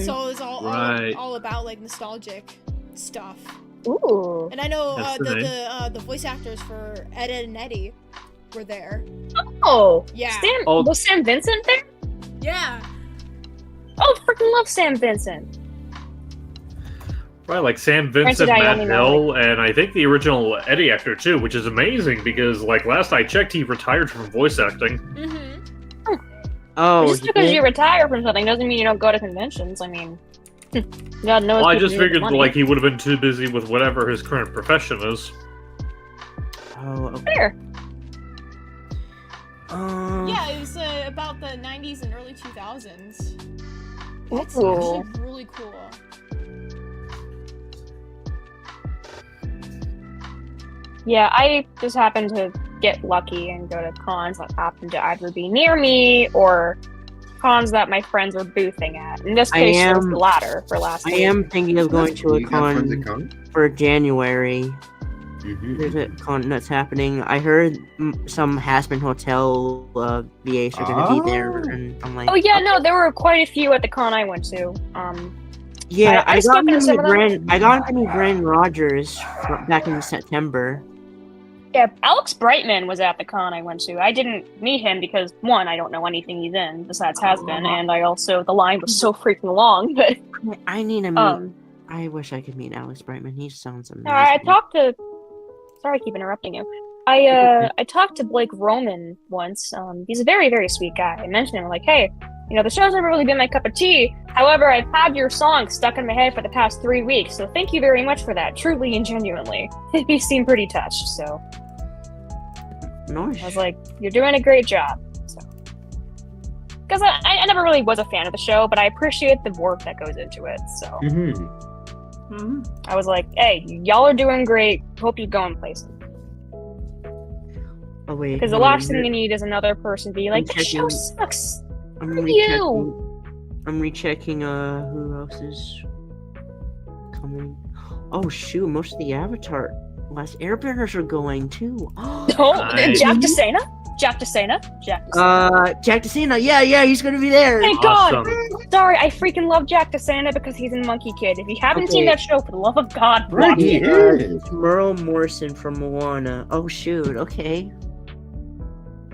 So it was all about like nostalgic stuff. Ooh. And I know That's the voice actors for Ed, Edd and Eddy were there. Oh. Yeah. Was Sam Vincent there? Yeah. Oh, freaking love Sam Vincent. Right, like Sam Vincent, Granted, I Matt only know, Hill, and I think the original Eddie actor too, which is amazing because, like, last I checked, he retired from voice acting. Mm-hmm. Oh. Just because you retire from something doesn't mean you don't go to conventions. I mean, God knows. Well, I people just need the figured money. like he would have been too busy with whatever his current profession is. Oh. Okay. Fair. Yeah, it was about the 90s and early 2000s. That's Ooh. actually really cool. Yeah, I just happened to get lucky and go to cons that happened to either be near me or cons that my friends were boothing at. In this case, it was the latter for last I week. am thinking of going to a You got friends at con con? for January. Mhm. There's a con that's happening. I heard some Hasman Hotel VAs are gonna be there, and I'm like, Oh yeah, no, there were quite a few at the con I went to. yeah, I I got spoken to to meet some of them. Brandon Rogers back in September. Yeah, Alex Brightman was at the con I went to. I didn't meet him because, one, I don't know anything he's in besides Has-Been, and I also, the line was so freaking long, but... I need to meet... I wish I could meet Alex Brightman. He sounds amazing. I talked to... Sorry, I keep interrupting you. I talked to Blake Roman once. He's a very, very sweet guy. I mentioned him, like, hey, you know, the show's never really been my cup of tea. However, I've had your song stuck in my head for the past 3 weeks, so thank you very much for that, truly and genuinely. He seemed pretty touched, so... Nice. I was like, you're doing a great job. So, because I never really was a fan of the show, but I appreciate the work that goes into it, so... I was like, hey, y'all are doing great. Hope you're going places. Oh, wait. Because the last thing you need is another person to be like, that show sucks. I'm Fuck you. rechecking who else is coming. Oh shoot, most of the Avatar Last Airbenders are going too. Oh, Nice. Jack DeSena? Jack DeSena? Jack DeSena, yeah, he's gonna be there. Thank God! Sorry, I freaking love Jack DeSena because he's in Monkey Kid. If you haven't seen that show, for the love of God, watch it. It's Merle Morrison from Moana. Oh shoot, okay.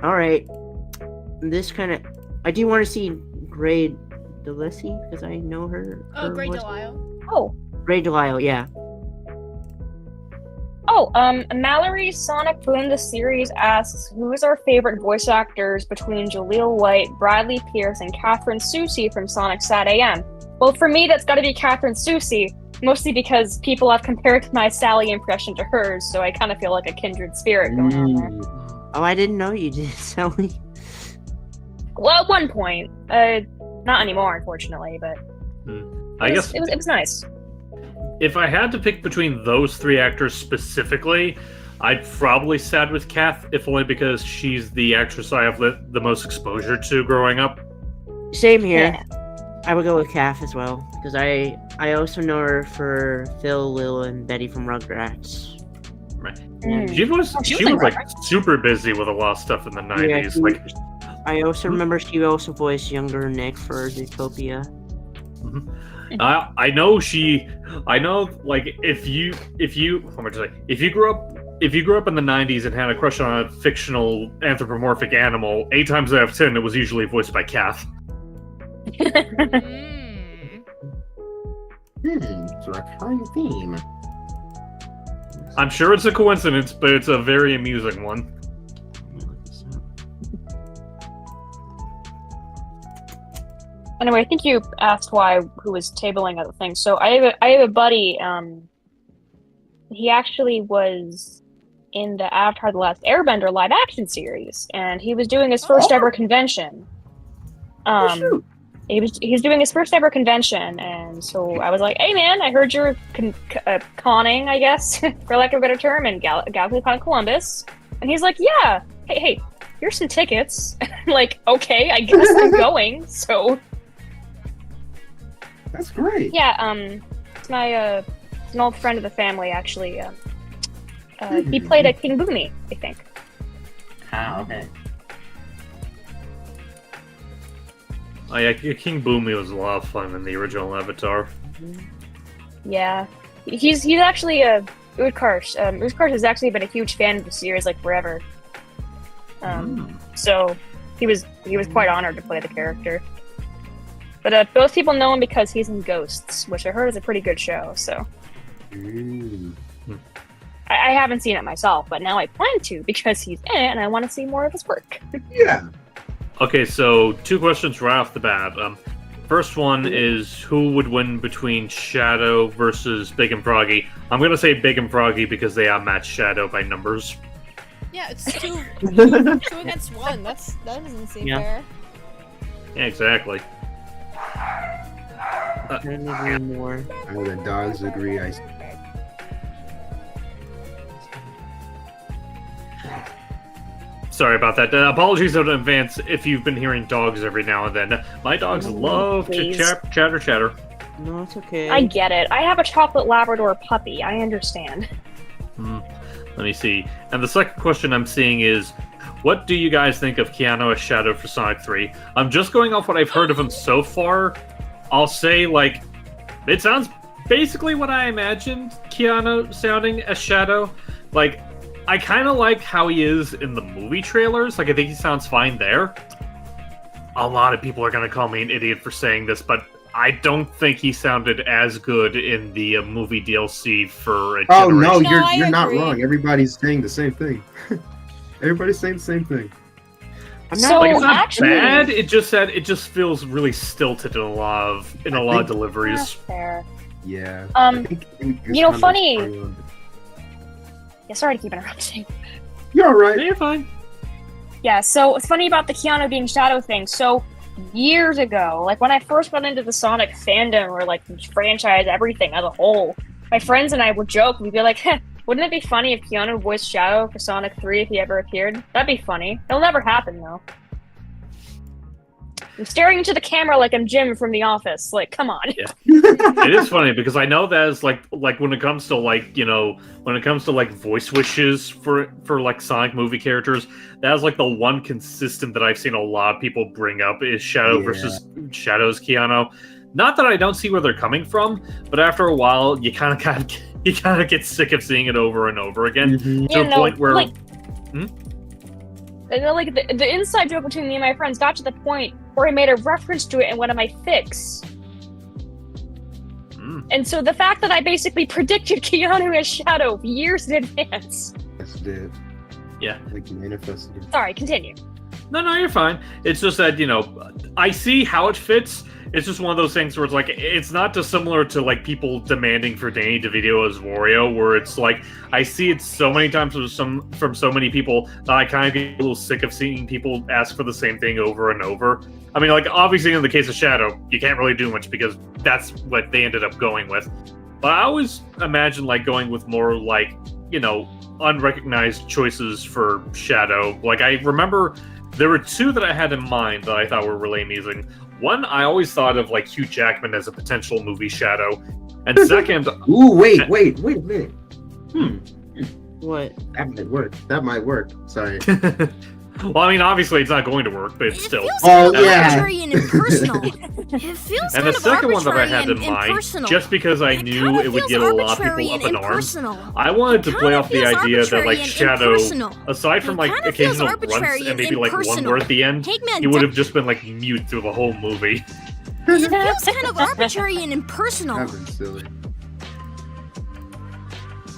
Alright. This kinda I do wanna see Gray DeLissie, because I know her. Oh, Gray Delisle. Oh. Gray Delisle, yeah. Oh, Mallory Sonic Boom the series asks, who is our favorite voice actors between Jaleel White, Bradley Pierce, and Catherine Susie from Sonic Sat AM? Well, for me, that's gotta be Catherine Susie, Mostly because people have compared my Sally impression to hers, so I kind of feel like a kindred spirit going on there. Oh, I didn't know you did, Sally. Well, at one point. Not anymore, unfortunately, but I guess it was nice. if I had to pick between those three actors specifically, I'd probably side with Kath, if only because she's the actress I have the most exposure to growing up. Same here. Yeah. I would go with Kath as well, because I also know her for Phil, Lil, and Betty from Rugrats. Right. Mm. She was in like Rugrats. super busy with a lot of stuff in the 90s. Like, I also remember she also voiced younger Nick for Zootopia. I know like if you grew up in the 90s and had a crush on a fictional anthropomorphic animal, 8 times out of 10 it was usually voiced by Kath. It's a recurring theme. I'm sure it's a coincidence, but it's a very amusing one. Anyway, I think you asked who was tabling other things. So I have a buddy. He actually was in the Avatar: The Last Airbender live action series, and he was doing his first ever convention. He's doing his first ever convention, and so I was like, "Hey, man, I heard you're conning, I guess, for lack of a better term, in GalaxyCon Columbus." And he's like, "Yeah, hey, here's some tickets." Like, okay, I guess I'm going. So. That's great. Yeah, it's it's an old friend of the family, actually. He played a King Boomy, I think. Oh, okay. Oh yeah, King Boomy was a lot of fun in the original Avatar. Yeah. He's actually Utkarsh. Utkarsh has actually been a huge fan of the series, like, forever. So he was quite honored to play the character. But most people know him because he's in Ghosts, which I heard is a pretty good show, so... I haven't seen it myself, but now I plan to because he's in it and I want to see more of his work. Yeah. Okay, so 2 questions right off the bat. First one is who would win between Shadow versus Big and Froggy? I'm gonna say Big and Froggy because they outmatch Shadow by numbers. Yeah, it's 2 against 1. That doesn't seem fair. Yeah, exactly. Couldn't agree more. The dogs agree. Sorry about that. Apologies in advance if you've been hearing dogs every now and then. My dogs love please. to chatter. No, it's okay. I get it. I have a chocolate Labrador puppy. I understand. Let me see. And the second question I'm seeing is, what do you guys think of Keanu as Shadow for Sonic 3? I'm just going off what I've heard of him so far. I'll say, like, it sounds basically what I imagined Keanu sounding as Shadow. Like, I kind of like how he is in the movie trailers. Like, I think he sounds fine there. A lot of people are going to call me an idiot for saying this, but I don't think he sounded as good in the movie DLC for a Oh no, generation. you're not wrong. Everybody's saying the same thing. Everybody's saying the same thing. I'm not like it's not bad. It just feels really stilted in a lot of deliveries. That's fair. Yeah. Funny. Yeah, sorry to keep interrupting. You're alright. You're fine. Yeah, so it's funny about the Keanu being Shadow thing. So years ago, like when I first got into the Sonic fandom or like the franchise, everything as a whole, my friends and I would joke. We'd be like, wouldn't it be funny if Keanu voiced Shadow for Sonic 3 if he ever appeared? That'd be funny. It'll never happen, though. I'm staring into the camera like I'm Jim from The Office. Like, come on. Yeah. It is funny because I know that is like when it comes to voice wishes for like Sonic movie characters, that is like the one consistent that I've seen a lot of people bring up is Shadow versus Shadow's Keanu. Not that I don't see where they're coming from, but after a while you kind of get sick of seeing it over and over again to a point where like the inside joke between me and my friends got to the point where I made a reference to it in one of my fics. And so the fact that I basically predicted Keanu as Shadow years in advance. That's it. Yeah. Like manifested. Sorry, continue. No, you're fine. It's just that, I see how it fits. it's just one of those things where it's like, it's not dissimilar to like people demanding for Danny DeVito as Wario, where it's like, I see it so many times from so many people that I kind of get a little sick of seeing people ask for the same thing over and over. I mean, like, obviously in the case of Shadow, you can't really do much because that's what they ended up going with. But I always imagine like going with more like, you know, unrecognized choices for Shadow. Like, I remember there were two that I had in mind that I thought were really amusing. One, I always thought of like Hugh Jackman as a potential movie Shadow. And second... Ooh, wait a minute. What? That might work. Sorry. Well, I mean, obviously it's not going to work, but it's still... Feels kind of arbitrary and impersonal. It feels And kind the of second one that I arbitrary had in and mind, impersonal. just because I It knew kinda it would feels get a lot of arbitrary people up and in arms, impersonal. I wanted to It play kinda off the feels idea that arbitrary like and Shadow, impersonal. aside from It like kinda feels occasional grunts arbitrary and and maybe like one impersonal. word at the end, Eggman he would have just been like mute through the whole movie. It feels kind of arbitrary and impersonal. That was silly.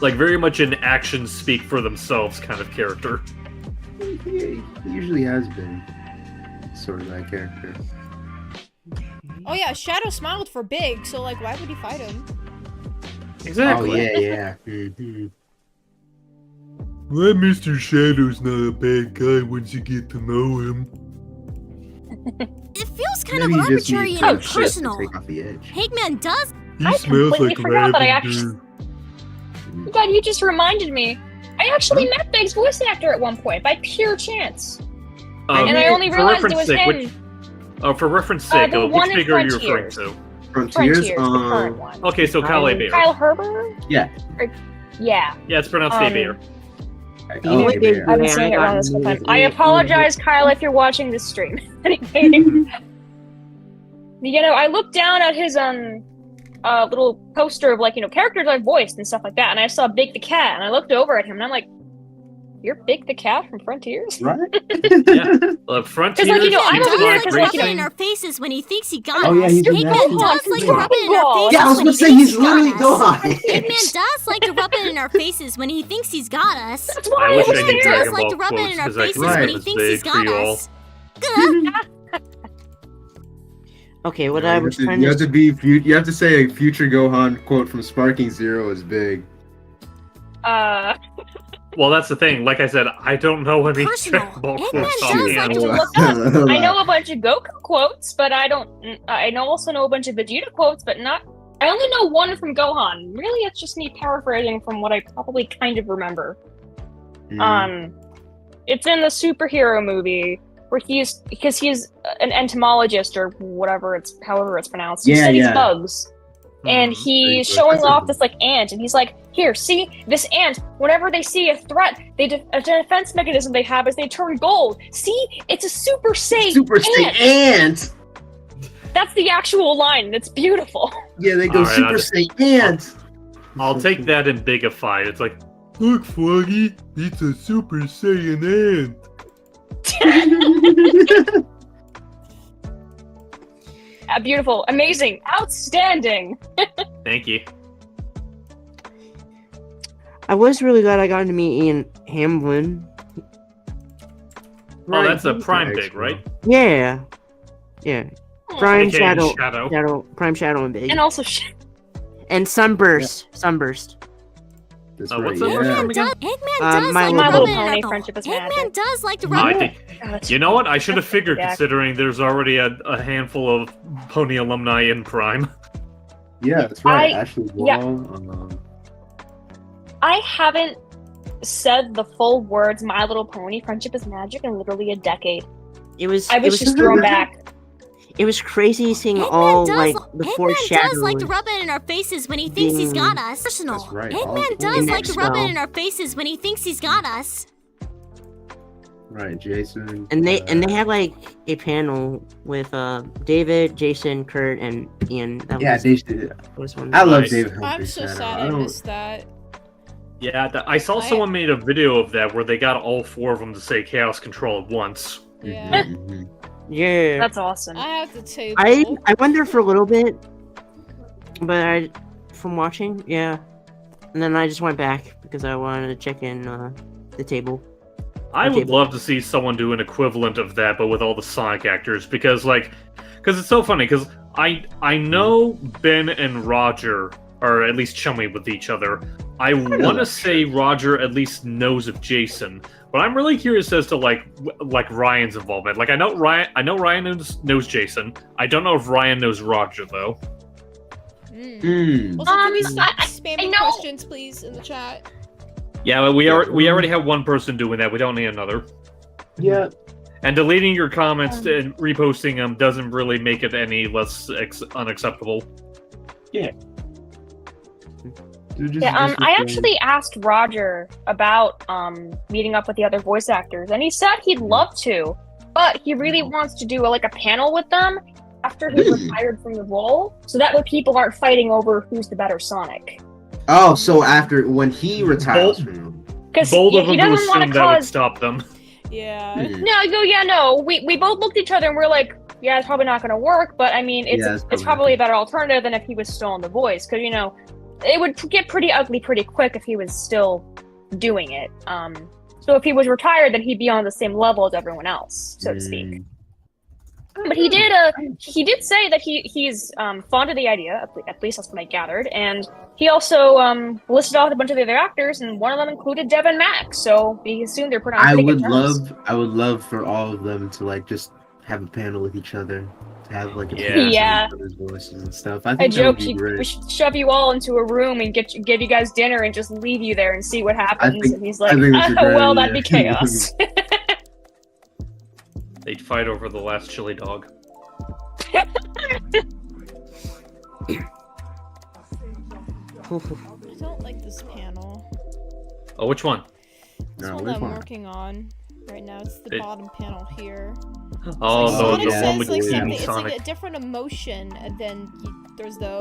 Like very much an actions speak for themselves kind of character. He usually has been sort of that character. Oh yeah, Shadow smiled for Big, so like, why would he fight him? Exactly. Oh yeah. Mm-hmm. Well, Mr. Shadow's not a bad guy once you get to know him. It feels kind Maybe of he just arbitrary needs and some shit to impersonal. take off the edge. Eggman does. He I smells completely like forgot that I lavender. God, you just reminded me. I actually met Big's voice actor at one point by pure chance, and I only for realized it reference was sake, him. for reference sake, the one which in Big are you referring Frontiers. to? Frontiers. The current one. Okay, so Kyle Bear. Kyle Herber? Yeah. Yeah. Yeah, it's pronounced Bear. Oh, Big Bear. I've been saying it wrong this whole time. I apologize, Kyle, if you're watching this stream. Anyway, you know, I looked down at his little poster of like, you know, characters I've voiced and stuff like that, and I saw Big the Cat, and I looked over at him, and I'm like, "You're Big the Cat from Frontiers?" Right? Yeah. Frontiers. Like, you know, I'm over here does like to like, rub you it know, in our faces when he thinks he got Oh, yeah, us. he's in Eggman that. does like to rub it in our faces Yeah, I was when gonna he say thinks he's he got literally us. gone. Eggman does like to rub it in our faces when he thinks he's got us. That's why I wish I was could Eggman there. does like to rub it in our quotes, 'cause I faces can when make he this thinks he's big for got you all. us. Okay, what I was trying You have to... you have to say a future Gohan quote from Sparking Zero is big. Well, that's the thing. Like I said, I don't know any Personal. Dragon Ball Eggman quotes does offhand. like to Look up. I know a bunch of Goku quotes, but I don't. Also know a bunch of Vegeta quotes, but not. I only know one from Gohan. Really, it's just me paraphrasing from what I probably kind of remember. It's in the superhero movie where he's an entomologist or however it's pronounced. He Yeah, studies yeah. bugs. And he's Very showing good. off this like ant, and he's like, "Here, see this ant. Whenever they see a threat, a defense mechanism they have is they turn gold. See, it's a Super Saiyan Super ant." Saiyan Ant. That's the actual line, and it's beautiful. Yeah, they go All right, Super Saiyan Ant. I'll take that and bigified. It's like, Look, Froggy, it's a Super Saiyan ant. Beautiful, amazing, outstanding. thank you. I was really glad I got to meet Ian Hamlin. Oh, that's a Prime Big, right? Yeah. Yeah. Prime AKA Shadow. Prime Shadow and Big. And also, And Sunburst. Sunburst. That's what's right. that word Yeah. from again? Eggman does My like to My rub Little it in Pony our Friendship is Eggman Magic. does like to I rub it. think, you know what? I should have figured, Yeah. considering there's already a handful of Pony alumni in Prime. Yeah, that's right. I- Ashley yeah. Wall. I haven't said the full words "My Little Pony Friendship is Magic" in literally a decade. It was. I it was just thrown back. It was crazy seeing Eggman all does, like the Eggman foreshadowing. does like to rub it in our faces when he thinks he's got us. Personal. That's right, all Eggman of does them. like to rub it Well. in our faces when he thinks he's got us. Right, Jason. And they had like a panel with David, Jason, Kurt, and Ian. That Yeah, was, Jason. was one. I love Nice. David I'm Humphrey. so Shadow. sad I I don't. missed that. Yeah, I saw someone made a video of that where they got all four of them to say Chaos Control at once. Yeah. Mhm. Yeah. That's awesome. I have the table. I went there for a little bit, but from watching, yeah, and then I just went back because I wanted to check in the table. I Okay, would love to see someone do an equivalent of that, but with all the Sonic actors, because it's so funny, because I know Ben and Roger are at least chummy with each other. I want to say Roger at least knows of Jason, but I'm really curious as to like Ryan's involvement. Like I know Ryan knows Jason. I don't know if Ryan knows Roger though. Also, can we stop spamming questions, please, in the chat? Yeah, but we already have one person doing that. We don't need another. Yeah. And deleting your comments and reposting them doesn't really make it any less unacceptable. Yeah. I actually asked Roger about meeting up with the other voice actors, and he said he'd love to, but he really wants to do a panel with them after he retired from the role, so that way people aren't fighting over who's the better Sonic. Oh, so after when he retires from them, because both of he them doesn't want to that would cause. stop them. Yeah. No. We both looked at each other and we're like, yeah, it's probably not going to work. But I mean, it's probably a better alternative than if he was still on The Voice, because it would get pretty ugly pretty quick if he was still doing it. So if he was retired, then he'd be on the same level as everyone else, so to speak. But he did say that he's fond of the idea, at least that's what I gathered, and he also listed off a bunch of the other actors, and one of them included Dev and Max. So we assume they're put on pretty good terms. I would love for all of them to just have a panel with each other, to have a yeah. with voices and stuff. I think I joked we should shove you all into a room and give you guys dinner and just leave you there and see what happens. And he's like, well, that'd be chaos. They'd fight over the last chili dog. I don't like this panel. Oh, which one? This one that I'm working on right now. It's the bottom panel here. Oh, the one with it's Sonic. like a different emotion, and then there's the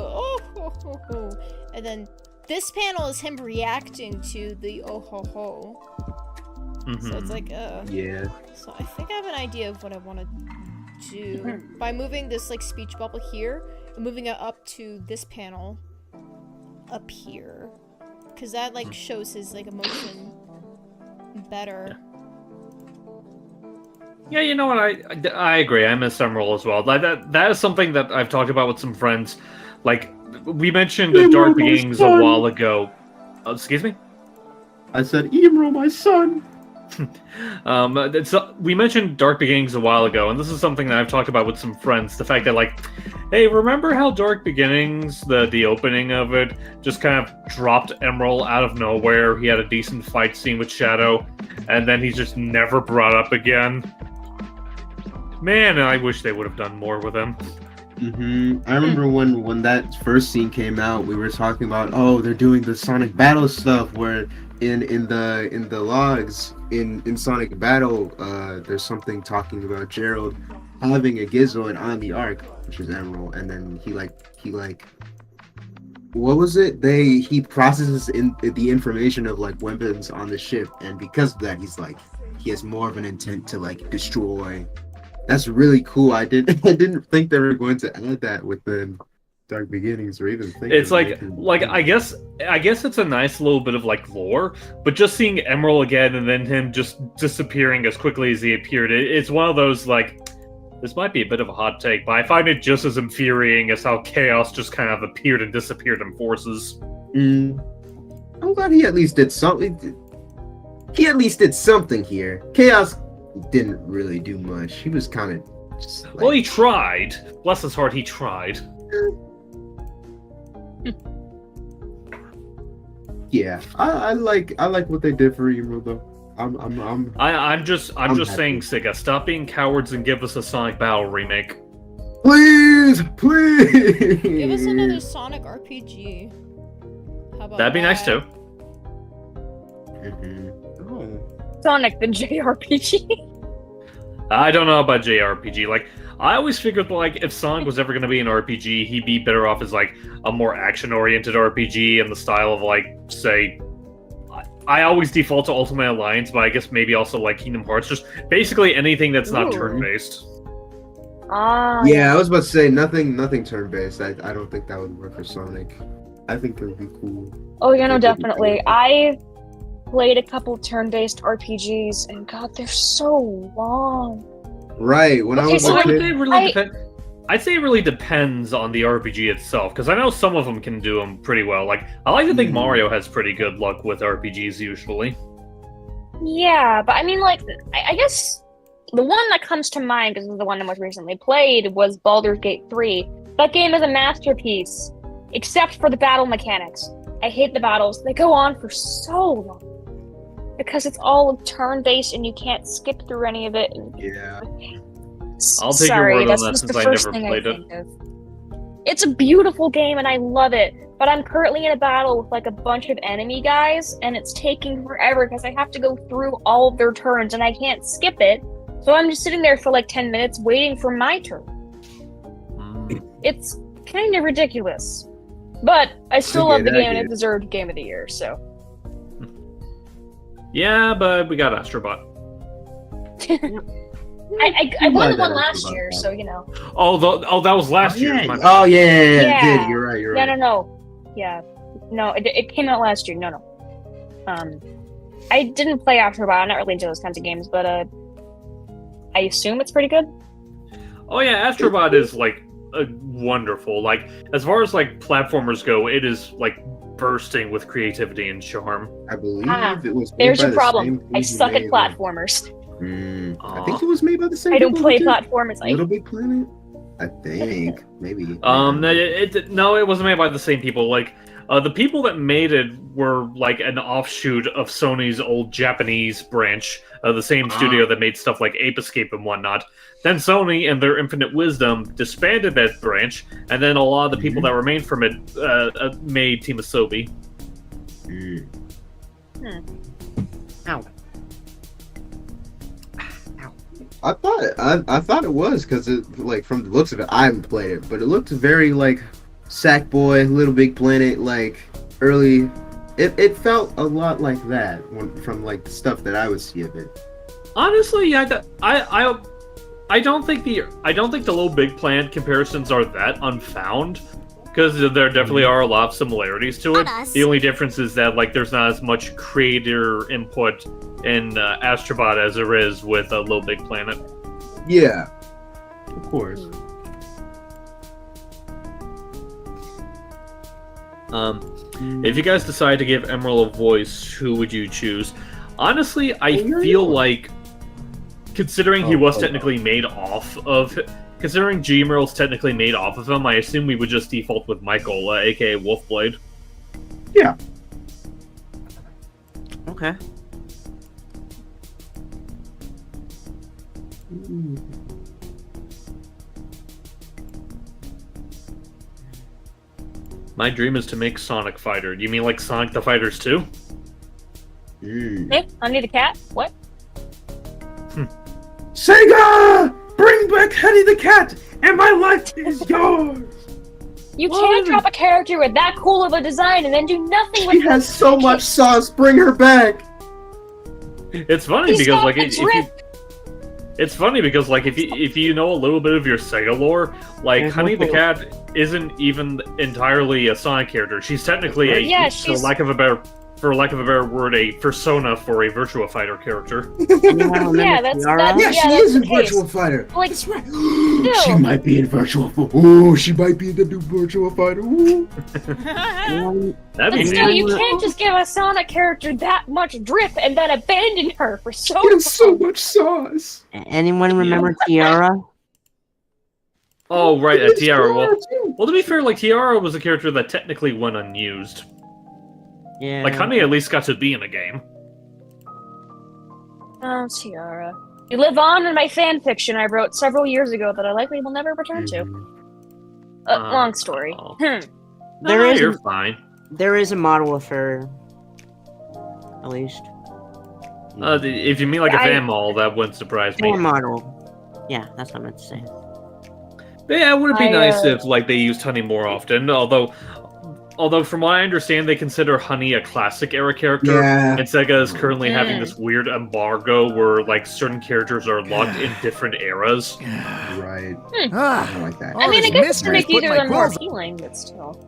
and then this panel is him reacting to the oh ho ho. So it's like yeah. So I think I have an idea of what I want to do by moving this speech bubble here and moving it up to this panel up here, because that shows his emotion better. Yeah, you know what? I agree. I miss Emerald as well. That is something that I've talked about with some friends. Like we mentioned the Dark Beginnings a while ago. Excuse me? I said, Emerald, my son. We mentioned Dark Beginnings a while ago, and this is something that I've talked about with some friends. The fact that, hey, remember how Dark Beginnings, the opening of it, just kind of dropped Emerald out of nowhere? He had a decent fight scene with Shadow, and then he's just never brought up again. Man, I wish they would have done more with him. I remember when that first scene came out, we were talking about, they're doing the Sonic Battle stuff where in the logs in Sonic Battle, there's something talking about Gerald having a Gizmo on the Ark, which is Emerald, and then he what was it? He processes the information of weapons on the ship, and because of that, he has more of an intent to destroy. That's really cool. I didn't think they were going to add that within Dark Beginnings or even think it's I guess it's a nice little bit of lore, but just seeing Emerald again and then him just disappearing as quickly as he appeared, it's one of those this might be a bit of a hot take, but I find it just as infuriating as how Chaos just kind of appeared and disappeared in forces. I'm glad he at least did something. He at least did something here. Chaos didn't really do much. He was kind of just well, he tried. Bless his heart, he tried. Yeah, I like what they did for Emerald though. I'm just saying, Sega, stop being cowards and give us a Sonic Battle remake. Please. Give us another Sonic RPG. How about that'd be nice too. Sonic the JRPG. I don't know about JRPG. I always figured if Sonic was ever going to be an RPG, he'd be better off as a more action-oriented RPG in the style of say, I always default to Ultimate Alliance, but I guess maybe also Kingdom Hearts, just basically anything that's not turn-based. Yeah, I was about to say nothing turn-based. I don't think that would work for Sonic. I think it would be cool. Oh, no, definitely. I played a couple turn-based RPGs, and God, they're so long. Right, when I was a kid, I'd say it really depends on the RPG itself, because I know some of them can do them pretty well. Like, I like to think Mario has pretty good luck with RPGs usually. Yeah, but I mean, like, I guess the one that comes to mind, because it's the one I most recently played, was Baldur's Gate 3. That game is a masterpiece, except for the battle mechanics. I hate the battles. They go on for so long. Because it's all turn-based and you can't skip through any of it. Yeah. I'll take your word on that's that just since the I first never thing played it. think of. It's a beautiful game and I love it, but I'm currently in a battle with like a bunch of enemy guys and it's taking forever because I have to go through all of their turns and I can't skip it. So I'm just sitting there for like 10 minutes waiting for my turn. It's kind of ridiculous. But I still love the game and it deserved Game of the Year, so. Yeah, but we got Astrobot. I won the one last year, so you know. Oh, that was last year. Oh yeah. You're right. You're right. No. Yeah, no, it came out last year. No. I didn't play Astrobot. I'm not really into those kinds of games, but I assume it's pretty good. Oh yeah, Astrobot is like wonderful. Like as far as like platformers go, it is like bursting with creativity and charm. I believe it was. There's your problem. I suck at platformers. I think it was made by the same. I don't play platformers. Little Big Planet. I think maybe. No, it wasn't made by the same people. Like the people that made it were like an offshoot of Sony's old Japanese branch, the same studio that made stuff like Ape Escape and whatnot. Then Sony, in their infinite wisdom, disbanded that branch, and then a lot of the people that remained from it made Team Asobi. Ow. I thought it was because it, like, from the looks of it, I haven't played it, but it looked very like Sackboy, Little Big Planet, like early. It felt a lot like that from like the stuff that I would see of it. Honestly, yeah, I don't think the Little Big Planet comparisons are that unfound, because there definitely are a lot of similarities to it. The only difference is that like there's not as much creator input in Astrobot as there is with Little Big Planet. Yeah, of course. If you guys decide to give Emerald a voice, who would you choose? Honestly, I feel like, considering he was technically made off of, considering G Emerald's technically made off of him, I assume we would just default with Michael, aka Wolfblade. Yeah. Okay. My dream is to make Sonic Fighter. Do you mean like Sonic the Fighters 2? Hey, Honey the Cat? What? Sega! Bring back Honey the Cat, and my life is yours! You can't drop a character with that cool of a design and then do nothing with She has so much sauce, bring her back! It's funny because like it's funny because like if you know a little bit of your Sega lore, like Honey the Cat isn't even entirely a Sonic character. She's technically for lack of a better word, a persona for a Virtua Fighter character. She is in Virtua Fighter. Like, that's right. She might be in Virtua Fighter. Oh, she might be in the new Virtua Fighter. Still, you can't just give a Sonic character that much drip and then abandon her for so long. There's so much sauce. Anyone remember Tiara? Oh, right, Tiara. Well, to be fair, like, Tiara was a character that technically went unused. Yeah. Like, Honey at least got to be in a game. Oh, Tiara. You live on in my fanfiction I wrote several years ago that I likely will never return to. Long story. You're fine. There is a model of her. At least. If you mean like a fan model, that wouldn't surprise me. Fan model. Yeah, that's what I meant to say. But yeah, it would be nice if like they used Honey more often. Although from what I understand, they consider Honey a classic era character, and Sega is currently having this weird embargo where like certain characters are locked in different eras. Right. I like that. I mean, I guess it's to make either of them more appealing, but still.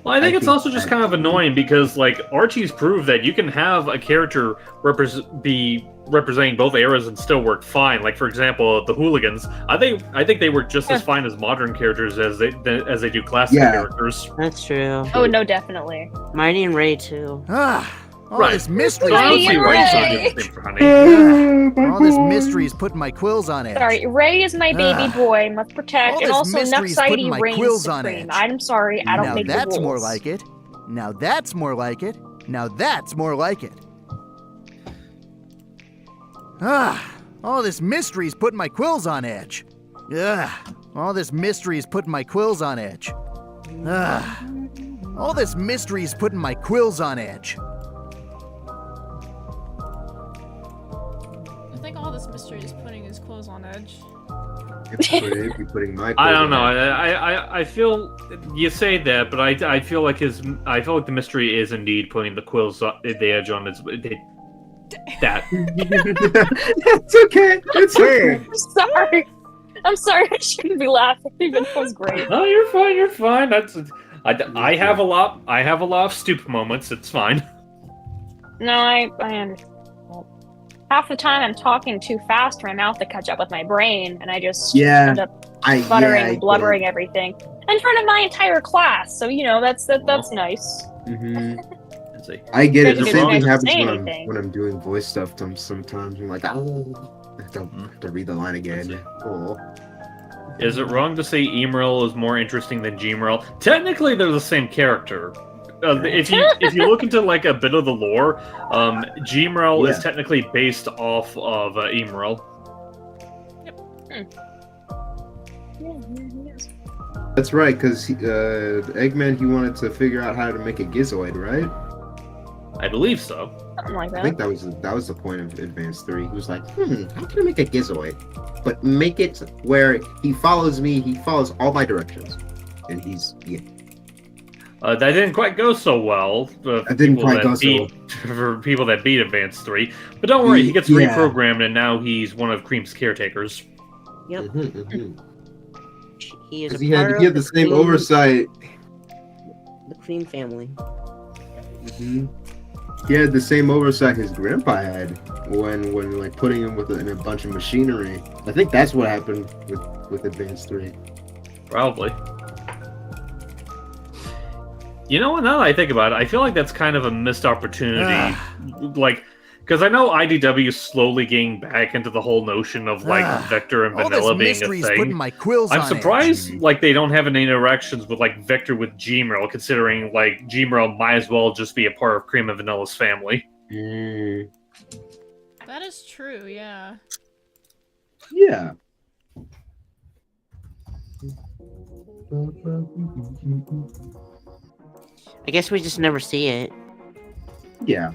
Well, I think it's also just kind of annoying because, like, Archie's proved that you can have a character be representing both eras and still work fine. Like, for example, the Hooligans. I think they work just as fine as modern characters as they do classic characters. That's true. Oh no, definitely. Mighty and Ray too. All this mystery. So I don't see why you can't do the same for Honey. All this mystery is putting my quills on edge. Sorry, Ray is my baby boy, must protect, All and this also mystery is putting Nuxity my reigns quills on supreme. edge. I'm sorry, I don't Now make the that's rules. more like it. Now that's more like it. Now that's more like it. All this mystery is putting my quills on edge. All this mystery is putting my quills on edge. All this mystery is putting my quills on edge. I think all this mystery is putting his clothes on edge. Putting my I don't know. I feel you say that, but I feel like the mystery is indeed putting the the edge on his. That. It's okay. It's okay. I'm sorry. I shouldn't be laughing. Even it was great. No, you're fine. You're fine. I have a lot. I have a lot of stupid moments. It's fine. No, I understand. Half the time I'm talking too fast for my mouth to catch up with my brain, and I just end up sputtering and blubbering everything in front of my entire class. So that's nice. Mm-hmm. I get it. The same thing happens anything. when I'm doing voice stuff. Sometimes I'm like, oh, I have to read the line again. Oh. Is it wrong to say Emerald is more interesting than Gmerald? Technically, they're the same character. If you look into like a bit of the lore, Gmerald is technically based off of Emerald. That's right, because Eggman, he wanted to figure out how to make a Gizoid, right? I believe so. Something like that. I think that was the point of Advance 3. He was like, how can I make a Gizoid? But make it where he follows me, he follows all my directions. And that didn't quite go so well for people that beat Advance 3. But don't worry, he gets reprogrammed and now he's one of Cream's caretakers. Yep. He is he had the same oversight. The Cream family. Mm-hmm. He had the same oversight his grandpa had when like putting him in a bunch of machinery. I think that's what happened with Advance 3. Probably. You know what? Now that I think about it, I feel like that's kind of a missed opportunity. Because I know IDW is slowly getting back into the whole notion of like Vector and Vanilla being a thing. I'm surprised they don't have any interactions with like Vector with Gmerald, considering like Gmerald might as well just be a part of Cream and Vanilla's family. That is true, yeah. Yeah. I guess we just never see it. Yeah.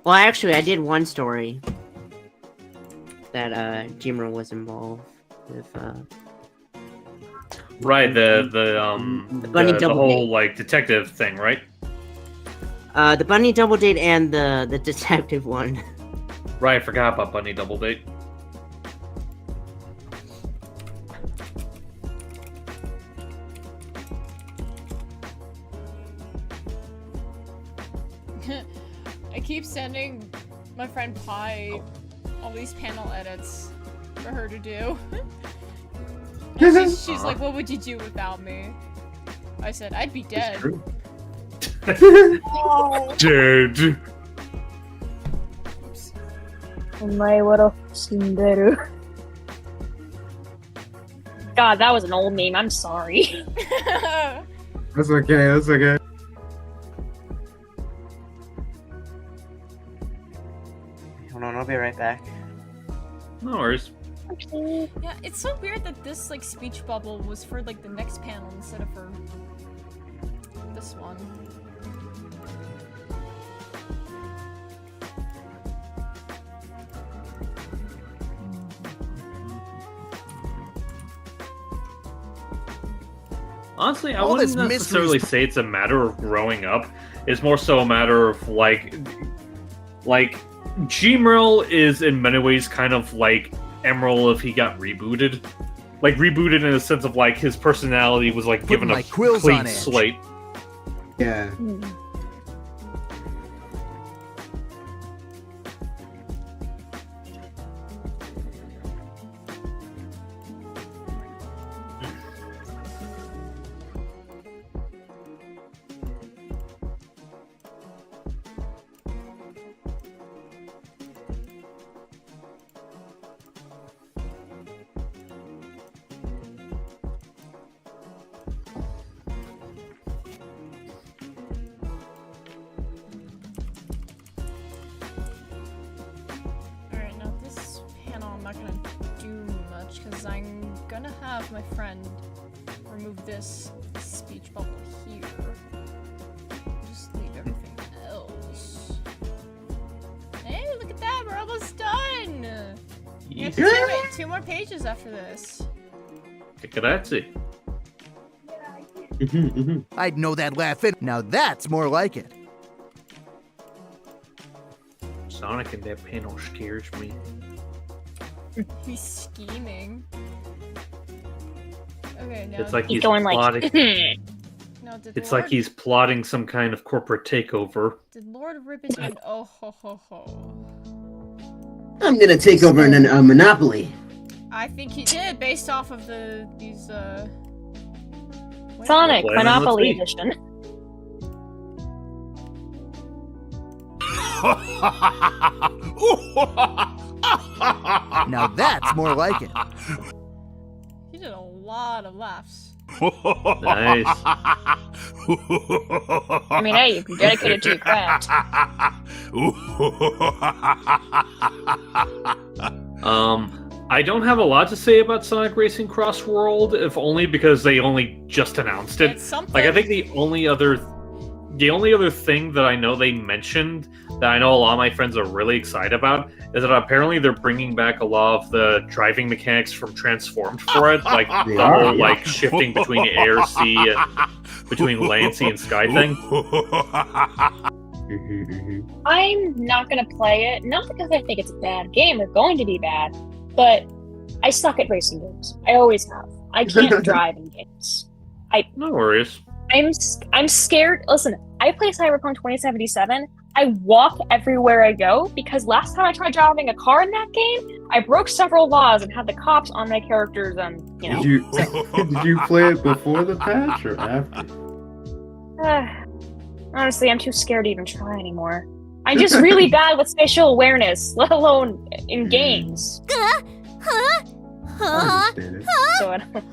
Well, actually, I did one story that Gmerald was involved with. Right, the Bunny Double whole Date. like detective thing, right? The Bunny Double Date and the detective one. Right, I forgot about Bunny Double Date. I keep sending my friend Pi all these panel edits for her to do. And she's like, what would you do without me? I said, I'd be dead. Dead. My little Cinderu. God, that was an old meme. I'm sorry. That's okay. Hold on, I'll be right back. No worries. Yeah, it's so weird that this like speech bubble was for like the next panel instead of for this one. Honestly, I wouldn't necessarily say it's a matter of growing up. It's more so a matter of like Gmerald is in many ways kind of like Emerald if he got rebooted. like rebooted in a sense of like his personality was like given my a quills clean on edge. slate. Yeah. Alright, now this panel I'm not gonna do much because I'm gonna have my friend remove this speech bubble here. Just leave everything else. Hey, look at that, we're almost done! We have two more pages after this. Grazie. I'd know that laugh in. Now that's more like it. Sonic in that panel scares me. He's scheming. Okay, now It's like He's he's going like, plotting. no, did It's Lord, like he's plotting some kind of corporate takeover. did Lord rip it in? Oh ho ho ho. I'm gonna take over a monopoly. I think he did, based off of these Sonic Well, then Monopoly let's Edition. Now that's more like it. He did a lot of laughs. Nice. I mean, hey, you can dedicate it to your craft. I don't have a lot to say about Sonic Racing Cross World, if only because they only just announced it. It's something. Like, I think the only other thing that I know they mentioned that I know a lot of my friends are really excited about is that apparently they're bringing back a lot of the driving mechanics from Transformed for it, like the whole like shifting between air, sea, and between land, sea, and sky thing. I'm not gonna play it, not because I think it's a bad game or going to be bad, but I suck at racing games. I always have. I can't drive in games. No worries. I'm scared. Listen, I play Cyberpunk 2077. I walk everywhere I go because last time I tried driving a car in that game, I broke several laws and had the cops on my characters. And you know. Did you play it before the patch or after? Honestly, I'm too scared to even try anymore. I'm just really bad with spatial awareness, let alone in games. I understand it. So I don't...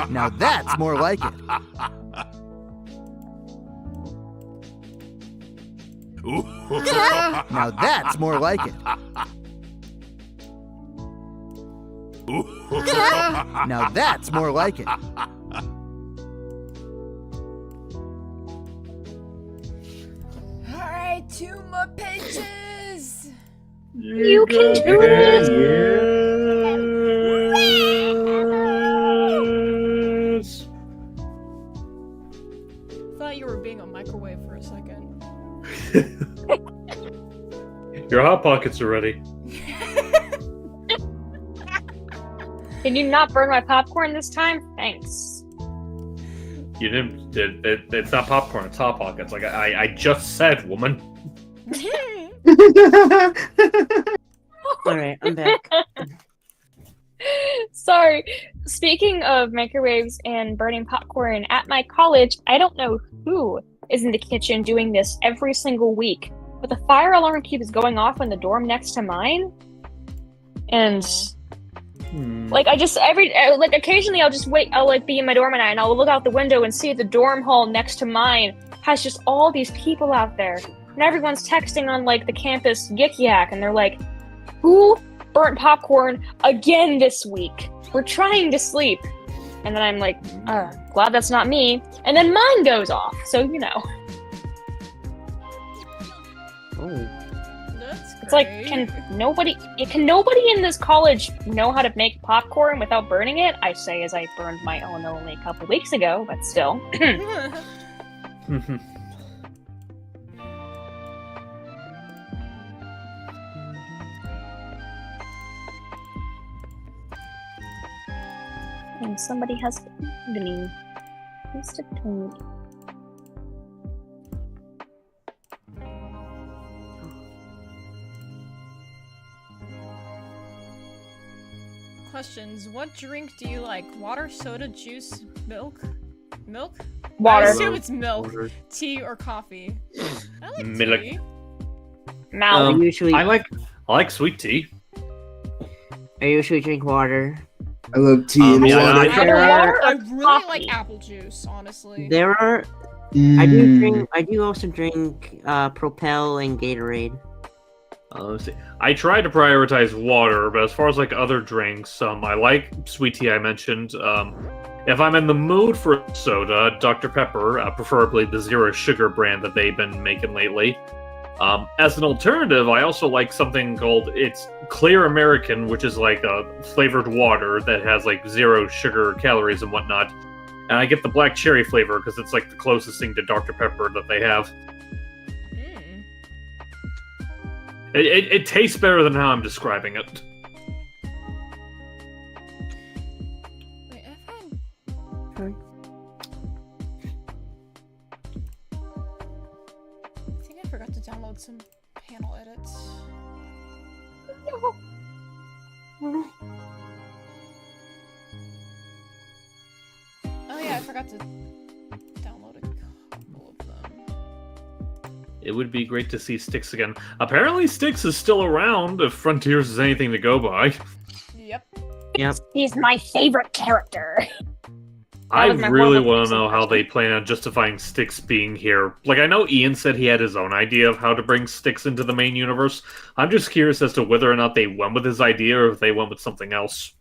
Now that's more like it. Now that's more like it. Now that's more like it. Alright, 2 more pages! You can do it! Yes. Thought you were being a microwave for a second. Your Hot Pockets are ready. Can you not burn my popcorn this time? Thanks. You didn't. It's not popcorn. It's Hot Pockets. Like I just said, woman. Alright, I'm back. Sorry. Speaking of microwaves and burning popcorn, at my college, I don't know who is in the kitchen doing this every single week, but the fire alarm keeps going off in the dorm next to mine. And like occasionally I'll just wait. I'll like be in my dorm and I'll look out the window and see the dorm hall next to mine has just all these people out there, and everyone's texting on like the campus Yik Yak, and they're like, "Who burnt popcorn again this week? We're trying to sleep." And then I'm like, glad that's not me. And then mine goes off, so you know. Oh. It's like, can nobody in this college know how to make popcorn without burning it? I say as I burned my own only a couple weeks ago, but still. And somebody has pinged me. Who's to ping? Questions. What drink do you like? Water, soda, juice, milk? Milk? Water. I assume it's milk. Water. Tea or coffee? I like Milk. tea. Mouth. I like sweet tea. I usually drink water. I love tea and yeah, water. I really like apple juice, honestly. There are. I do also drink Propel and Gatorade. Let's see. I try to prioritize water, but as far as like other drinks, I like sweet tea. I mentioned. If I'm in the mood for soda, Dr. Pepper, preferably the zero sugar brand that they've been making lately. As an alternative, I also like something called it's Clear American, which is like a flavored water that has like 0 sugar, calories, and whatnot. And I get the black cherry flavor because it's like the closest thing to Dr. Pepper that they have. It tastes better than how I'm describing it. Wait, I think I forgot to download some panel edits. Oh yeah, I forgot to download a couple of them. It would be great to see Styx again. Apparently Styx is still around if Frontiers is anything to go by. Yep. He's my favorite character. I really want to know how they plan on justifying Styx being here. Like, I know Ian said he had his own idea of how to bring Styx into the main universe. I'm just curious as to whether or not they went with his idea or if they went with something else.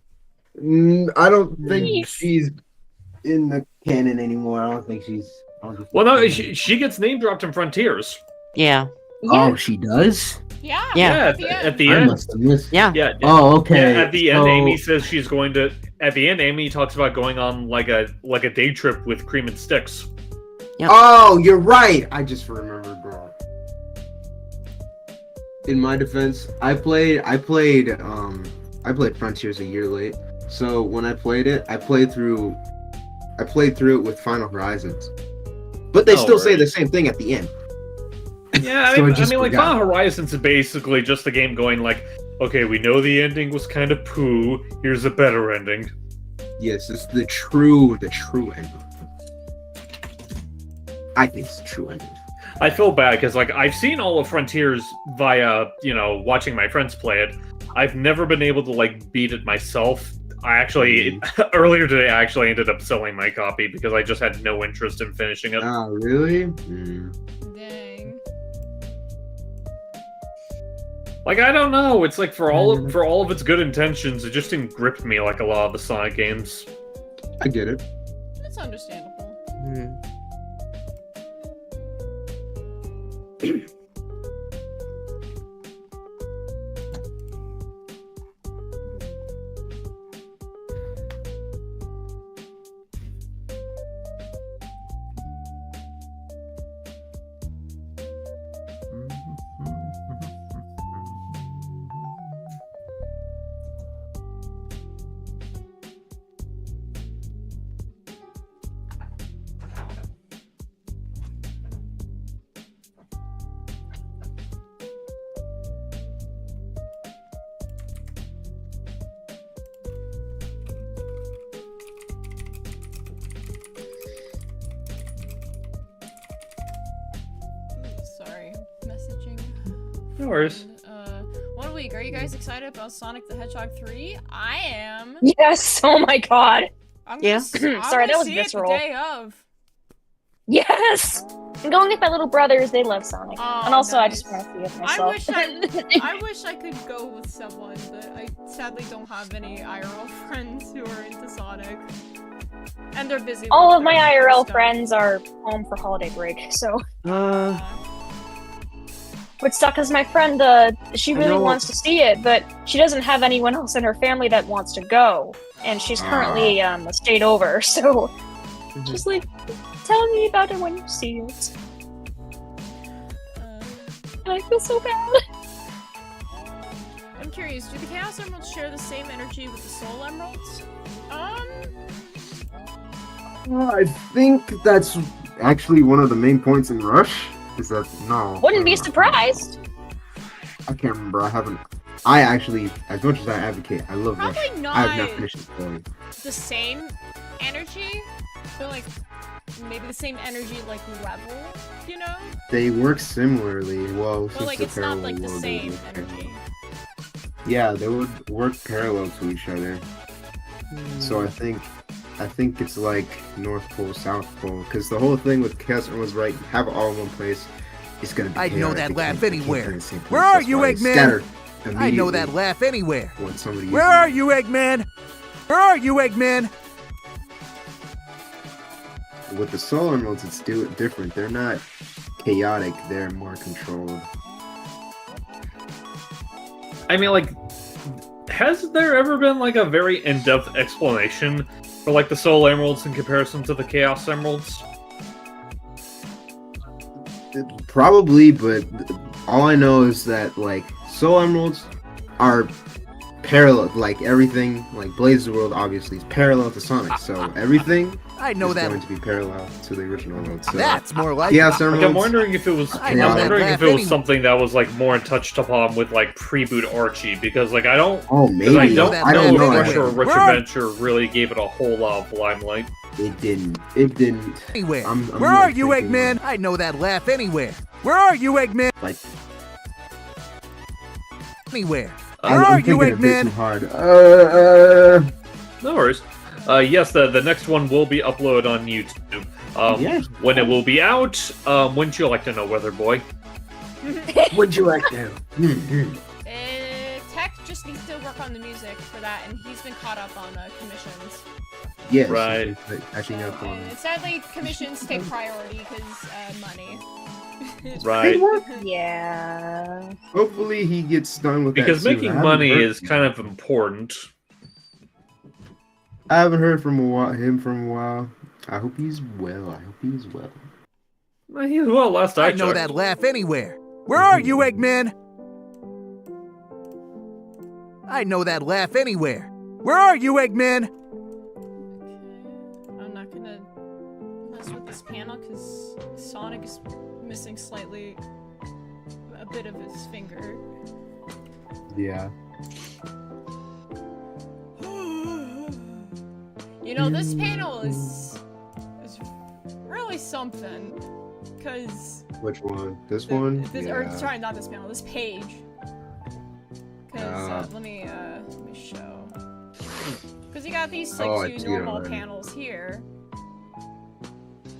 I don't think she's in the canon anymore. I don't think she's... Well, no, she gets name dropped in Frontiers. Yeah. Oh, she does? Yeah. Yeah. At the I end. must have missed. Yeah. Yeah. Oh, okay. Yeah, at the end, So- Amy says she's going to. At the end, Amy talks about going on like a day trip with Cream and Styx. Yep. Oh, you're right. I just remembered, bro. In my defense, I played Frontiers a year late. So when I played it, I played through it with Final Horizons. But they still say the same thing at the end. Yeah, So I just mean, like, forgot. Final Horizons is basically just a game going like, okay, we know the ending was kind of poo. Here's a better ending. Yes, it's the true ending. I think it's the true ending. I feel bad because, like, I've seen all of Frontiers via, watching my friends play it. I've never been able to, like, beat it myself. I actually, earlier today, I actually ended up selling my copy because I just had no interest in finishing it. Oh, really? Dang. Like, I don't know. It's like for all of its good intentions, it just didn't grip me like a lot of the Sonic games. I get it. That's understandable. Sorry, messaging. No worries. 1 week. Are you guys excited about Sonic the Hedgehog 3? I am. Yes. Oh my god. I'm Yeah. gonna, I'm Sorry, gonna that was see visceral. it the day of. Yes! I'm going with my little brothers. They love Sonic. Oh, and also, I nice. just want to see it I myself. I wish I could go with someone, but I sadly don't have any IRL friends who are into Sonic. And they're busy. All with of my their IRL stuff. friends are home for holiday break, so. Which sucks because my friend, she really wants to see it, but she doesn't have anyone else in her family that wants to go. And she's currently stayed over, so. Just like, tell me about it when you see it. And I feel so bad. I'm curious, do the Chaos Emeralds share the same energy with the Soul Emeralds? I think that's actually one of the main points in Rush. Is that no? Wouldn't be surprised. I can't remember. I actually, as much as I advocate, I love Rush. Probably not. I have not finished the story. The same energy, but like maybe the same energy like level, you know? They work similarly. Well, But since like the it's not like parallel the world same is- energy. Yeah, they would work parallel to each other. So I think it's like North Pole, South Pole, because the whole thing with Chaos Emeralds, right? Have it all in one place. It's gonna be. I know chaotic. that They laugh can't be anywhere. in the same place. Where are That's you, why it's Eggman? scattered I know that immediately laugh anywhere. when somebody Where uses are it. you, Eggman? Where are you, Eggman? With the Soul Emeralds, it's different. They're not chaotic. They're more controlled. I mean, like, has there ever been like a very in-depth explanation for like the Soul Emeralds in comparison to the Chaos Emeralds? Probably, but all I know is that like Soul Emeralds are parallel, like everything, like Blaze of the World obviously is parallel to Sonic, so everything I know is that. going to be parallel to the original world. So That's more like Chaos Like, Emeralds. I'm wondering if it was. I I'm know that wondering if laugh it was anyway. something that was like more touched upon with like pre-boot Archie, because like I don't. Oh, 'cause maybe. I don't that know laugh if anyway. Rush or Rich Where are- Adventure really gave it a whole lot of limelight. It didn't. It didn't. Anywhere. I'm Where like are you, thinking, Eggman? I know that laugh anywhere. Where are you, Eggman? Like, Anywhere. I'm, Where are I'm you, thinking a bit Eggman? too hard. No worries. Yes, the next one will be uploaded on YouTube. Yes. When it will be out, wouldn't you like to know, Weather Boy? Would you like to? Tech just needs to work on the music for that, and he's been caught up on commissions. Yes. Right. Actually, no problem. Sadly, commissions take priority because money. Right. Yeah. Hopefully, he gets done with Because that. making money is kind of important. I haven't heard from him from a while. I hope he's well. Well, he was well last I I know checked. that laugh anywhere. Where are you, Eggman? I know that laugh anywhere. Where are you, Eggman? I'm not gonna mess with this panel because Sonic is missing slightly a bit of his finger. Yeah. You know, this panel is really something, because Which one? This one? or Yeah. sorry, not this panel, this page. Because let me show. Because you got these like Oh, I two see it normal already. panels here,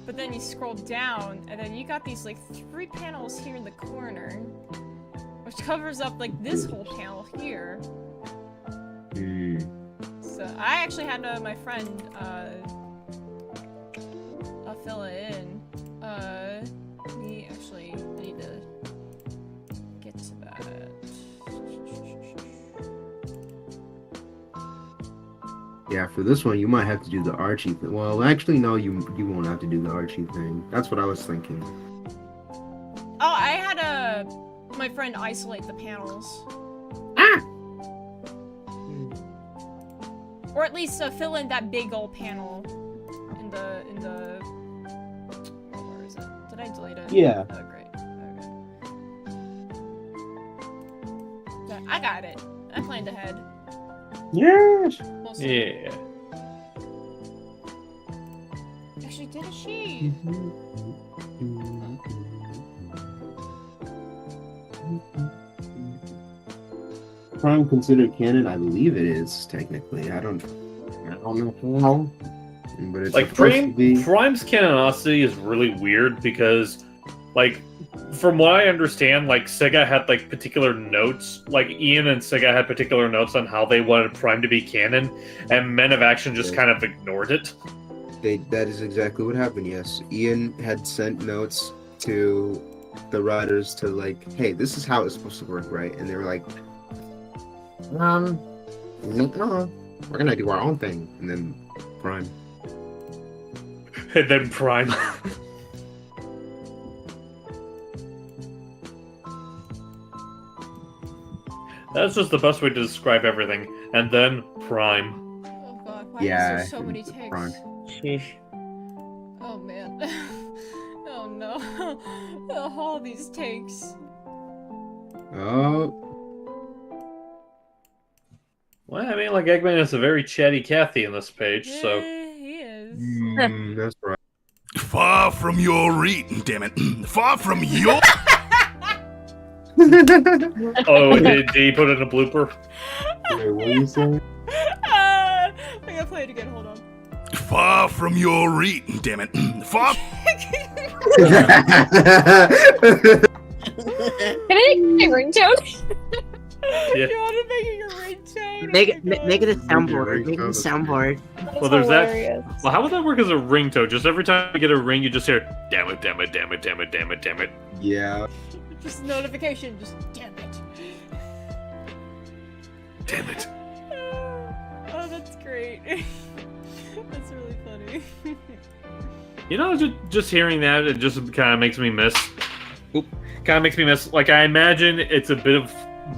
but then you scroll down, and then you got these like 3 panels here in the corner, which covers up like this whole panel here. Hmm. So I actually had my friend fill it in. We actually need to get to that. Yeah, for this one, you might have to do the Archie thing. Well, actually, no, you won't have to do the Archie thing. That's what I was thinking. Oh, I had my friend isolate the panels. Or at least fill in that big old panel in the where is it? Did I delete it? Yeah. Oh great. Okay. Yeah, I got it. I planned ahead. Yes. We'll see. Yeah. Actually, did she? Prime considered canon? I believe it is technically. I don't know how. But it's Like supposed to be. Prime's canonicity is really weird because, like, from what I understand, like Sega had like particular notes, like Ian and Sega had particular notes on how they wanted Prime to be canon, and Men of Action just kind of ignored it. That is exactly what happened. Yes, Ian had sent notes to the writers to like, hey, this is how it's supposed to work, right? And they were like, no, we're gonna do our own thing, and then Prime. And then Prime. That's just the best way to describe everything. And then Prime. Oh god, why Yeah, is there so many takes? Prime. Sheesh. Oh man. Oh no. All these takes. Oh, Well, I mean, like Eggman is a very chatty Cathy in this page, so. He is. that's right. Far from your reach, damn it. Far from your... Oh, did he put in a blooper? Wait, what are you saying? I gotta play it again, hold on. Far from your reach, damn it. Far... Can I make my ringtone? Yeah. You want to make it your ringtone? Make Oh my it a God. soundboard. Make it a soundboard. Well, there's that. Hilarious. Well, how would that work as a ringtone? Just every time you get a ring, you just hear, damn it, damn it, damn it, damn it, damn it, damn it. Yeah. Just notification, just damn it. Damn it. Oh, that's great. That's really funny. You know, just hearing that, it just kind of makes me miss. Kind of makes me miss. Like, I imagine it's a bit of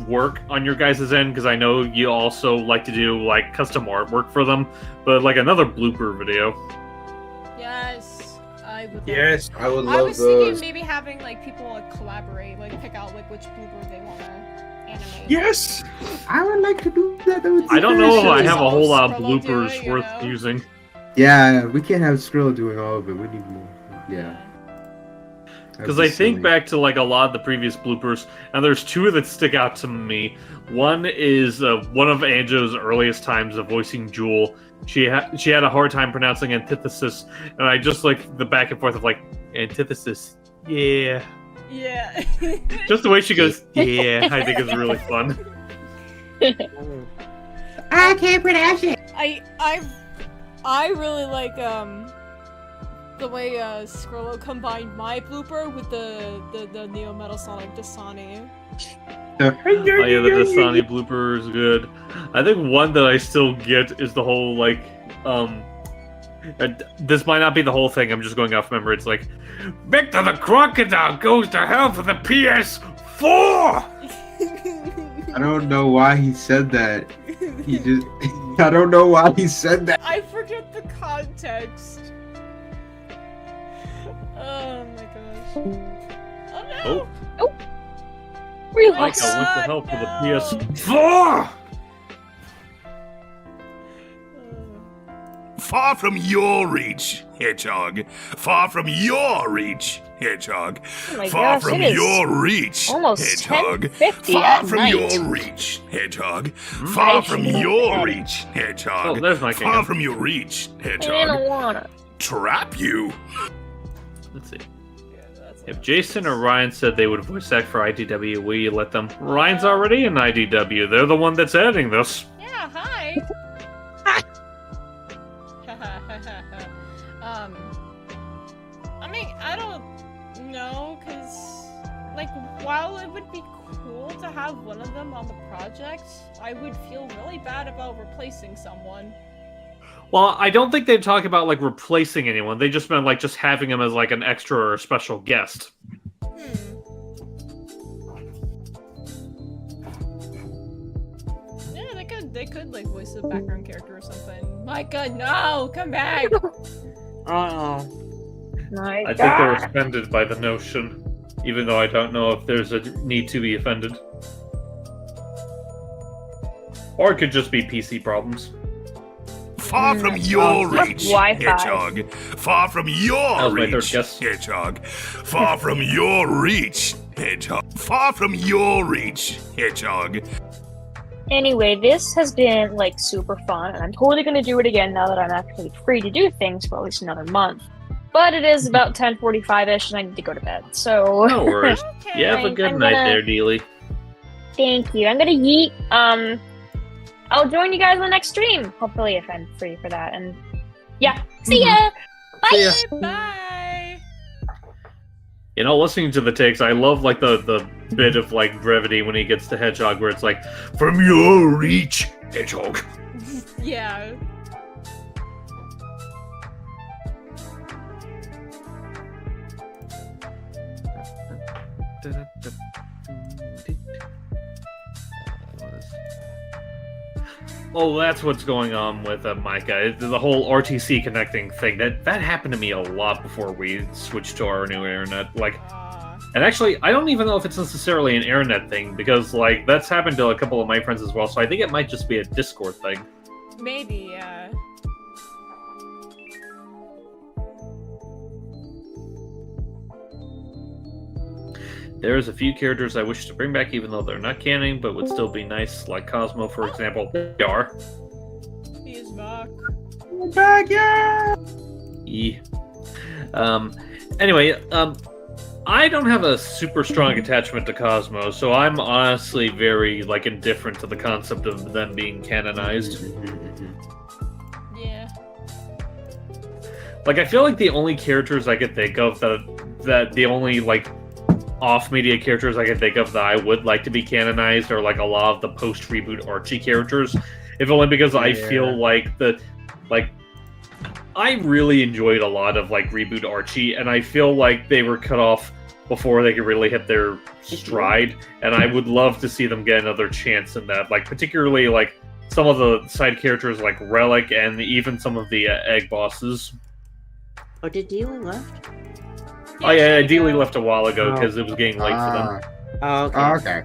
work on your guys' end, because I know you also like to do, like, custom artwork for them, but, like, another blooper video. Yes, I would. Yes, I would I love was those. thinking maybe having like people like collaborate, like pick out like which blooper they want to animate. Yes, I would like to do that. That would be I don't know if I very have a whole lot of Scrollo do bloopers it, you worth know? using. Yeah, we can't have Skrill doing all of it. We need more. Yeah. Because I think back to like a lot of the previous bloopers, and there's two that stick out to me. One is one of Anjo's earliest times of voicing Jewel. She had a hard time pronouncing antithesis, and I just like the back and forth of like antithesis. Yeah. Yeah. Just the way she goes, yeah, I think is really fun. I can't pronounce it. I really like the way Skrullo combined my blooper with the Neo Metal Sonic Dasani. Oh yeah, the Dasani blooper is good. I think one that I still get is the whole like this might not be the whole thing, I'm just going off memory. It's like Victor the Crocodile goes to hell for the PS4. I don't know why he said that. He just I don't know why he said that. I forget the context. Oh my gosh. Oh no! Oh, Relax. I went to hell for the PS4. Far from your reach, Hedgehog. Far from your reach, Hedgehog. Oh my Far gosh, from it is your reach, almost Hedgehog. 10:50 Far at from night. your reach, Hedgehog. Far from your reach, Hedgehog. Oh, there's my Far game. from your reach, I don't Hedgehog. wanna. Trap you. Let's see. If Jason or Ryan said they would voice act for IDW, will you let them? Ryan's already in IDW. They're the one that's editing this. Yeah, hi. I mean, I don't know, cause like while it would be cool to have one of them on the project, I would feel really bad about replacing someone. Well, I don't think they talk about like replacing anyone. They just meant like just having him as like an extra or a special guest. Yeah, they could like voice a background character or something. Micah, no, come back. Oh. My I think God. they're offended by the notion, even though I don't know if there's a need to be offended. Or it could just be PC problems. Far from your reach, Wi-Fi. Hedgehog. Far from That your was my third reach, guess. Hedgehog. Far from your reach, Hedgehog. Far from your reach, Hedgehog. Anyway, this has been like super fun, and I'm totally gonna do it again now that I'm actually free to do things for at least another month. But it is about 10:45ish, and I need to go to bed. So No worries. Okay. Yeah, have a good night there, Dealey. Thank you. I'm gonna yeet. I'll join you guys on the next stream, hopefully, if I'm free for that. And yeah, see ya. Bye. See ya. Bye. You know, listening to the takes, I love like the bit of like brevity when he gets to Hedgehog, where it's like, "From your reach, Hedgehog." Yeah. Oh, that's what's going on with Micah. The whole RTC connecting thing. That happened to me a lot before we switched to our new internet. Like, and actually, I don't even know if it's necessarily an internet thing, because like that's happened to a couple of my friends as well. So I think it might just be a Discord thing. Maybe, yeah. There's a few characters I wish to bring back, even though they're not canon, but would still be nice, like Cosmo, for example. They are. He is back. We're back, yeah! Yeah. Anyway, I don't have a super strong attachment to Cosmo, so I'm honestly very, like, indifferent to the concept of them being canonized. Yeah. Like, I feel like the only characters I could think of that the only, like, off-media characters I can think of that I would like to be canonized are, like, a lot of the post-reboot Archie characters. If only because I feel like I really enjoyed a lot of, like, reboot Archie, and I feel like they were cut off before they could really hit their stride, and I would love to see them get another chance in that. Like, particularly, like, some of the side characters like Relic and even some of the egg bosses. Oh, did Dealey left? Oh yeah, Dealey left a while ago because it was getting late for them. Oh, okay. Oh, okay.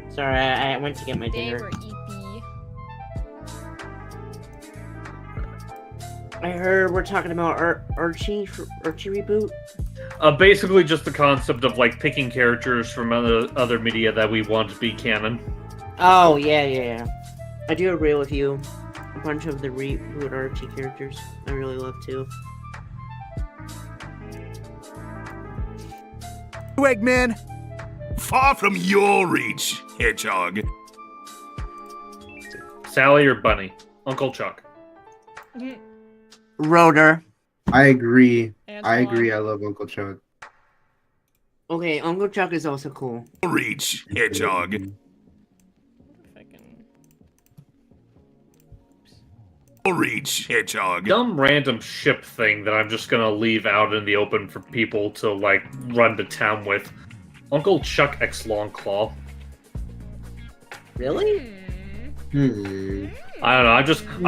Sorry, I went to get my They dinner. were EP. I heard we're talking about Archie reboot. Basically just the concept of like picking characters from other media that we want to be canon. Oh, yeah. I do agree with you. A bunch of the reboot Archie characters I really love too. Eggman! Far from your reach, Hedgehog. Sally or Bunny? Uncle Chuck. Rotor. I agree. Antoine. I agree. I love Uncle Chuck. Okay, Uncle Chuck is also cool. Reach, Hedgehog. Reach, Hedgehog. Dumb random ship thing that I'm just gonna leave out in the open for people to like run to town with. Uncle Chuck X Longclaw. Really? I don't know. I'm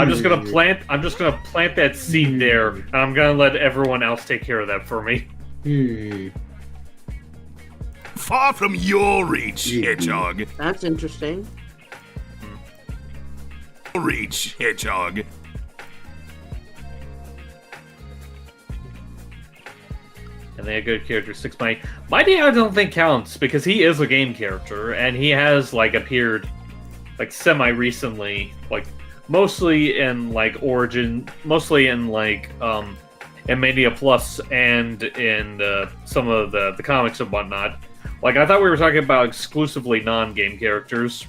just gonna plant that seed there, and I'm gonna let everyone else take care of that for me. Far from your reach, Hedgehog. That's interesting. Reach, Hedgehog. And they have good characters. 6 Mighty I don't think counts because he is a game character and he has like appeared like semi recently, like mostly in like Origin, mostly in like in Mania Plus and in some of the comics and whatnot. Like I thought we were talking about exclusively non-game characters.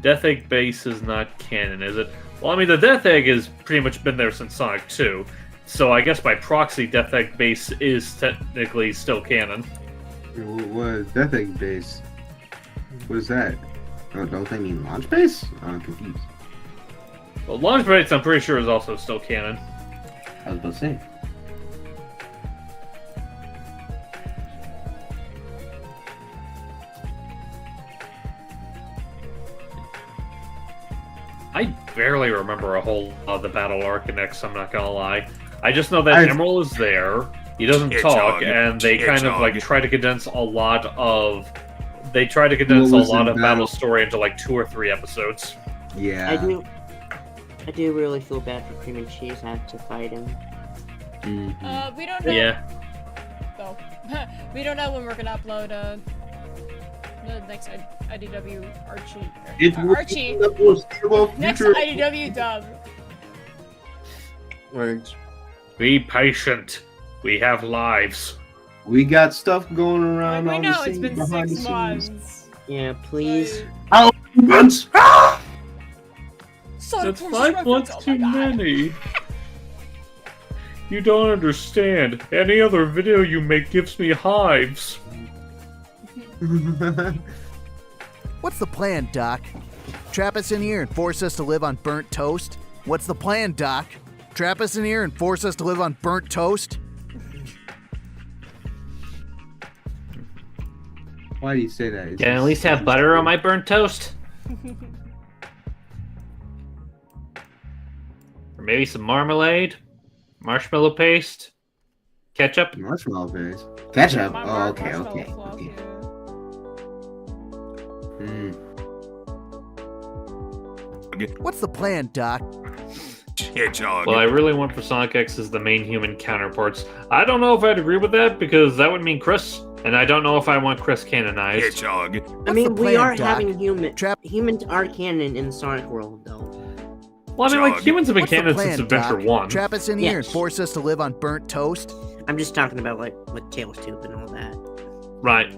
Death Egg base is not canon, is it? Well, I mean, the Death Egg has pretty much been there since Sonic 2, so I guess by proxy, Death Egg base is technically still canon. What Death Egg base? What is that? Don't they mean launch base? I'm confused. Well, launch base, I'm pretty sure, is also still canon. I was about to say. I barely remember a whole lot of the Battle Arcanex, I'm not gonna lie. I just know that Emerald is there, he doesn't talk, and they kind of like try to condense a lot of... They try to condense a lot of Battle story into like 2 or 3 episodes. Yeah. I do really feel bad for Cream and Cheese. I have to fight him. We don't know. Yeah. Oh. We don't know when we're gonna upload the next IDW Archie. Archie. Next IDW dub. Words. Be patient. We have lives. We got stuff going around. We on know the it's been behind 6 the months. scenes. Yeah, please. How many months? That's 5 months too many. You don't understand. Any other video you make gives me hives. What's the plan, Doc? Trap us in here and force us to live on burnt toast? What's the plan, Doc? Trap us in here and force us to live on burnt toast? Why do you say that? Can I at least have butter on my burnt toast? Or maybe some marmalade? Marshmallow paste? Ketchup? Marshmallow paste? Ketchup? My Oh, okay, marshmallow okay. fluff, Okay. yeah. What's the plan, Doc? Hedgehog. Well, I really want for Sonic X as the main human counterparts. I don't know if I'd agree with that, because that would mean Chris, and I don't know if I want Chris canonized. Hedgehog. I mean, the we plan, are Doc? having humans are canon in the Sonic world, though. Well, I mean, like, humans have been What's the canon plan, since Adventure Doc? 1. Trap us in here and Yes. force us to live on burnt toast? I'm just talking about, like, with Tails Tube and all that. Right.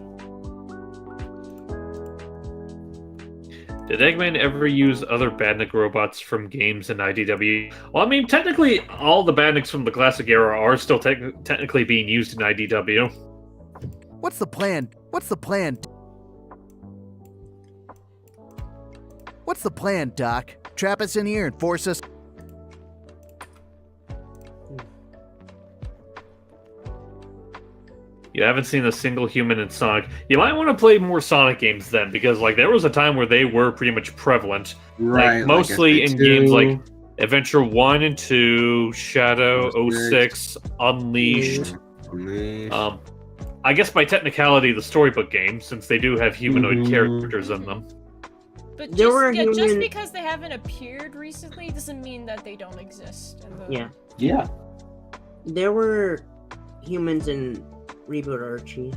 Did Eggman ever use other Badnik robots from games in IDW? Well, I mean, technically, all the Badniks from the classic era are still technically being used in IDW. What's the plan? What's the plan? What's the plan, Doc? Trap us in here and force us... You haven't seen a single human in Sonic. You might want to play more Sonic games then, because like there was a time where they were pretty much prevalent. Right. Like, mostly in FA2. games like Adventure 1 and 2, Shadow, 06, Unleashed. I guess by technicality, the storybook games, since they do have humanoid characters in them. But There were just human- because they haven't appeared recently doesn't mean that they don't exist. In the... Yeah. Yeah. There were humans in Reboot Archie.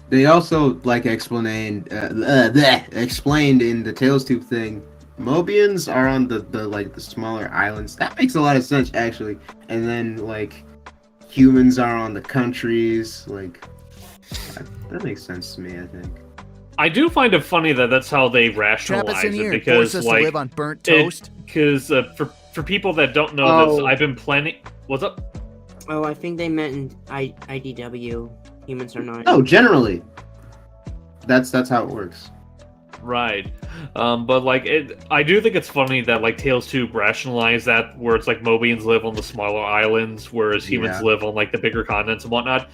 They also like explained in the Tails Tube thing. Mobians are on the smaller islands. That makes a lot of sense actually. And then like humans are on the countries. Like that makes sense to me. I think. I do find it funny that that's how they Trap rationalize us in here it and force because us like to live on burnt toast? because for people that don't know this, I've been planning. What's up? Oh, I think they meant in IDW. Humans are not. Oh, generally. That's how it works. Right. But like I do think it's funny that like Tails 2 rationalize that where it's like Mobians live on the smaller islands, whereas humans live on like the bigger continents and whatnot.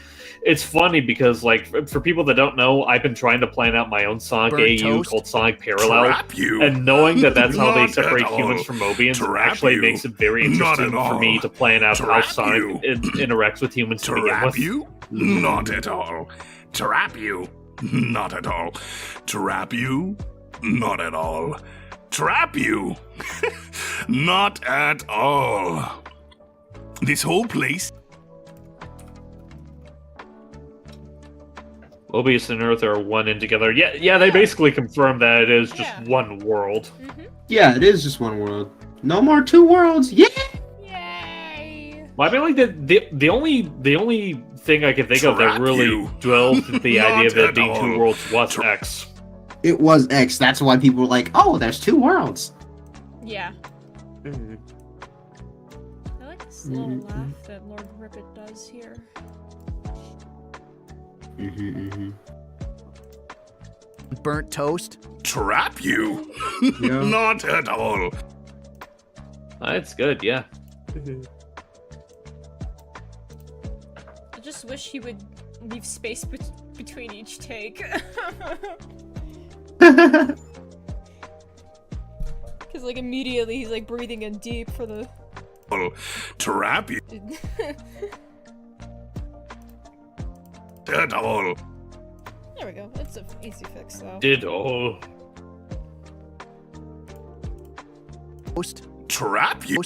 It's funny because like for people that don't know, I've been trying to plan out my own Sonic Burnt AU toast? called Sonic Parallel. Trap you. And knowing that that's how they Not separate at all. humans from Mobians Trap actually you. makes it very Not interesting at for me all. to plan out how Trap Sonic you. interacts with humans to begin Trap with. you? Not at all. Trap you? Not at all. Trap you? Not at all. Trap you? Not at all. This whole place. Mobius and Earth are one in together. Yeah, they basically confirm that it is just Yeah. one world. Yeah, it is just one world. No more two worlds. Yeah. Yay! Well, I mean, like the only thing I can think of that Trap really you. dwells with the idea of Not it at being two all. worlds was X. It was X. That's why people were like, "Oh, there's two worlds." Yeah. Mhm. I like this little laugh that Lord Rippet does here. Burnt toast? Trap you? Yeah. Not at all. It's good, yeah. Mhm. I just wish he would leave space between each take. Because like immediately he's like breathing in deep for the... Trap you? At all. There we go. It's an easy fix though. Ditto. Toast? Trap you?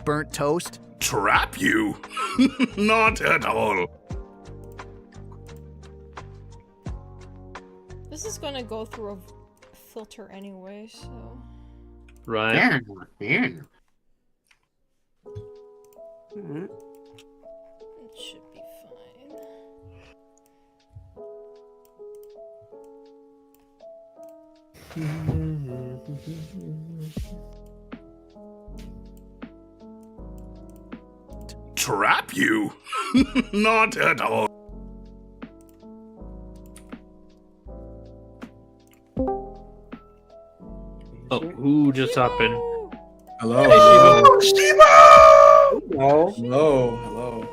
burnt toast? Trap you? Not at all. This is gonna go through a filter anyway, so. Right. Yeah, yeah. Mhm. It should be fine. Trap you? Not at all. Oh, who just happened? Hello. No. Hello.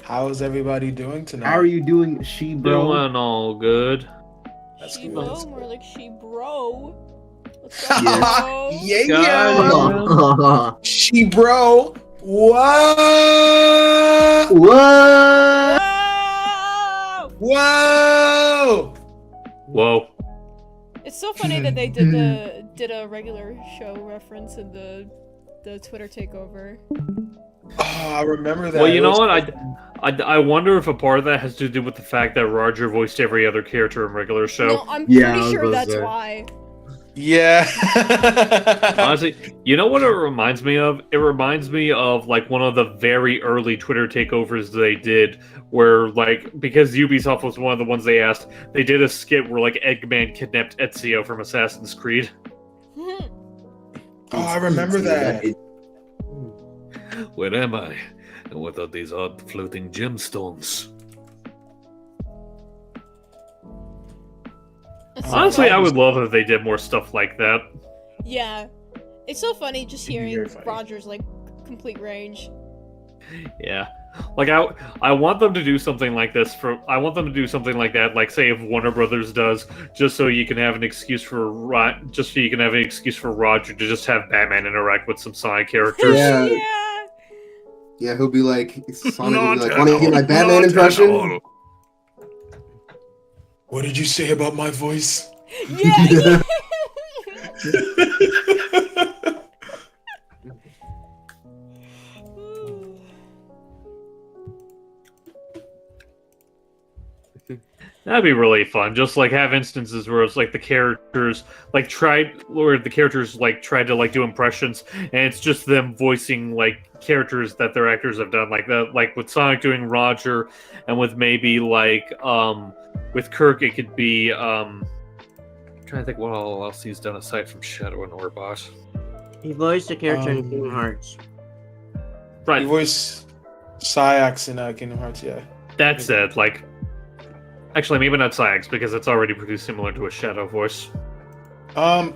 How's everybody doing tonight? How are you doing, she bro? Doing all good. That's She good. bro, more like she bro. What's up, Yeah. bro? Yeah. She bro. What? What? Whoa! Whoa. It's so funny that they did a regular show reference in the Twitter takeover. Oh, I remember that. Well, you know what? I wonder if a part of that has to do with the fact that Roger voiced every other character in regular show. No, I'm Yeah, I pretty was sure about to that's say. why. Yeah. Honestly, you know what it reminds me of? It reminds me of like one of the very early Twitter takeovers they did, where like because Ubisoft was one of the ones they asked, they did a skit where like Eggman kidnapped Ezio from Assassin's Creed. Oh, I remember that. Where am I? And what are these odd floating gemstones? Honestly, I would love if they did more stuff like that. Yeah, it's so funny just It'd be hearing very funny. Roger's like complete range. Yeah, like I want them to do something like this for. I want them to do something like that, like say if Warner Brothers does, just so you can have an excuse for Roger to just have Batman interact with some side characters. Yeah. Yeah. Yeah, he'll be like, Sonic will Not be like, at want to hear my all. Batman Not at impression? all. What did you say about my voice? Yeah. That'd be really fun. Just like have instances where it's like the characters like tried to like do impressions, and it's just them voicing like characters that their actors have done, like that, like with Sonic doing Roger, and with maybe like with Kirk it could be I'm trying to think what all else he's done aside from Shadow and Orbot. He voiced a character in Kingdom Hearts. Right. You voice Syax in Kingdom Hearts, yeah. That's it. Like, actually, maybe not Syax because it's already produced similar to a Shadow voice. Oh,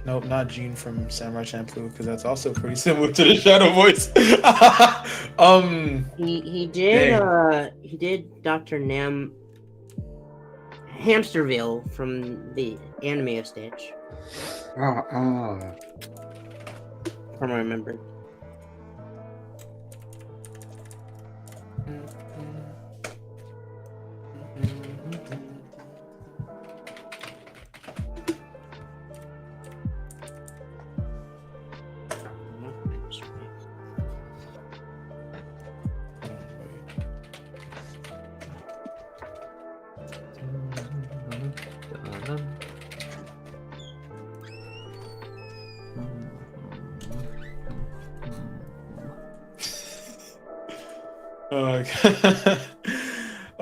nope, not Gene from Samurai Champloo, because that's also pretty similar to the Shadow voice. He did Dr. Nam Hamsterville from the anime of Stitch. From what I remember.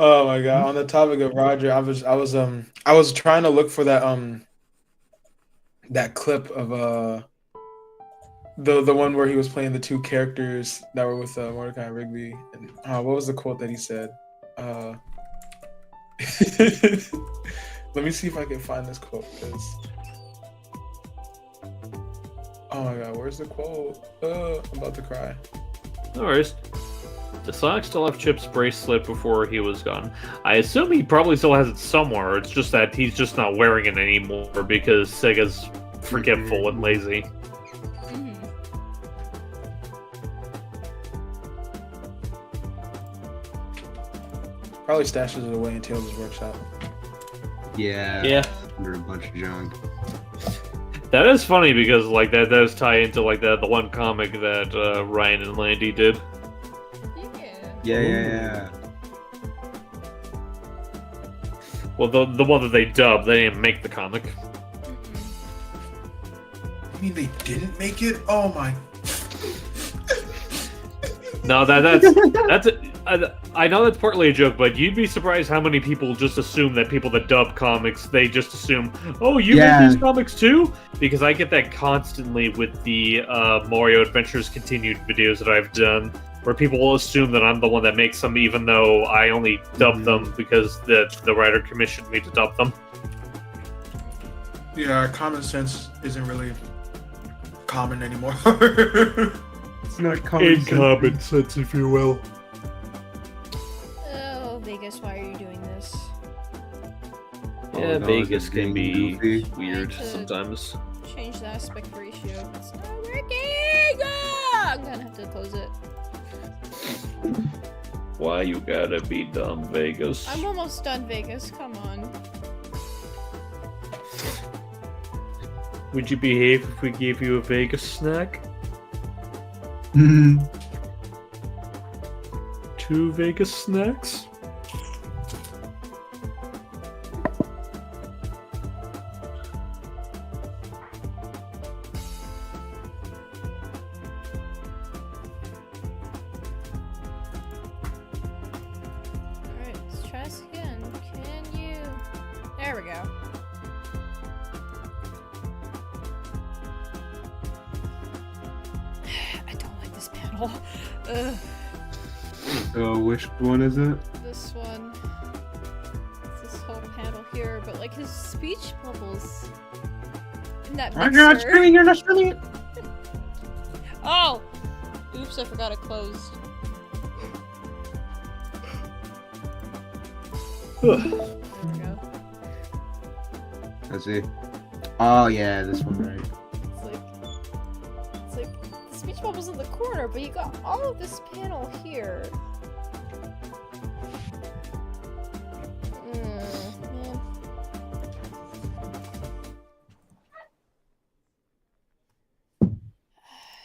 Oh my god! On the topic of Roger, I was trying to look for that that clip of the one where he was playing the two characters that were with Mordecai and Rigby. And, what was the quote that he said? Let me see if I can find this quote. Oh my god, where's the quote? I'm about to cry. No worries. Does Sonic still have Chip's bracelet before he was gone? I assume he probably still has it somewhere. It's just that he's just not wearing it anymore because Sega's forgetful and lazy. Probably stashes it away in Tails' workshop. Yeah. Yeah. Under a bunch of junk. That is funny because like that does tie into like the one comic that Ryan and Landy did. Yeah. Well, the one that they dubbed, they didn't make the comic. I mean, they didn't make it. Oh my. No, I know that's partly a joke, but you'd be surprised how many people just assume that people that dub comics, they just assume, oh, you make these comics too? Because I get that constantly with the Mario Adventures Continued videos that I've done, where people will assume that I'm the one that makes them, even though I only dub them because the writer commissioned me to dub them. Yeah, common sense isn't really common anymore. It's not common sense, if you will. Oh, Vegas, why are you doing this? Yeah, no, Vegas can be goofy. weird I need to sometimes. Change the aspect ratio. It's not working! Ah, I'm gonna have to close it. Why you gotta be dumb, Vegas? I'm almost done, Vegas. Come on. Would you behave if we gave you a Vegas snack? 2 Vegas snacks? Alright, let's try this again. Can you... There we go. I don't like this panel. Ugh. Which one is it? This one. It's this whole panel here, but like his speech bubbles. In that Oh my god, mixer. screaming, you're not screaming it! Oh! Oops, I forgot it closed. There we go. Let's see. Oh yeah, this one right. It's like the speech bubble's in the corner, but you got all of this panel here. Man.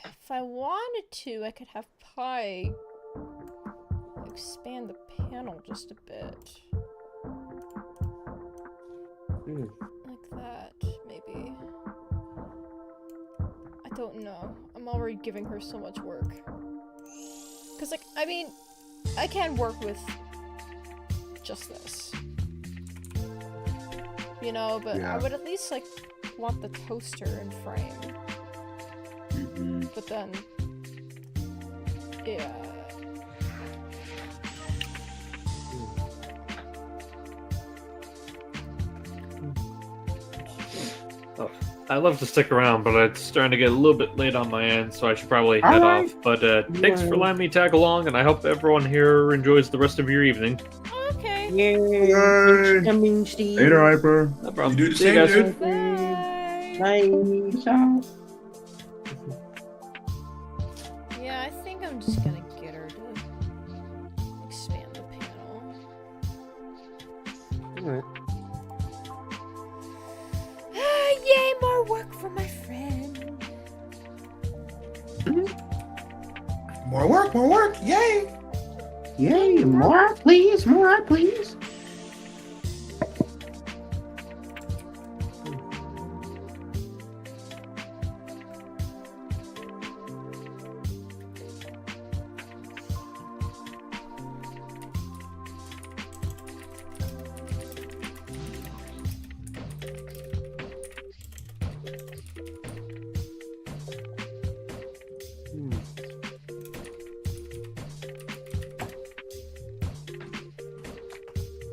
If I wanted to, I could have Pi expand the panel just a bit. Like that, maybe. I don't know. I'm already giving her so much work. Cause like, I mean, I can work with just this. You know, but I would at least like want the toaster in frame. But then, yeah. Oh, I'd love to stick around, but it's starting to get a little bit late on my end, so I should probably head off. But thanks for letting me tag along, and I hope everyone here enjoys the rest of your evening. Okay. Yay! Coming, Steve. Later, Hyper. No problem. You do the See you same, guys. dude. Bye. Ciao. Yeah, I think I'm just gonna get her to expand the panel. Alright. Yay, more work for my friend. More work, yay! Yay, more please, more please.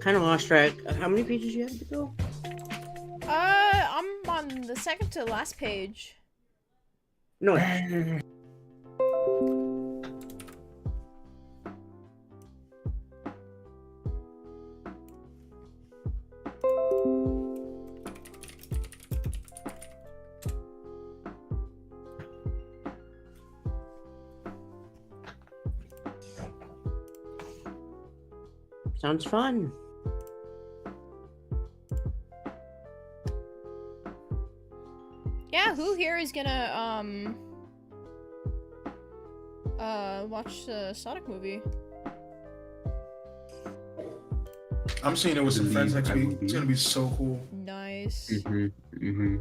Kind of lost track. How many pages you have to go? I'm on the second to last page. No. Sounds fun. Yeah, who here is gonna watch the Sonic movie? I'm seeing it with some friends next week. It's gonna be so cool. Nice. Mm-hmm.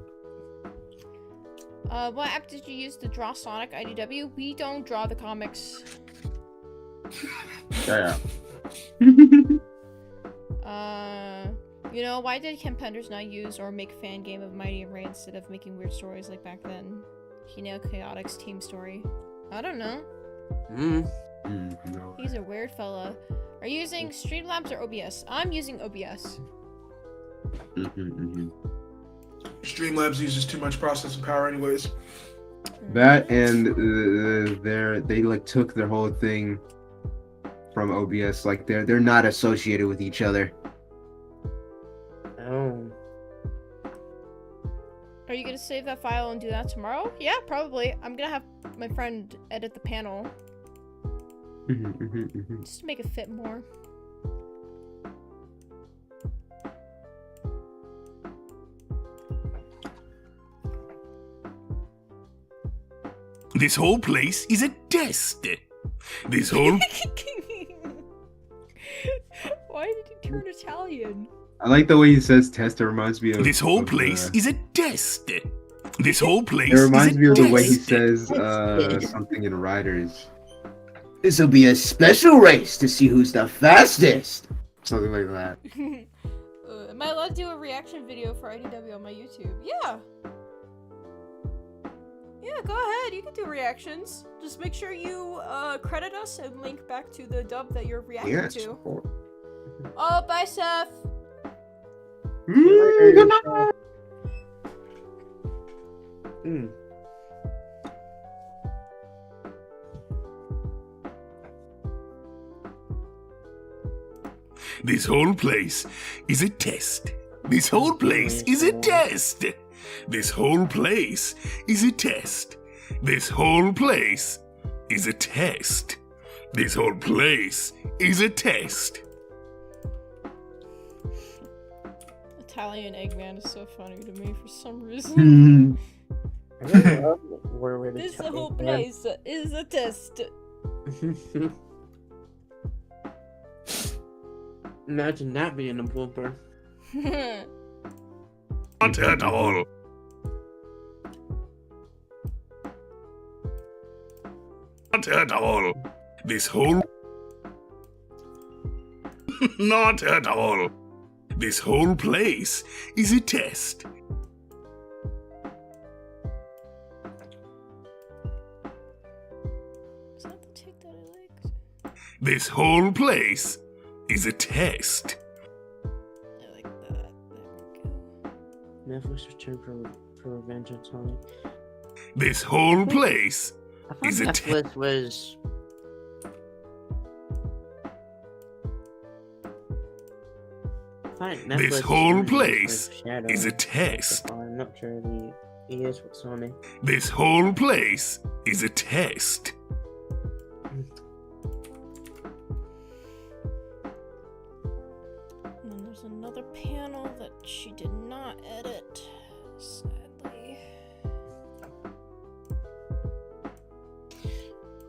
What app did you use to draw Sonic IDW? We don't draw the comics. Yeah. You know, why did Ken Penders not use or make fan game of Mighty and Ray instead of making weird stories like back then? Hino Chaotix team story. I don't know. No. He's a weird fella. Are you using Streamlabs or OBS? I'm using OBS. Streamlabs uses too much processing power, anyways. That and they like took their whole thing from OBS. Like they're not associated with each other. Oh. Are you gonna save that file and do that tomorrow? Yeah, probably. I'm gonna have my friend edit the panel. Just to make it fit more. This whole place is a test. This whole... Why did he turn Italian? I like the way he says test. It reminds me of This whole place is a test. This whole place It reminds me of the way he test. says something in Riders. This'll be a special race to see who's the fastest. Something like that. Am I allowed to do a reaction video for IDW on my YouTube? Yeah. Yeah, go ahead. You can do reactions. Just make sure you credit us and link back to the dub that you're reacting to. Oh, bye, Seth. Good night. This whole place is a test. This whole place is a test. This whole place is a test. This whole place is a test. This whole place is a test. Italian Eggman is so funny to me for some reason. This whole place is a test. Imagine that being a blooper. Not at all. Not at all. This whole... Not at all. This whole place is a test. Is that the tick that I liked? This whole place is a test. I like that. There we go. Netflix returned for Revenge on Sonic. This whole place I thought is a test. Netflix was... This whole place is a test. I'm not sure he is with Sony. This whole place is a test. And then there's another panel that she did not edit, sadly.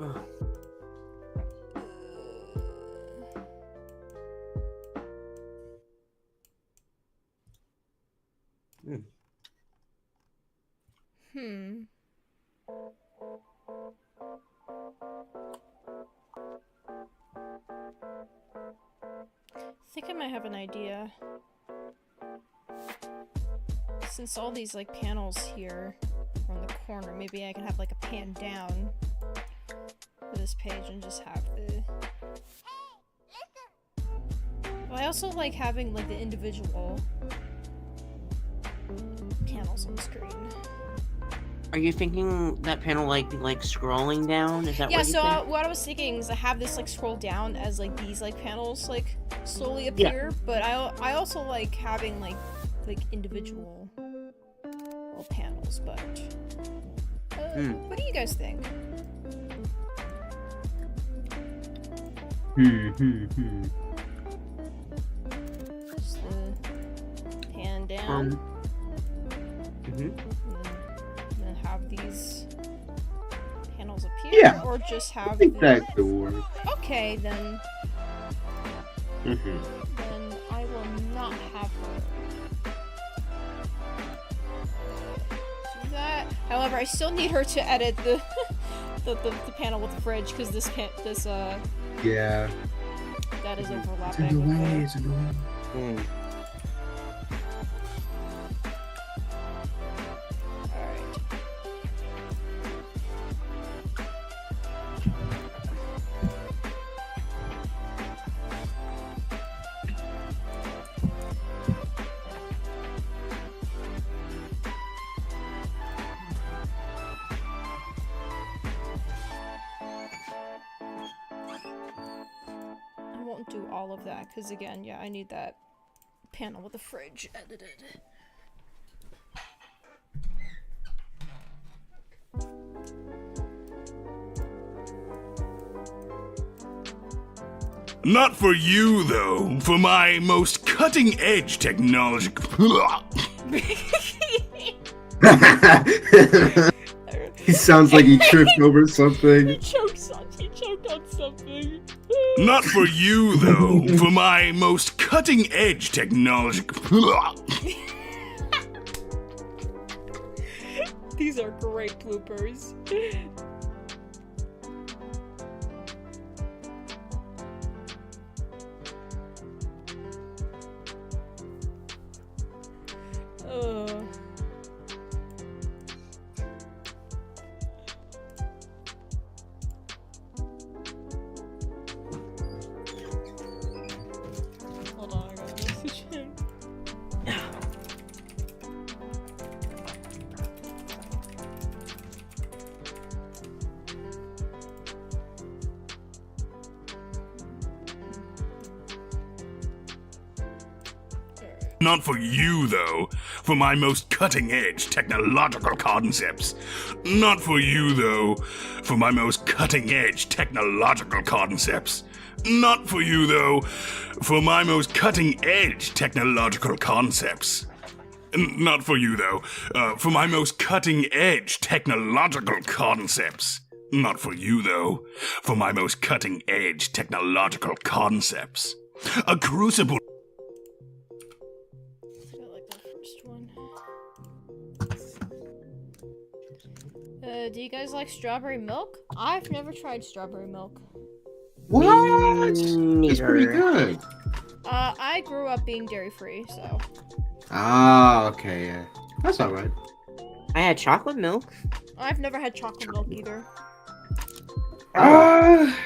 Oh. I think I might have an idea. Since all these like panels here are on the corner, maybe I can have like a pan down for this page and just have the... But I also like having like the individual panels on the screen. Are you thinking that panel like scrolling down? Is that Yeah, what you so think? what I was thinking is I have this like scroll down as like these like panels like slowly appear, but I also like having like individual little panels, but what do you guys think? Just the pan down. these panels appear, Yeah, or just have I think the... that could work. Okay, then. Mm-hmm. Then I will not have her do that. However, I still need her to edit the the panel with the fridge because Yeah. that is It's in overlapping. the way. with It's in the way. Alright. I won't do all of that because again, yeah, I need that panel with the fridge edited. Not for you, though. For my most cutting-edge technology. He sounds like he tripped over something. He choked on something. Not for you, though. For my most cutting-edge technology. These are great bloopers. Hold on, I gotta message him. Not for you, though. For my most cutting-edge technological concepts. Not for you, though. For my most cutting-edge technological concepts. Not for you, though. For my most cutting-edge technological concepts. Not for you, though. For my most cutting-edge technological concepts. Not for you, though. For my most cutting-edge technological concepts. A crucible. Do you guys like strawberry milk? I've never tried strawberry milk. What? It's pretty good. I grew up being dairy-free, so... Ah, okay, yeah. That's alright. I had chocolate milk. I've never had chocolate milk either. Ah.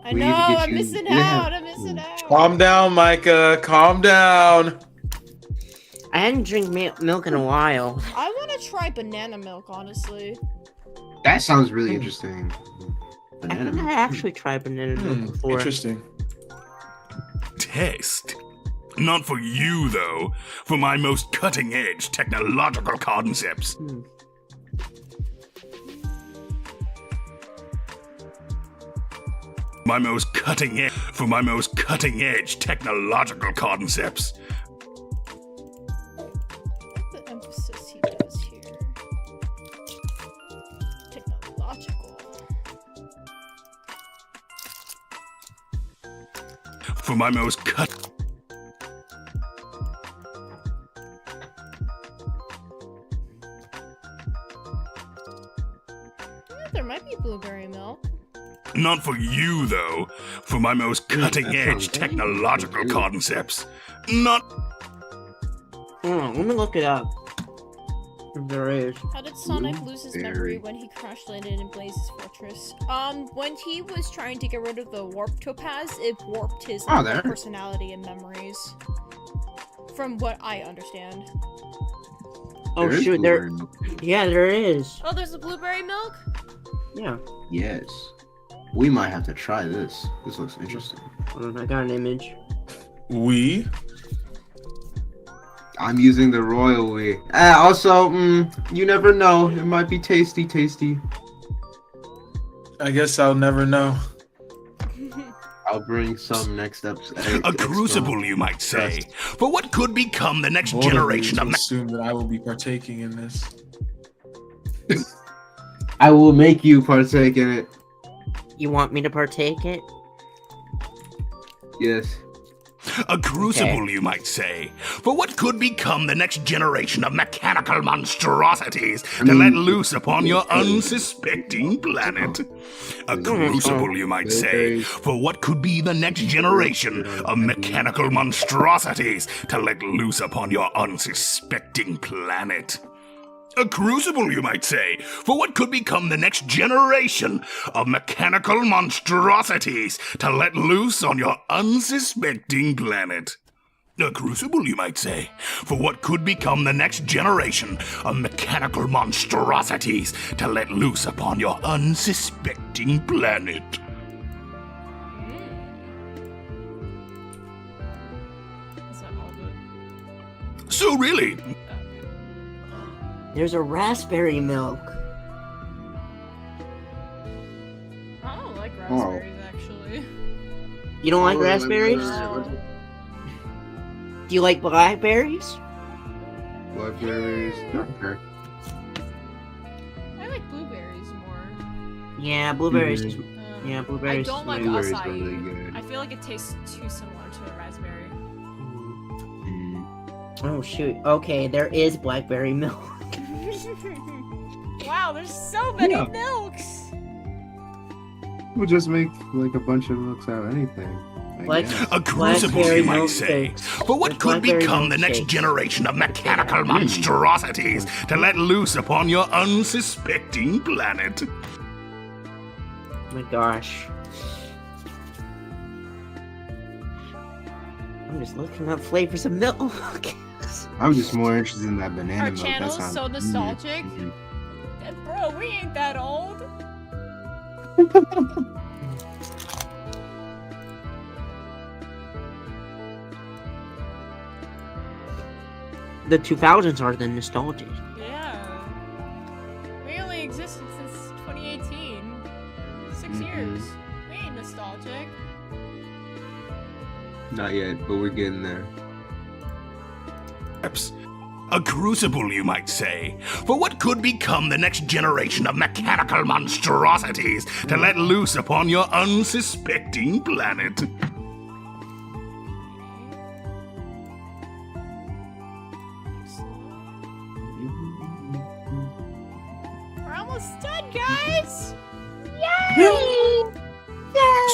I know, I'm missing out, I'm missing out! Calm down, Micah. Calm down. I hadn't drank milk in a while. I want to try banana milk, honestly. That sounds really interesting. Banana milk. I actually tried banana milk before. Interesting. Test. Not for you, though. For my most cutting-edge technological concepts. My most cutting-edge. For my most cutting-edge technological concepts. The emphasis he does here. Technological. For my most cut. There might be blueberry milk. Not for you, though. For my most cutting-edge technological concepts. Not. Hold on, let me look it up. If there is. How did Sonic lose his memory when he crash landed in Blaze's fortress? When he was trying to get rid of the warp topaz, it warped his personality and memories. From what I understand. Oh shoot, there. Yeah, there is. Oh, there's a blueberry milk? Yeah. Yes. We might have to try this. This looks interesting. Hold on, I got an image. I'm using the royal we. Also, you never know. It might be tasty. I guess I'll never know. I'll bring some next episode. A crucible, you might say, for what could become the next Bold of me generation to of. assume that I will be partaking in this. I will make you partake in it. You want me to partake it? Yes. A crucible, you might say, for what could become the next generation of mechanical monstrosities to let loose upon your unsuspecting planet. A crucible, you might say, for what could be the next generation of mechanical monstrosities to let loose upon your unsuspecting planet. A crucible, you might say, for what could become the next generation of mechanical monstrosities to let loose on your unsuspecting planet. A crucible, you might say, for what could become the next generation of mechanical monstrosities to let loose upon your unsuspecting planet. Is that all of it? So really... There's a raspberry milk. I don't like raspberries, actually. You don't like raspberries? No. Do you like blackberries? Blackberries. Okay. I like blueberries more. Yeah, blueberries. Mm-hmm. Yeah, blueberries. I don't like Blueberries are acai. really good. I feel like it tastes too similar to a raspberry. Oh shoot. Okay, there is blackberry milk. Wow, there's so many Yeah. milks! We'll just make like a bunch of milks out of anything. I guess. A crucible, you might say, milkshakes. for what could Blackberry become the next milkshakes. generation of mechanical monstrosities to let loose upon your unsuspecting planet. Oh my gosh. I'm just looking up flavors of milk. I'm just more interested in that banana Our milk. channel's That sounds so nostalgic. Mhm. Bro, we ain't that old. The 2000s are the nostalgic. Yeah. We only existed since 2018. 6 years. We ain't nostalgic. Not yet, but we're getting there. A crucible, you might say, for what could become the next generation of mechanical monstrosities to let loose upon your unsuspecting planet. We're almost done, guys! Yay!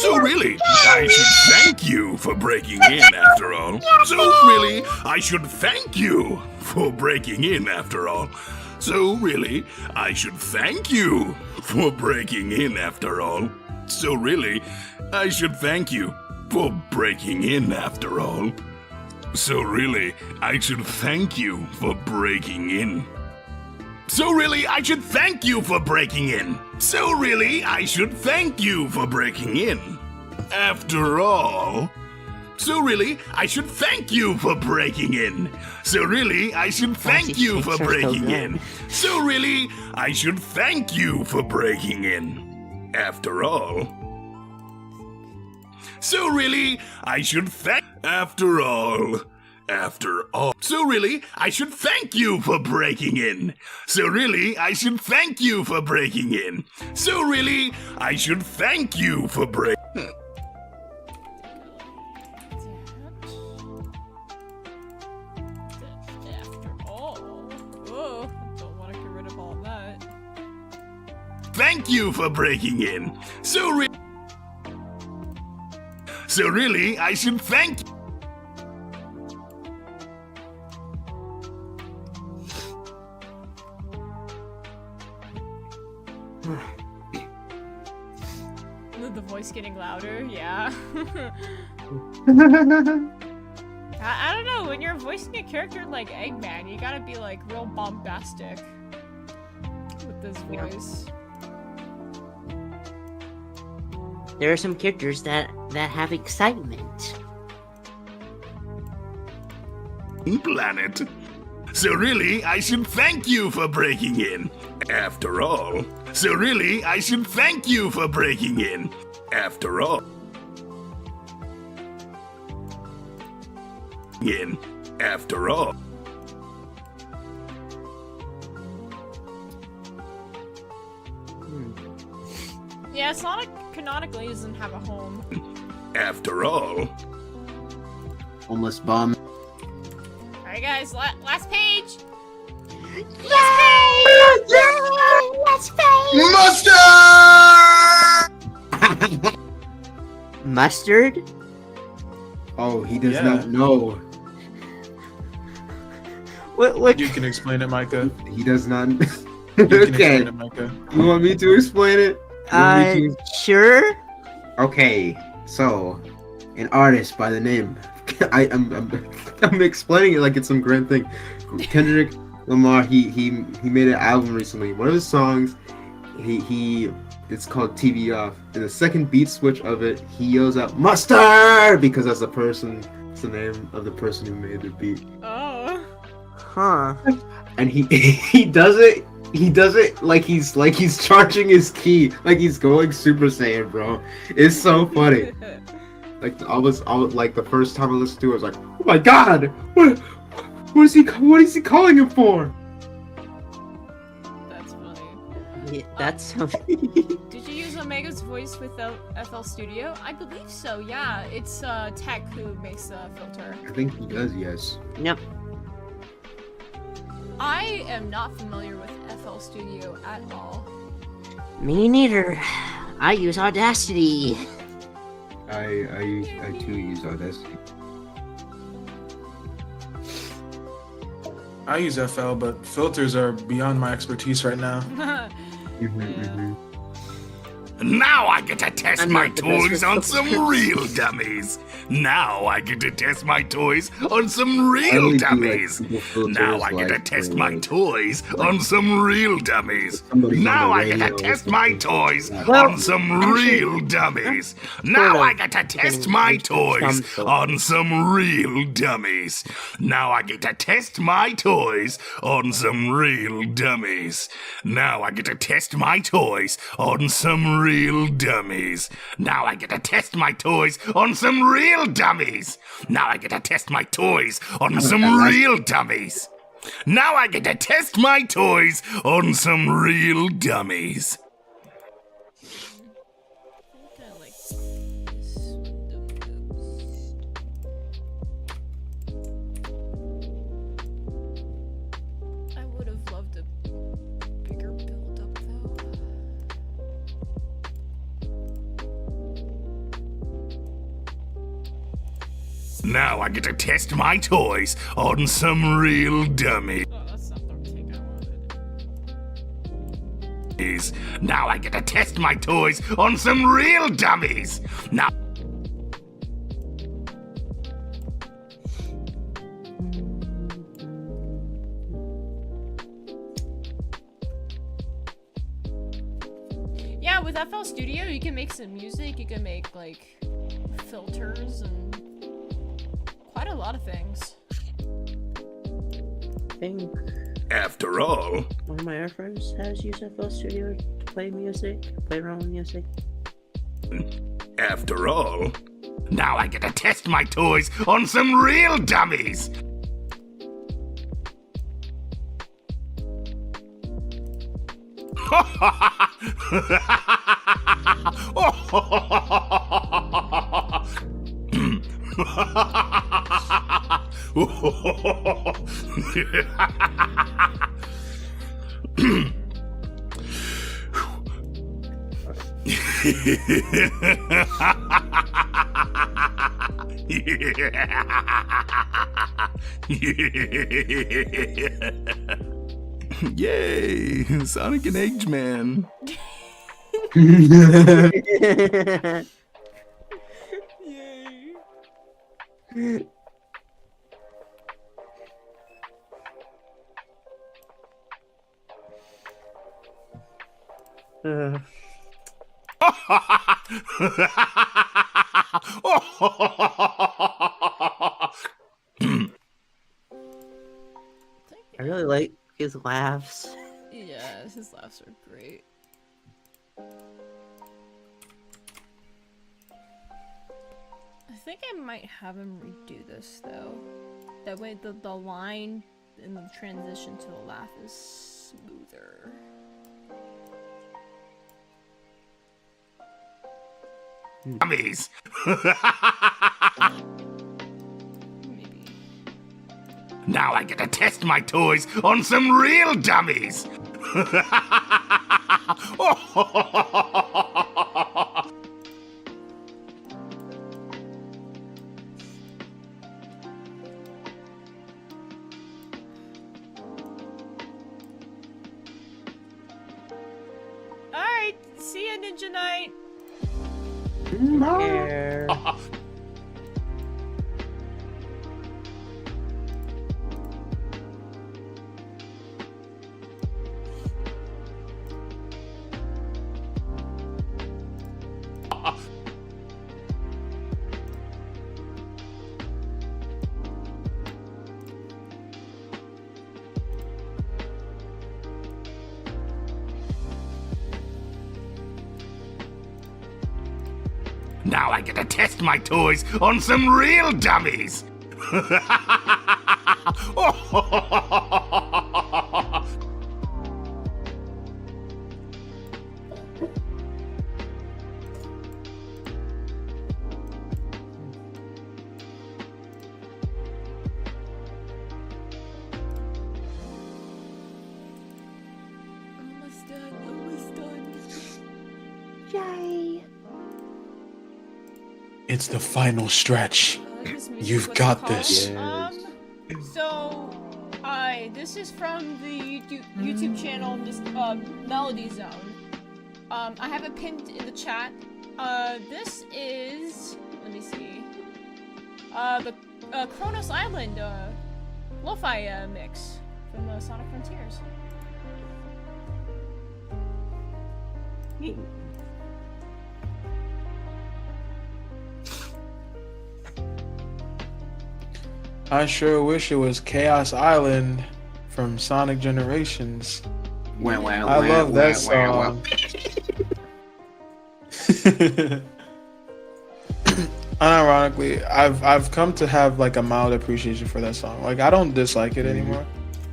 So really, I should thank you for breaking in after all. So really, I should thank you for breaking in after all. So really, I should thank you for breaking in after all. So really, I should thank you for breaking in after all. So really, I should thank you for breaking in. So really, I should thank you for breaking in. So really, I should thank you for breaking in. After all. So really, I should thank you for breaking in. So really, I should thank you for breaking in. So really, I should thank you for breaking in. After all. So really, I should thank... After all. After all. So really, I should thank you for breaking in. So really, I should thank you for breaking in. So really, I should thank you for breaking... After all. Oh, don't want to get rid of all that. Thank you for breaking in. So really, I should thank... The voice getting louder, yeah. I don't know, when you're voicing a character like Eggman, you gotta be like real bombastic with this voice. There are some characters that have excitement. Planet. So really, I should thank you for breaking in. After all. So really, I should thank you for breaking in. After all. In. After all. Yeah, Sonic canonically doesn't have a home. After all, Homeless bum. Alright guys, last page! Yay! Let's pay! Mustard! Mustard? Oh, he does Yeah. not know. What? You can explain it, Micah. He does not. You can Okay. explain it, Micah. You want me to explain it? You want me to- Sure. Okay, so an artist by the name I'm explaining it like it's some grand thing. Kendrick Lamar, he made an album recently. One of his songs, it's called TV Off. In the second beat switch of it, he yells out "Mustard" because that's it's the name of the person who made the beat. Oh. Huh. And he does it. He does it like he's charging his key, like he's going Super Saiyan, bro. It's so funny. Like I was like the first time I listened to it, I was like, oh my god, what is he calling him for? That's funny. Yeah, that's Did you use Omega's voice without FL Studio? I believe so, yeah. It's Tech who makes the filter. I think he does, yes. Yep. I am not familiar with FL Studio at all. Me neither. I use Audacity. I too use Audacity. I use FL, but filters are beyond my expertise right now. now I get to test I'm my not the best toys with on some filters. real dummies. Now I get to test my toys on some I real only do, like, dummies. simple filters, Now I get to like, test for, my like, toys on some real dummies. somebody's on Now the I get to radio or test my something. toys Well, on some actually, real dummies. I'm Now sort I of get to test getting my into toys some on some real dummies. Now I get to test my toys on some real dummies. Now I get to test my toys on some real dummies. Now I get to test my toys on some real dummies. Now I get to test my toys on some real dummies. Now I get to test my toys on some real dummies. Kinda like this. I would have loved a bigger build up though. Now I get to test my toys on some real dummies. Oh, that's not the take I wanted. Now I get to test my toys on some real dummies. Now. Yeah, with FL Studio you can make some music, you can make like filters and quite a lot of things. I think After all, one of my other friends has used FL Studio to play around with music. After all, now I get to test my toys on some real dummies. Yay, Sonic and Eggman. Yay. I really like his laughs. Yeah, his laughs are great. I think I might have him redo this though. That way the line and the transition to the laugh is smoother. Dummies. Now I get to test my toys on some real dummies. Alright, see ya, Ninja Knight. Now I get to test my toys on some real dummies. Almost done, almost done. Yay. It's the final stretch. You've What's got it called? this. So, this is from the YouTube channel, Melody Zone. I have it pinned in the chat. This is, let me see, the Kronos Island lo-fi mix from Sonic Frontiers. I sure wish it was Chaos Island from Sonic Generations. I love that song. Unironically, I've come to have like a mild appreciation for that song. Like I don't dislike it anymore.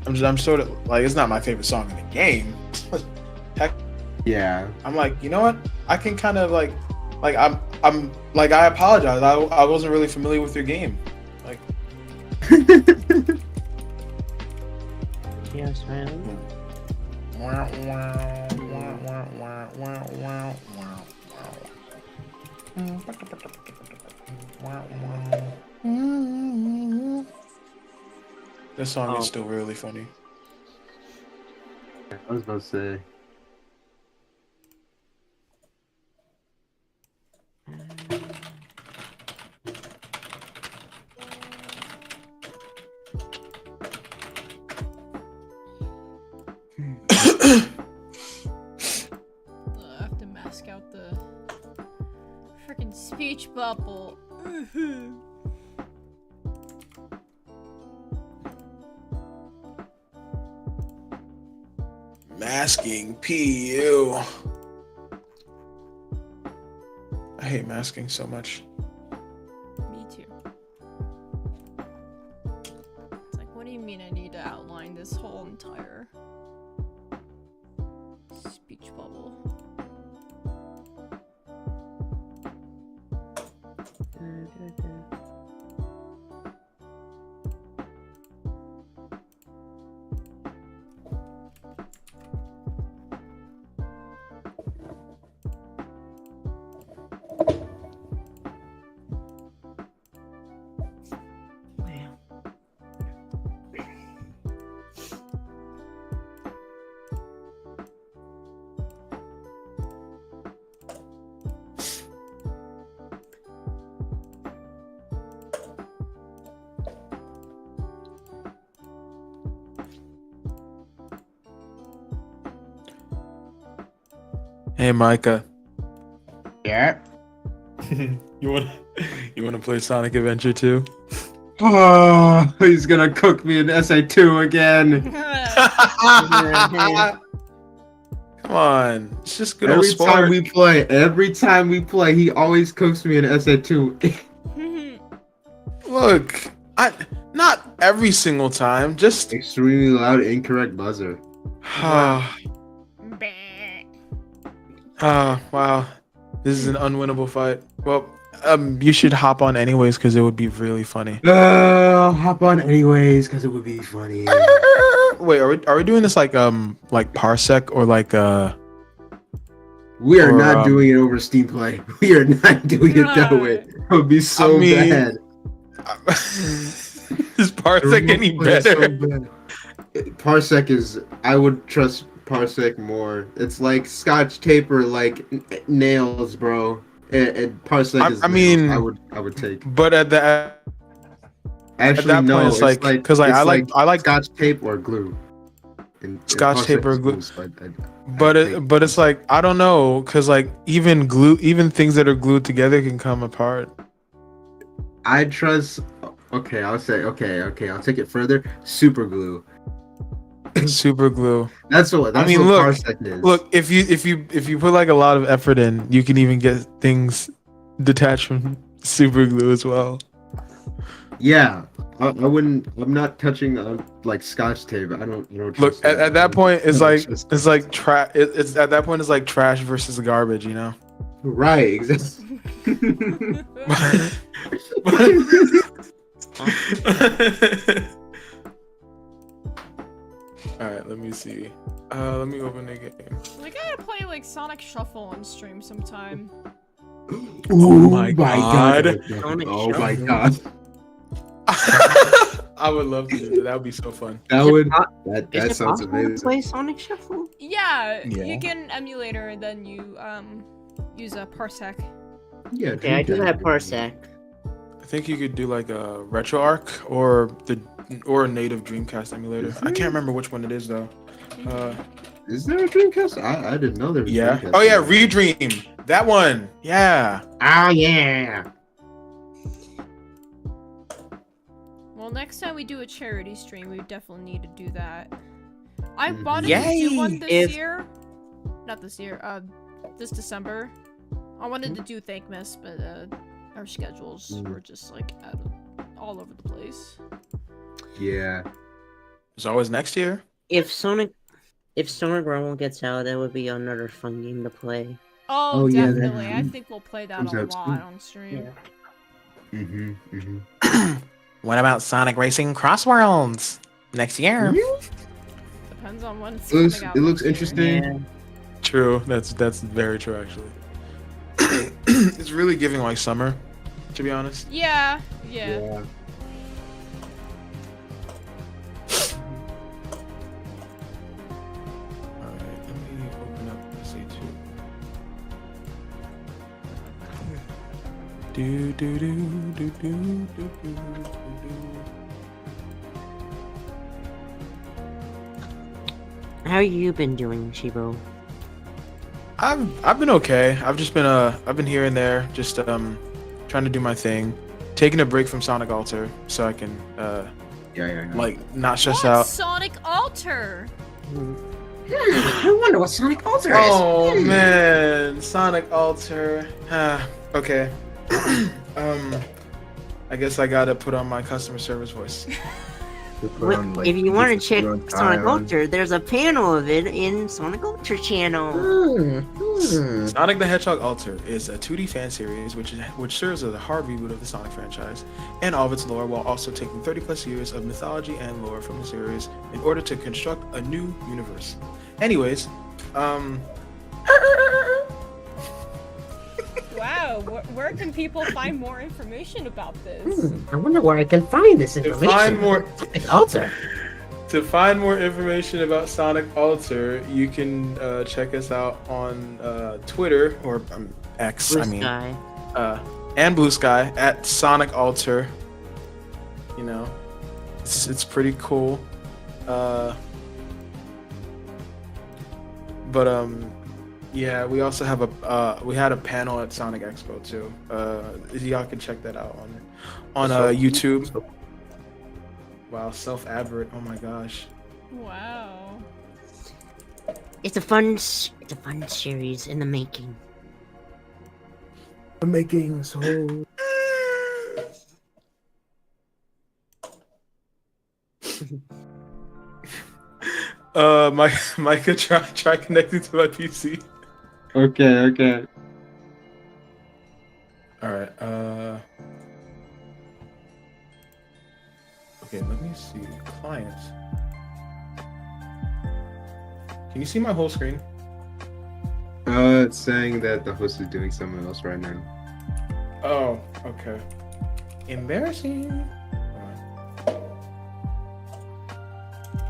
I'm sort of like it's not my favorite song in the game. Heck, Yeah. I'm like, you know what? I can kind of like I'm like I apologize. I wasn't really familiar with your game. Like Yes, man. This song is still really funny. I was about to say. I have to mask out the freaking speech bubble. Masking PU. I hate masking so much. Me too. It's like, what do you mean I need to outline this whole entire speech bubble? Hey Micah. Yeah. you wanna play Sonic Adventure 2? Oh, he's gonna cook me in SA2 again. Come on, it's just good old Every sport. every time we play, he always cooks me in SA2. Look, not every single time, just extremely loud, incorrect buzzer. Wow. This is an unwinnable fight. Well, you should hop on anyways because it would be really funny. I'll hop on anyways because it would be funny. Wait, are we doing this like parsec or like We are not doing it over Steam Play. We are not doing it that way. It would be so bad. Is parsec any better? Parsec is. I would trust parsec more. It's like Scotch tape or like nails, bro. And parsec is. Nails. I would take. But at that no, point, it's like because I like Scotch tape or glue. Scotch tape or glue. But it's like I don't know because like even things that are glued together can come apart. I trust. Okay, I'll say I'll take it further. Super glue. Super glue. That's what parsec is. Look, if you put like a lot of effort in, you can even get things detached from super glue as well. Yeah, I wouldn't. I'm not touching like Scotch tape. I don't look at that point. It's like trash. It's at that point. It's like trash versus garbage. You know. Right. Exactly. All right. Let me see. Let me open the game. We gotta play like Sonic Shuffle on stream sometime. Oh my god! Oh my god! I would love to do that. That would be so fun. That sounds amazing. Play Sonic Shuffle? Yeah, you can emulator and then you use a parsec. Yeah, okay, I do have parsec. I think you could do like a RetroArch or a native Dreamcast emulator. I can't remember which one it is though. Is there a Dreamcast? I didn't know there was. Yeah. Dreamcast. Oh yeah, Redream. That one. Yeah. Oh yeah. Well, next time we do a charity stream, we definitely need to do that. I wanted to do one this year. Not this year, this December. I wanted to do Thankmas, but our schedules were just like all over the place. Yeah. It's always next year. If Sonic Rumble gets out, that would be another fun game to play. Oh definitely. I think we'll play that a lot on stream. Yeah. What about Sonic Racing Cross Worlds next year? Depends on when it's coming out. It looks interesting. Yeah. True. That's very true actually. It's really giving like summer, to be honest. Yeah. Alright, let me open up SA2. How you been doing, Shibo? I've been okay. I've been here and there, just trying to do my thing, taking a break from Sonic Alter so I can like not stress out. Sonic Alter. I wonder what Sonic Alter is. Oh man, Sonic Alter. Okay. I guess I gotta put on my customer service voice. If you want to check Sonic Ultra, there's a panel of it in Sonic Ultra channel. Sonic the Hedgehog Ultra is a 2D fan series which serves as a hard reboot of the Sonic franchise and all of its lore, while also taking 30+ years of mythology and lore from the series in order to construct a new universe. Anyways, Wow, where can people find more information about this? I wonder where I can find this information. To find more Sonic Alter. To find more information about Sonic Alter, you can check us out on Twitter or X. Blue I mean, Sky. And Blue Sky at Sonic Alter. You know, it's pretty cool. Yeah, we also have we had a panel at Sonic Expo too. Y'all can check that out on YouTube. Wow, self-advert. Oh my gosh. Wow. It's a fun series in the making. The making so. Micah, try connecting to my PC. Okay. All right. Okay, let me see. Clients. Can you see my whole screen? It's saying that the host is doing something else right now. Oh, okay. Embarrassing.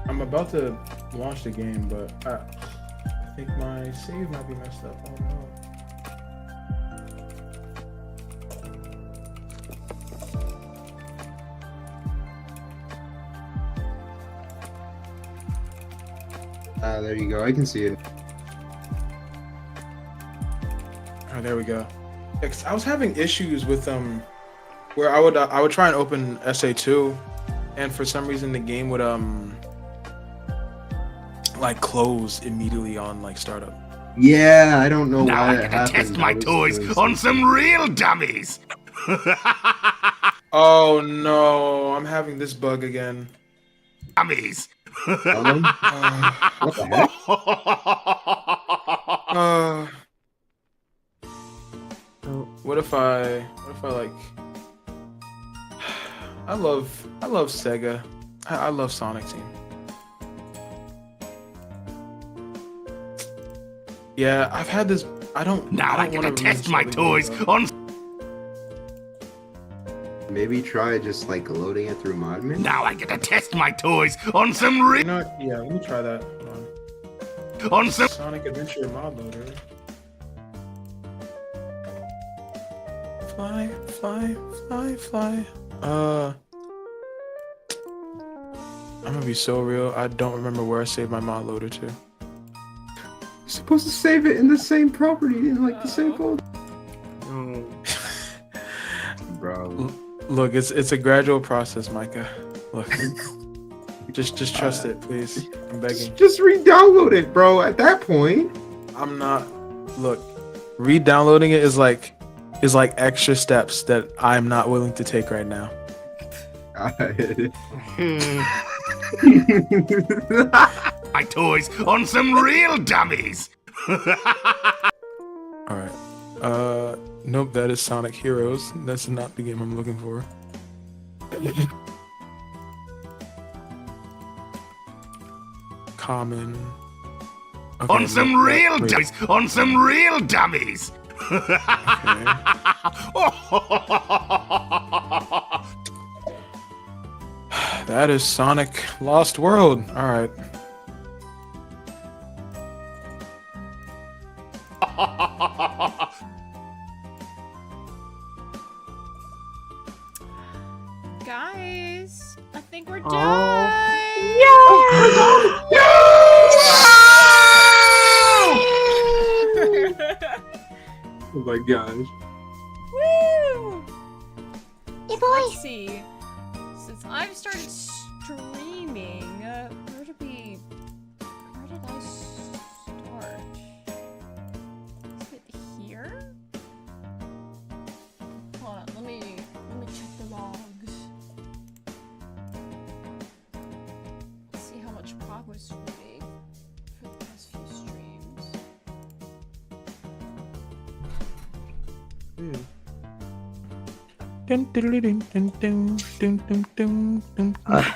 I'm about to launch the game, but I think my save might be messed up. Oh no. There you go. I can see it. Oh, there we go. Yeah, 'cause I was having issues with where I would try and open SA2, and for some reason the game would like close immediately on like startup. Yeah, I don't know Now why I it get to happened. test my I was toys doing on some real dummies. Oh no, I'm having this bug again. Dummies. What the heck? What if I like? I love Sega. I love Sonic Team. Yeah, I've had this. Now I get to test my toys on. Maybe try just like loading it through Modman. Now I get to test my toys on some real. Yeah, let me try that. Hold on. On some Sonic Adventure mod loader. Fly, fly, fly, fly. I'm gonna be so real. I don't remember where I saved my mod loader to. You're supposed to save it in the same property, in like the same folder. Bro. Look, it's a gradual process, Micah. Look, just trust it, please. I'm begging. Just re-download it, bro. At that point, I'm not. Look, re-downloading it is like extra steps that I'm not willing to take right now. my toys on some real dummies. All right. Nope, that is Sonic Heroes. That's not the game I'm looking for. Common. Okay, on some real dummies. On some real dummies. That is Sonic Lost World. All right. Guys, I think we're done. oh my gosh. Woo! Hey, boy. Let's see. Since I've started streaming, where did I start? Is it here? Hold on, let me check the logs. Let's see how much progress we made for the past few streams.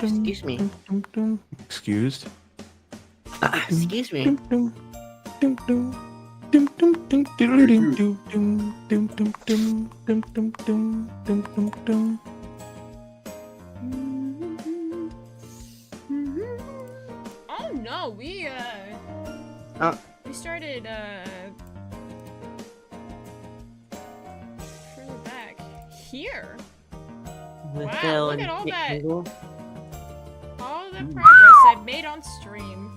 Excuse me. Excused. Excuse me. Oh no, we started further back here. Wow, look at all that. All the progress I've made on stream.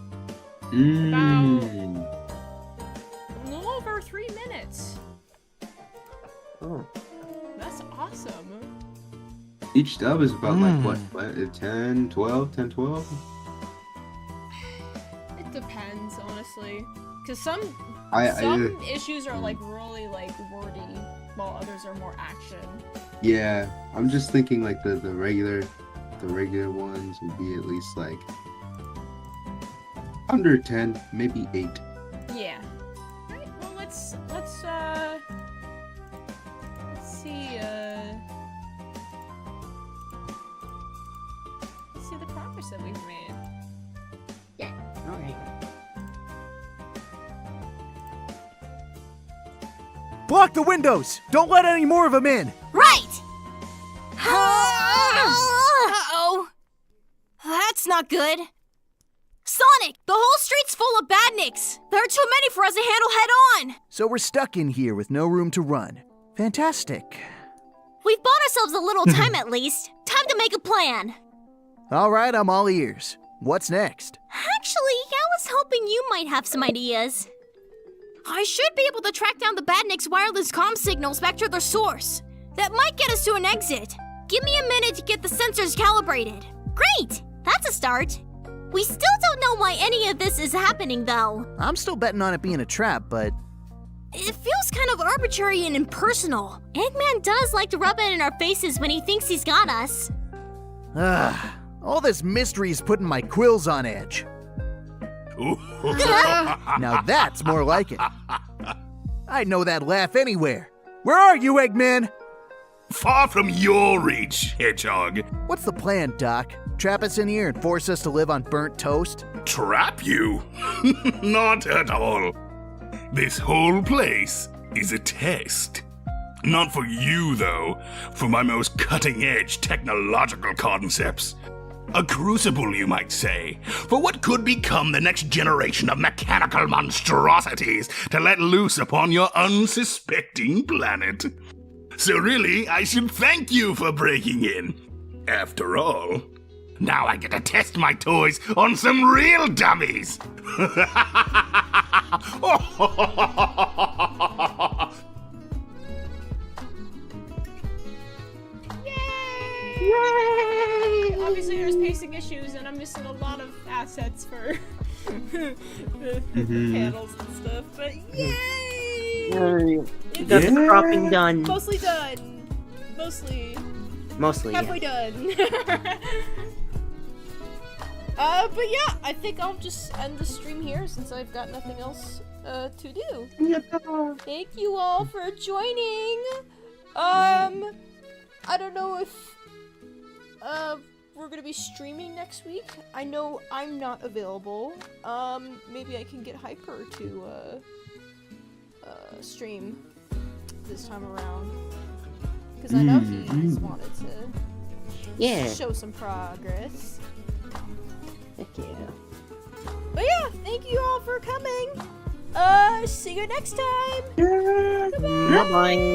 About a little over 3 minutes. Oh. That's awesome. Each dub is about like what 10, 12, 10, 12? It depends, honestly. Because some issues are like really like wordy, while others are more action. Yeah, I'm just thinking like the regular ones would be at least like under 10, maybe 8. Yeah. Alright, well let's see Block the windows! Don't let any more of them in! Right! Uh-oh. That's not good. Sonic, the whole street's full of badniks. There are too many for us to handle head on. So we're stuck in here with no room to run. Fantastic. We've bought ourselves a little time at least. Time to make a plan. All right, I'm all ears. What's next? Actually, I was hoping you might have some ideas. I should be able to track down the badniks' wireless comm signals back to their source. That might get us to an exit. Give me a minute to get the sensors calibrated. Great! That's a start. We still don't know why any of this is happening, though. I'm still betting on it being a trap, but... It feels kind of arbitrary and impersonal. Eggman does like to rub it in our faces when he thinks he's got us. All this mystery is putting my quills on edge. Now that's more like it. I'd know that laugh anywhere. Where are you, Eggman? Far from your reach, Hedgehog. What's the plan, Doc? Trap us in here and force us to live on burnt toast? Trap you? Not at all. This whole place is a test. Not for you, though. For my most cutting-edge technological concepts. A crucible, you might say, for what could become the next generation of mechanical monstrosities to let loose upon your unsuspecting planet. So really, I should thank you for breaking in. After all, now I get to test my toys on some real dummies. Yay! Obviously, there's pacing issues, and I'm missing a lot of assets for the panels and stuff. But yay! You got the cropping done. Mostly done. Mostly. Halfway done. But yeah, I think I'll just end the stream here since I've got nothing else to do. Thank you all for joining. I don't know if we're gonna be streaming next week. I know I'm not available. Maybe I can get Hyper to stream this time around, because I know he's wanted to show some progress. Heck yeah. But yeah, thank you all for coming. See you next time. Bye-bye.